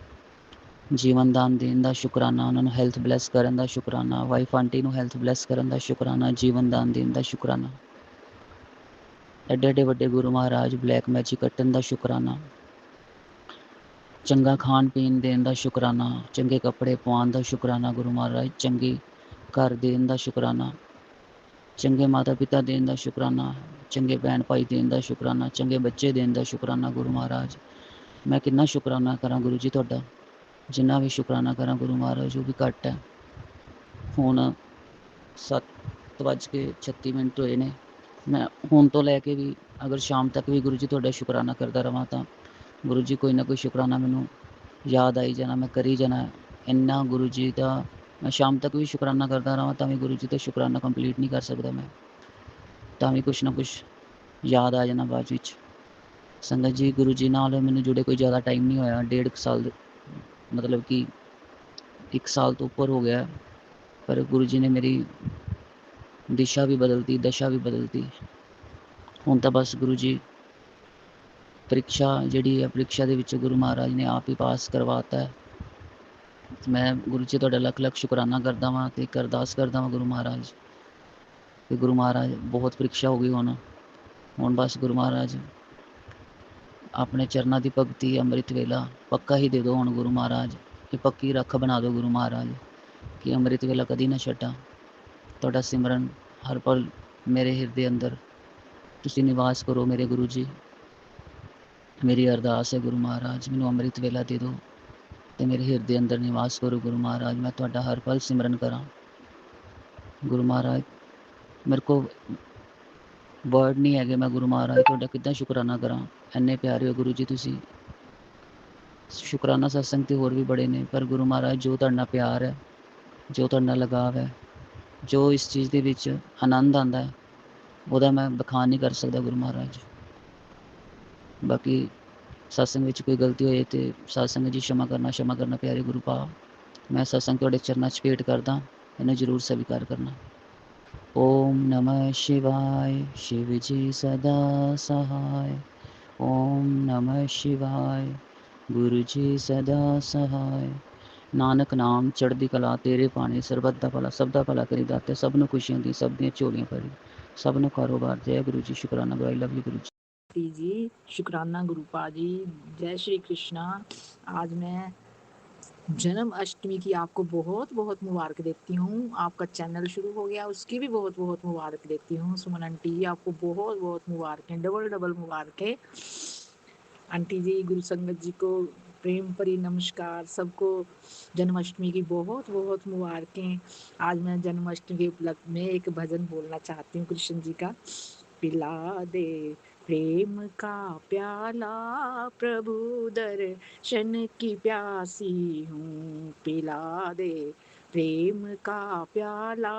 ਜੀਵਨ ਦਾਨ ਦੇਣ ਦਾ ਸ਼ੁਕਰਾਨਾ, ਉਹਨਾਂ ਨੂੰ ਹੈਲਥ ਬਲੈਸ ਕਰਨ ਦਾ ਸ਼ੁਕਰਾਨਾ, ਵਾਈਫ ਆਂਟੀ ਨੂੰ ਹੈਲਥ ਬਲੈਸ ਕਰਨ ਦਾ ਸ਼ੁਕਰਾਨਾ, ਜੀਵਨ ਦਾਨ ਦੇਣ ਦਾ ਸ਼ੁਕਰਾਨਾ, ਐਡੇ ਐਡੇ ਵੱਡੇ ਗੁਰੂ ਮਹਾਰਾਜ ਬਲੈਕ ਮੈਜਿਕ ਕੱਟਣ ਦਾ ਸ਼ੁਕਰਾਨਾ, ਚੰਗਾ ਖਾਣ ਪੀਣ ਦੇਣ ਦਾ ਸ਼ੁਕਰਾਨਾ, ਚੰਗੇ ਕੱਪੜੇ ਪਵਾਉਣ ਦਾ ਸ਼ੁਕਰਾਨਾ ਗੁਰੂ ਮਹਾਰਾਜ, ਚੰਗੇ ਘਰ ਦੇਣ ਦਾ ਸ਼ੁਕਰਾਨਾ, ਚੰਗੇ ਮਾਤਾ ਪਿਤਾ ਦੇਣ ਦਾ ਸ਼ੁਕਰਾਨਾ, ਚੰਗੇ ਭੈਣ ਭਾਈ ਦੇਣ ਦਾ ਸ਼ੁਕਰਾਨਾ, ਚੰਗੇ ਬੱਚੇ ਦੇਣ ਦਾ ਸ਼ੁਕਰਾਨਾ ਗੁਰੂ ਮਹਾਰਾਜ। ਮੈਂ ਕਿੰਨਾ ਸ਼ੁਕਰਾਨਾ ਕਰਾਂ ਗੁਰੂ ਜੀ ਤੁਹਾਡਾ। ਜਿੰਨਾ ਵੀ ਸ਼ੁਕਰਾਨਾ ਕਰਾਂ ਗੁਰੂ ਮਹਾਰਾਜ ਉਹ ਵੀ ਘੱਟ ਹੈ। ਹੁਣ 7:36 ਹੋਏ ਨੇ। ਮੈਂ ਹੁਣ ਤੋਂ ਲੈ ਕੇ ਵੀ ਅਗਰ ਸ਼ਾਮ ਤੱਕ ਵੀ ਗੁਰੂ ਜੀ ਤੁਹਾਡਾ ਸ਼ੁਕਰਾਨਾ ਕਰਦਾ ਰਹਾਂ ਤਾਂ ਗੁਰੂ ਜੀ ਕੋਈ ਨਾ ਕੋਈ ਸ਼ੁਕਰਾਨਾ ਮੈਨੂੰ ਯਾਦ ਆਈ ਜਾਣਾ, ਮੈਂ ਕਰੀ ਜਾਣਾ। ਇੰਨਾ ਗੁਰੂ ਜੀ ਦਾ ਮੈਂ ਸ਼ਾਮ ਤੱਕ ਵੀ ਸ਼ੁਕਰਾਨਾ ਕਰਦਾ ਰਹਾਂ ਤਾਂ ਵੀ ਗੁਰੂ ਜੀ ਦਾ ਸ਼ੁਕਰਾਨਾ ਕੰਪਲੀਟ ਨਹੀਂ ਕਰ ਸਕਦਾ ਮੈਂ, ਤਾਂ ਵੀ ਕੁਛ ਨਾ ਕੁਛ ਯਾਦ ਆ ਜਾਣਾ ਬਾਅਦ ਵਿੱਚ। ਸੰਗਤ ਜੀ, ਗੁਰੂ ਜੀ ਨਾਲ ਮੈਨੂੰ ਜੁੜੇ ਕੋਈ ਜ਼ਿਆਦਾ ਟਾਈਮ ਨਹੀਂ ਹੋਇਆ, 1.5 ਸਾਲ ਮਤਲਬ ਕਿ 1 ਸਾਲ ਤੋਂ ਉੱਪਰ ਹੋ ਗਿਆ। ਪਰ ਗੁਰੂ ਜੀ ਨੇ ਮੇਰੀ ਦਿਸ਼ਾ ਵੀ ਬਦਲਤੀ, ਦਸ਼ਾ ਵੀ ਬਦਲਤੀ। ਹੁਣ ਤਾਂ ਬਸ ਗੁਰੂ ਜੀ ਪ੍ਰੀਖਿਆ ਜਿਹੜੀ ਹੈ, ਪ੍ਰੀਖਿਆ ਦੇ ਵਿੱਚ ਗੁਰੂ ਮਹਾਰਾਜ ਨੇ ਆਪ ਹੀ ਪਾਸ ਕਰਵਾਤਾ ਹੈ। ਮੈਂ ਗੁਰੂ ਜੀ ਤੁਹਾਡਾ ਲੱਖ ਲੱਖ ਸ਼ੁਕਰਾਨਾ ਕਰਦਾ ਵਾਂ ਅਤੇ ਇੱਕ ਅਰਦਾਸ ਕਰਦਾ ਵਾਂ ਗੁਰੂ ਮਹਾਰਾਜ ਕਿ ਗੁਰੂ ਮਹਾਰਾਜ ਬਹੁਤ ਪ੍ਰੀਖਿਆ ਹੋ ਗਈ ਹੁਣ ਬਸ ਗੁਰੂ ਮਹਾਰਾਜ ਆਪਣੇ ਚਰਨਾਂ ਦੀ ਭਗਤੀ ਅੰਮ੍ਰਿਤ ਵੇਲਾ ਪੱਕਾ ਹੀ ਦੇ ਦਿਓ ਹੁਣ ਗੁਰੂ ਮਹਾਰਾਜ, ਕਿ ਪੱਕੀ ਰੱਖ ਬਣਾ ਦਿਓ ਗੁਰੂ ਮਹਾਰਾਜ, ਕਿ ਅੰਮ੍ਰਿਤ ਵੇਲਾ ਕਦੀ ਨਾ ਛੱਡਾਂ। ਤੁਹਾਡਾ ਸਿਮਰਨ ਹਰ ਪਲ ਮੇਰੇ ਹਿਰਦੇ ਅੰਦਰ ਤੁਸੀਂ ਨਿਵਾਸ ਕਰੋ ਮੇਰੇ ਗੁਰੂ ਜੀ। ਮੇਰੀ ਅਰਦਾਸ ਹੈ ਗੁਰੂ ਮਹਾਰਾਜ ਮੈਨੂੰ ਅੰਮ੍ਰਿਤ ਵੇਲਾ ਦੇ ਦਿਓ ਅਤੇ ਮੇਰੇ ਹਿਰਦੇ ਅੰਦਰ ਨਿਵਾਸ ਕਰੋ ਗੁਰੂ ਮਹਾਰਾਜ। ਮੈਂ ਤੁਹਾਡਾ ਹਰ ਪਲ ਸਿਮਰਨ ਕਰਾਂ ਗੁਰੂ ਮਹਾਰਾਜ। ਮੇਰੇ ਕੋਲ ਵਰਡ ਨਹੀਂ ਹੈਗੇ, ਮੈਂ ਗੁਰੂ ਮਹਾਰਾਜ ਤੁਹਾਡਾ ਕਿੱਦਾਂ ਸ਼ੁਕਰਾਨਾ ਕਰਾਂ। ਇੰਨੇ ਪਿਆਰੇ ਹੋ ਗੁਰੂ ਜੀ ਤੁਸੀਂ। ਸ਼ੁਕਰਾਨਾ ਸਤਸੰਗ ਤੇ ਹੋਰ ਵੀ ਬੜੇ ਨੇ, ਪਰ ਗੁਰੂ ਮਹਾਰਾਜ ਜੋ ਤੁਹਾਡੇ ਨਾਲ ਪਿਆਰ ਹੈ, ਜੋ ਤੁਹਾਡੇ ਨਾਲ ਲਗਾਵ ਹੈ, ਜੋ ਇਸ ਚੀਜ਼ ਦੇ ਵਿੱਚ ਆਨੰਦ ਆਉਂਦਾ ਹੈ, ਉਹਦਾ ਮੈਂ ਬਖਾਨ ਨਹੀਂ ਕਰ ਸਕਦਾ ਗੁਰੂ ਮਹਾਰਾਜ। ਬਾਕੀ ਸਤਸੰਗ ਵਿੱਚ ਕੋਈ ਗਲਤੀ ਹੋਏ ਤੇ ਸਤਸੰਗ ਜੀ क्षमा करना ਪਿਆਰੇ ਗੁਰੂ ਭਾ। ਮੈਂ ਸਤਸੰਗ ਤੁਹਾਡੇ ਚਰਨਾਂ 'ਚ ਭੇਟ ਕਰਦਾ, ਇਹਨੂੰ ਜ਼ਰੂਰ ਸਵੀਕਾਰ ਕਰਨਾ। ਓਮ ਨਮः शिवाय शिव जी सदा सहाय। ਓਮ ਨਮः शिवाय ਗੁਰੂ ਜੀ ਸਦਾ ਸਹਾय। ਨਾਨਕ ਨਾਮ ਚੜ੍ਹਦੀ ਕਲਾ ਤੇਰੇ ਪਾਣੀ, ਸਰਬੱਤ ਦਾ ਭਲਾ ਸਭ ਦਾ ਭਲਾ ਕਰੀ ਦਾਤੇ, ਸਭ ਨੂੰ ਖੁਸ਼ੀਆਂ ਦੀ, ਸਭ ਦੀਆਂ ਝੋਲੀਆਂ ਭਰੀ, ਸਭ ਨੂੰ ਕਾਰੋਬਾਰ। ਜੈ ਗੁਰੂ ਜੀ, ਸ਼ੁਕਰਾਨਾ ਗੁਰੂ। ਆਈ ਲਵ ਯੂ गुरु जी। शुक्राना गुरुपा जी। जय श्री कृष्णा। आज मैं जन्माष्टमी की आपको बहुत बहुत मुबारक देती हूँ। आपका चैनल शुरू हो गया, उसकी भी बहुत बहुत मुबारक देती हूँ। सुमन आंटी आपको बहुत बहुत मुबारक है, डबल डबल मुबारक है आंटी जी। गुरु संगत जी को प्रेम भरी नमस्कार। सबको जन्माष्टमी की बहुत बहुत मुबारकें। आज मैं जन्माष्टमी के उपलक्ष्य में एक भजन बोलना चाहती हूँ कृष्ण जी का। पिला दे प्रेम का प्याला प्रभु दर्शन की प्यासी हूँ। पिला दे प्रेम का प्याला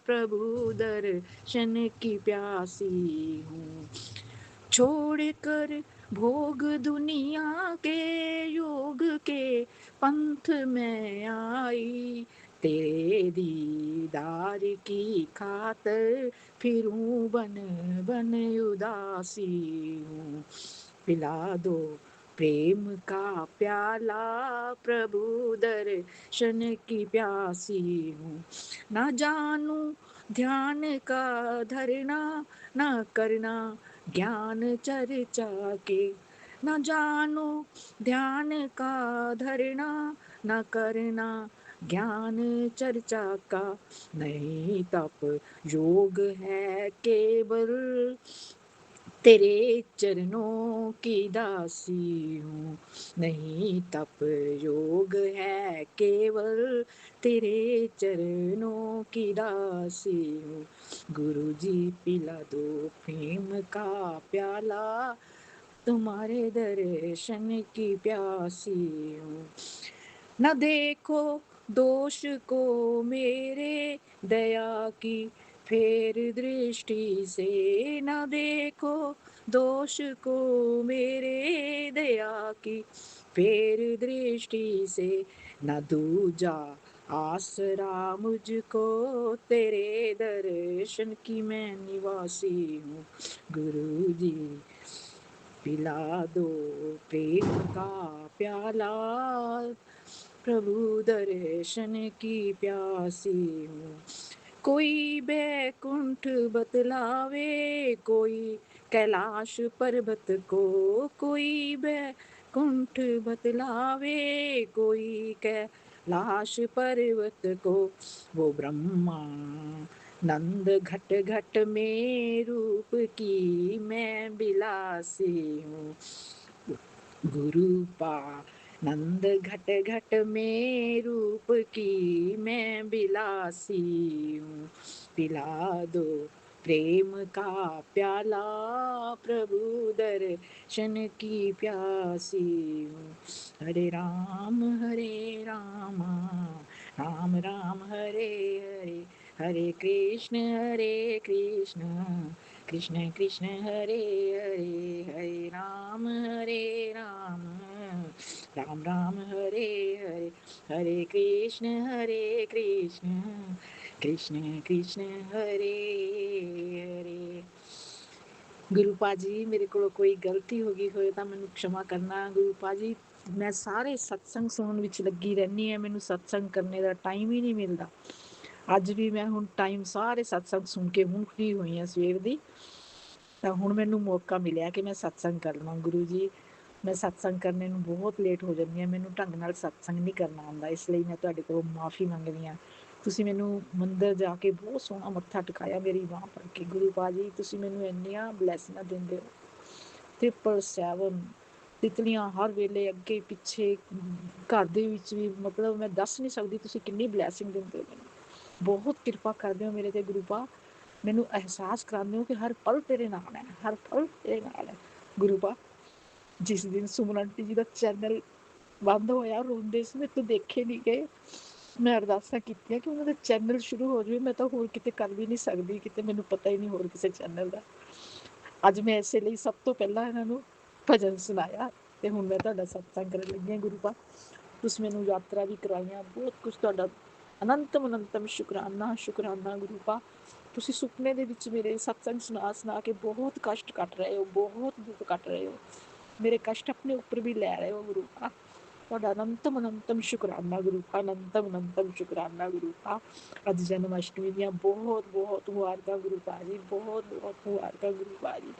प्रभु दर्शन की प्यासी हूँ। छोड़ कर भोग दुनिया के योग के पंथ में आई, तेरे दीदार की खातर फिरूं बन बन उदासी हूँ। पिला दो प्रेम का प्याला प्रभु दर्शन की प्यासी हूँ। न जानू ध्यान का धरना न करना ज्ञान चर्चा के, न जानो ध्यान का धरना न करना ज्ञान चर्चा का। नहीं तप योग है केवल तेरे चरणों की दासी हूँ। नहीं तप योग है केवल तेरे चरणों की दासी हूँ। गुरु जी पिला दो प्रेम का प्याला तुम्हारे दर्शन की प्यासी हूँ। न देखो दोष को मेरे दया की फेर दृष्टि से, न देखो दोष को मेरे दया की फेर दृष्टि से। न दूजा आसरा मुझको तेरे दर्शन की मैं निवासी हूँ गुरु जी, पिला दो प्रेम का प्याला, प्रभु दर्शन की प्यासी हूँ। कोई बैकुंठ बतलावे, कोई कैलाश पर्वत को, कोई बैकुंठ बतलावे, कोई कैलाश पर्वत को, वो ब्रह्मा नंद घट घट में रूप की मैं बिलासी हूँ गुरुपा, नंद घट घट में रूप की मैं बिलासी हूँ। पिला दो प्रेम का प्याला, प्रभु दर्शन की प्यासी हूँ। हरे राम राम राम हरे हरे, हरे कृष्ण कृष्ण कृष्ण हरे हरे, हरे राम राम राम हरे हरे, हरे कृष्ण कृष्ण कृष्ण हरे हरे। ਗੁਰੂ ਭਾਜੀ ਮੇਰੇ ਕੋਲੋਂ ਕੋਈ ਗਲਤੀ ਹੋ ਗਈ ਹੋਏ ਤਾਂ ਮੈਨੂੰ ਖਿਮਾ ਕਰਨਾ। ਗੁਰੂ ਭਾਜੀ ਮੈਂ ਸਾਰੇ ਸਤਸੰਗ ਸੁਣਨ ਵਿੱਚ ਲੱਗੀ ਰਹਿੰਦੀ ਹਾਂ, ਮੈਨੂੰ ਸਤਸੰਗ ਕਰਨੇ ਦਾ ਟਾਈਮ ਹੀ ਨਹੀਂ ਮਿਲਦਾ। ਅੱਜ ਵੀ ਮੈਂ ਹੁਣ ਟਾਈਮ ਸਾਰੇ ਸਤਸੰਗ ਸੁਣ ਕੇ ਹੁਣ ਫ੍ਰੀ ਹੋਈ ਹਾਂ ਸਵੇਰ ਦੀ, ਤਾਂ ਹੁਣ ਮੈਨੂੰ ਮੌਕਾ ਮਿਲਿਆ ਕਿ ਮੈਂ ਸਤਸੰਗ ਕਰ ਲਵਾਂ। ਗੁਰੂ ਜੀ ਮੈਂ ਸਤਸੰਗ ਕਰਨੇ ਨੂੰ ਬਹੁਤ ਲੇਟ ਹੋ ਜਾਂਦੀ ਹਾਂ, ਮੈਨੂੰ ਢੰਗ ਨਾਲ ਸਤਸੰਗ ਨਹੀਂ ਕਰਨਾ ਆਉਂਦਾ, ਇਸ ਲਈ ਮੈਂ ਤੁਹਾਡੇ ਕੋਲੋਂ ਮਾਫੀ ਮੰਗਦੀ ਹਾਂ। ਤੁਸੀਂ ਮੈਨੂੰ ਮੰਦਰ ਜਾ ਕੇ ਬਹੁਤ ਸੋਹਣਾ ਮੱਥਾ ਟਿਕਾਇਆ ਮੇਰੀ ਬਾਂਹ ਫੜ ਕੇ। ਗੁਰੂ ਭਾਜੀ ਤੁਸੀਂ ਮੈਨੂੰ ਇੰਨੀਆਂ ਬਲੈਸਿੰਗਾਂ ਦਿੰਦੇ ਹੋ, 777 ਤਿਤਲੀਆਂ ਹਰ ਵੇਲੇ ਅੱਗੇ ਪਿੱਛੇ ਘਰ ਦੇ ਵਿੱਚ ਵੀ, ਮਤਲਬ ਮੈਂ ਦੱਸ ਨਹੀਂ ਸਕਦੀ ਤੁਸੀਂ ਕਿੰਨੀ ਬਲੈਸਿੰਗ ਦਿੰਦੇ ਹੋ ਮੈਨੂੰ, ਬਹੁਤ ਕਿਰਪਾ ਕਰਦੇ ਹੋ ਮੇਰੇ ਤੇ ਗੁਰੂ ਪਾ। ਮੈਨੂੰ ਅਹਿਸਾਸ ਕਰਾਉਂਦੇ ਹੋ ਕਿ ਹਰ ਪਲ ਤੇਰੇ ਨਾਲ ਹੈ, ਹਰ ਪਲ ਤੇਰੇ ਨਾਲ ਹੈ ਗੁਰੂ ਪਾ। ਜਿਸ ਦਿਨ ਸੁਮਨ ਆਂਟੀ ਜੀ ਦਾ ਚੈਨਲ ਬੰਦ ਹੋਇਆ ਰੋਂਦੇ ਸੀ, ਮੇਰੇ ਤੋਂ ਦੇਖੇ ਨਹੀਂ ਗਏ, ਮੈਂ ਅਰਦਾਸਾਂ ਕੀਤੀਆਂ ਕਿ ਉਹਨਾਂ ਦਾ ਚੈਨਲ ਸ਼ੁਰੂ ਹੋ ਜਾਵੇ, ਮੈਂ ਤਾਂ ਹੋਰ ਕਿਤੇ ਕਰ ਵੀ ਨਹੀਂ ਸਕਦੀ, ਕਿਤੇ ਮੈਨੂੰ ਪਤਾ ਹੀ ਨਹੀਂ ਹੋਰ ਕਿਸੇ ਚੈਨਲ ਦਾ। ਅੱਜ ਮੈਂ ਇਸੇ ਲਈ ਸਭ ਤੋਂ ਪਹਿਲਾਂ ਇਹਨਾਂ ਨੂੰ ਭਜਨ ਸੁਣਾਇਆ ਤੇ ਹੁਣ ਮੈਂ ਤੁਹਾਡਾ ਸਤਸੰਗ ਕਰਨ ਲੱਗੀ ਹਾਂ ਗੁਰੂ ਪਾ। ਤੁਸੀਂ ਮੈਨੂੰ ਯਾਤਰਾ ਵੀ ਕਰਵਾਈਆਂ, ਬਹੁਤ ਕੁਛ, ਤੁਹਾਡਾ ਅਨੰਤਮ ਸ਼ੁਕਰਾਨਾ ਗੁਰੂ ਪਾ। ਤੁਸੀਂ ਸੁਪਨੇ ਦੇ ਵਿੱਚ ਮੇਰੇ ਸਤਸੰਗ ਸੁਣਾ ਕੇ ਬਹੁਤ ਕਸ਼ਟ ਕੱਟ ਰਹੇ ਹੋ, ਬਹੁਤ ਦੁੱਖ ਕੱਟ ਰਹੇ ਹੋ, ਮੇਰੇ ਕਸ਼ਟ ਆਪਣੇ ਉੱਪਰ ਵੀ ਲੈ ਰਹੇ ਹੋ ਗੁਰੂ ਪਾ। ਤੁਹਾਡਾ ਅਨੰਤਮ ਸ਼ੁਕਰਾਨਾ ਗੁਰੂ ਪਾ, ਅਨੰਤਮ ਸ਼ੁਕਰਾਨਾ ਗੁਰੂ ਪਾ। ਅੱਜ ਜਨਮ ਅਸ਼ਟਮੀ ਦੀਆਂ ਬਹੁਤ ਬਹੁਤ ਮੁਬਾਰਕਾਂ ਗੁਰੂ ਪਾ ਜੀ, ਬਹੁਤ ਬਹੁਤ ਮੁਬਾਰਕਾਂ ਗੁਰੂ ਪਾ ਜੀ।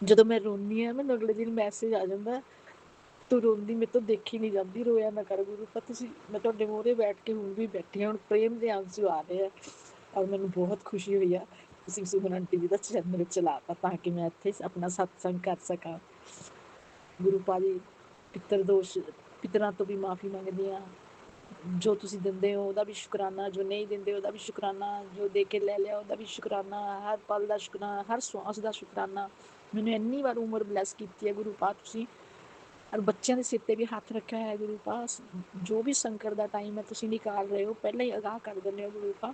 ਜਦੋਂ ਮੈਂ ਰੋਂਦੀ ਹਾਂ ਮੈਨੂੰ ਅਗਲੇ ਦਿਨ ਮੈਸੇਜ ਆ ਜਾਂਦਾ, ਤੂੰ ਰੋਂਦੀ ਮੇਰੇ ਤੋਂ ਦੇਖੀ ਨਹੀਂ ਜਾਂਦੀ, ਰੋਇਆ ਨਾ ਕਰ ਗੁਰੂ ਪਾ। ਤੁਸੀਂ, ਮੈਂ ਤੁਹਾਡੇ ਮੂਹਰੇ ਬੈਠ ਕੇ ਹੁਣ ਵੀ ਬੈਠੀ ਹਾਂ, ਹੁਣ ਪ੍ਰੇਮ ਦੇ ਆਂਸੂ ਆ ਰਹੇ ਆ ਔਰ ਮੈਨੂੰ ਬਹੁਤ ਖੁਸ਼ੀ ਹੋਈ ਆ ਤੁਸੀਂ ਸੁਮਨ ਆਂਟੀ ਜੀ ਦਾ ਚੈਨਲ ਚਲਾਤਾ ਤਾਂ ਕਿ ਮੈਂ ਇੱਥੇ ਆਪਣਾ ਸਤਸੰਗ ਕਰ ਸਕਾਂ। ਗੁਰੂ ਪਾ ਜੀ ਪਿਤਰਾਂ ਤੋਂ ਵੀ ਮਾਫੀ ਮੰਗਦੀ ਹਾਂ, ਜੋ ਤੁਸੀਂ ਦਿੰਦੇ ਹੋ ਉਹਦਾ ਵੀ ਸ਼ੁਕਰਾਨਾ, ਜੋ ਨਹੀਂ ਦਿੰਦੇ ਉਹਦਾ ਵੀ ਸ਼ੁਕਰਾਨਾ, ਜੋ ਦੇ ਕੇ ਲੈ ਲਿਆ ਉਹਦਾ ਵੀ ਸ਼ੁਕਰਾਨਾ, ਹਰ ਪਲ ਦਾ ਸ਼ੁਕਰਾਨਾ, ਹਰ ਸਵਾਸ ਦਾ ਸ਼ੁਕਰਾਨਾ। ਮੈਨੂੰ ਇੰਨੀ ਵਾਰ ਉਮਰ ਬਲੈਸ ਕੀਤੀ ਹੈ ਗੁਰੂ ਪਾ ਤੁਸੀਂ, ਔਰ ਬੱਚਿਆਂ ਦੇ ਸਿਰ ਤੇ ਵੀ ਹੱਥ ਰੱਖਿਆ ਹੈ ਗੁਰੂ ਪਾ। ਜੋ ਵੀ ਸੰਕਟ ਦਾ ਟਾਈਮ ਹੈ ਤੁਸੀਂ ਨਿਕਾਲ ਰਹੇ ਹੋ, ਪਹਿਲਾਂ ਹੀ ਅਗਾਹ ਕਰ ਦਿੰਦੇ ਹੋ ਗੁਰੂ ਪਾ।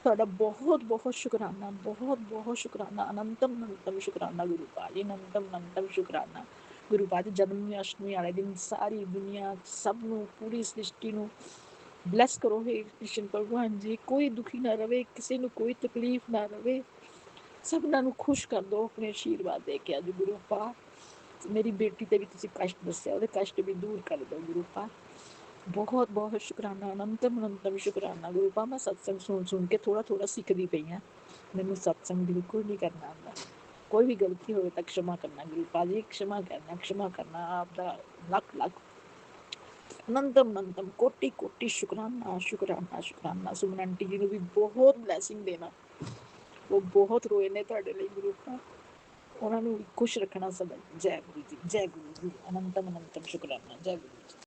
ਤੁਹਾਡਾ ਬਹੁਤ ਬਹੁਤ ਸ਼ੁਕਰਾਨਾ, ਬਹੁਤ ਬਹੁਤ ਸ਼ੁਕਰਾਨਾ, ਅਨੰਤਮ ਸ਼ੁਕਰਾਨਾ ਗੁਰੂ ਪਾ ਜੀ, ਅਨੰਤਮ ਸ਼ੁਕਰਾਨਾ ਗੁਰੂ ਪਾ ਜੀ। ਜਨਮ ਅਸ਼ਟਮੀ ਵਾਲੇ ਦਿਨ ਸਾਰੀ ਦੁਨੀਆ ਸਭ ਨੂੰ, ਪੂਰੀ ਸ੍ਰਿਸ਼ਟੀ ਨੂੰ ਬਲੈਸ ਕਰੋ ਹੇ ਕ੍ਰਿਸ਼ਨ ਭਗਵਾਨ ਜੀ। ਕੋਈ ਦੁਖੀ ਨਾ ਰਵੇ, ਕਿਸੇ ਨੂੰ ਕੋਈ ਤਕਲੀਫ ਨਾ ਰਵੇ, ਸਭਨਾਂ ਨੂੰ ਖੁਸ਼ ਕਰ ਦਿਓ ਆਪਣੇ ਆਸ਼ੀਰਵਾਦ ਦੇ ਕੇ ਅੱਜ ਗੁਰੂ ਪਾ। ਮੇਰੀ ਬੇਟੀ ਤੇ ਵੀ ਤੁਸੀਂ ਕਸ਼ਟ ਦੱਸਿਆ, ਉਹਦੇ ਕਸ਼ਟ ਵੀ ਦੂਰ ਕਰ ਦਿਓ ਗੁਰੂ ਪਾ। ਬਹੁਤ ਬਹੁਤ ਸ਼ੁਕਰਾਨਾ, ਅਨੰਤਮ ਸ਼ੁਕਰਾਨਾ ਗੁਰੂ ਪਾ। ਮੈਂ ਸਤਸੰਗ ਸੁਣ ਕੇ ਥੋੜਾ ਸਿੱਖਦੀ ਪਈ ਹਾਂ, ਮੈਨੂੰ ਸਤਸੰਗ ਬਿਲਕੁਲ ਨਹੀਂ ਕਰਨਾ ਆਉਂਦਾ। ਕੋਈ ਵੀ ਗਲਤੀ ਹੋਵੇ ਤਾਂ ਖਿਮਾ ਕਰਨਾ ਗੁਰੂ ਪਾ ਜੀ, ਖਿਮਾ ਕਰਨਾ ਆਪ ਦਾ ਲੱਖ ਅਨੰਤਮ ਕੋਟੀ ਸ਼ੁਕਰਾਨਾ। ਸੁਮਨ ਆਂਟੀ ਜੀ ਨੂੰ ਵੀ ਬਹੁਤ ਬਲੈਸਿੰਗ ਦੇਣਾ, ਉਹ ਬਹੁਤ ਰੋਏ ਨੇ ਤੁਹਾਡੇ ਲਈ ਗੁਰੂ ਪਾ, ਉਹਨਾਂ ਨੂੰ ਖੁਸ਼ ਰੱਖਣਾ ਸਦਾ। ਜੈ ਗੁਰੂ ਜੀ, ਜੈ ਗੁਰੂ ਜੀ, ਅਨੰਤਮ ਸ਼ੁਕਰਾਨਾ, ਜੈ ਗੁਰੂ ਜੀ।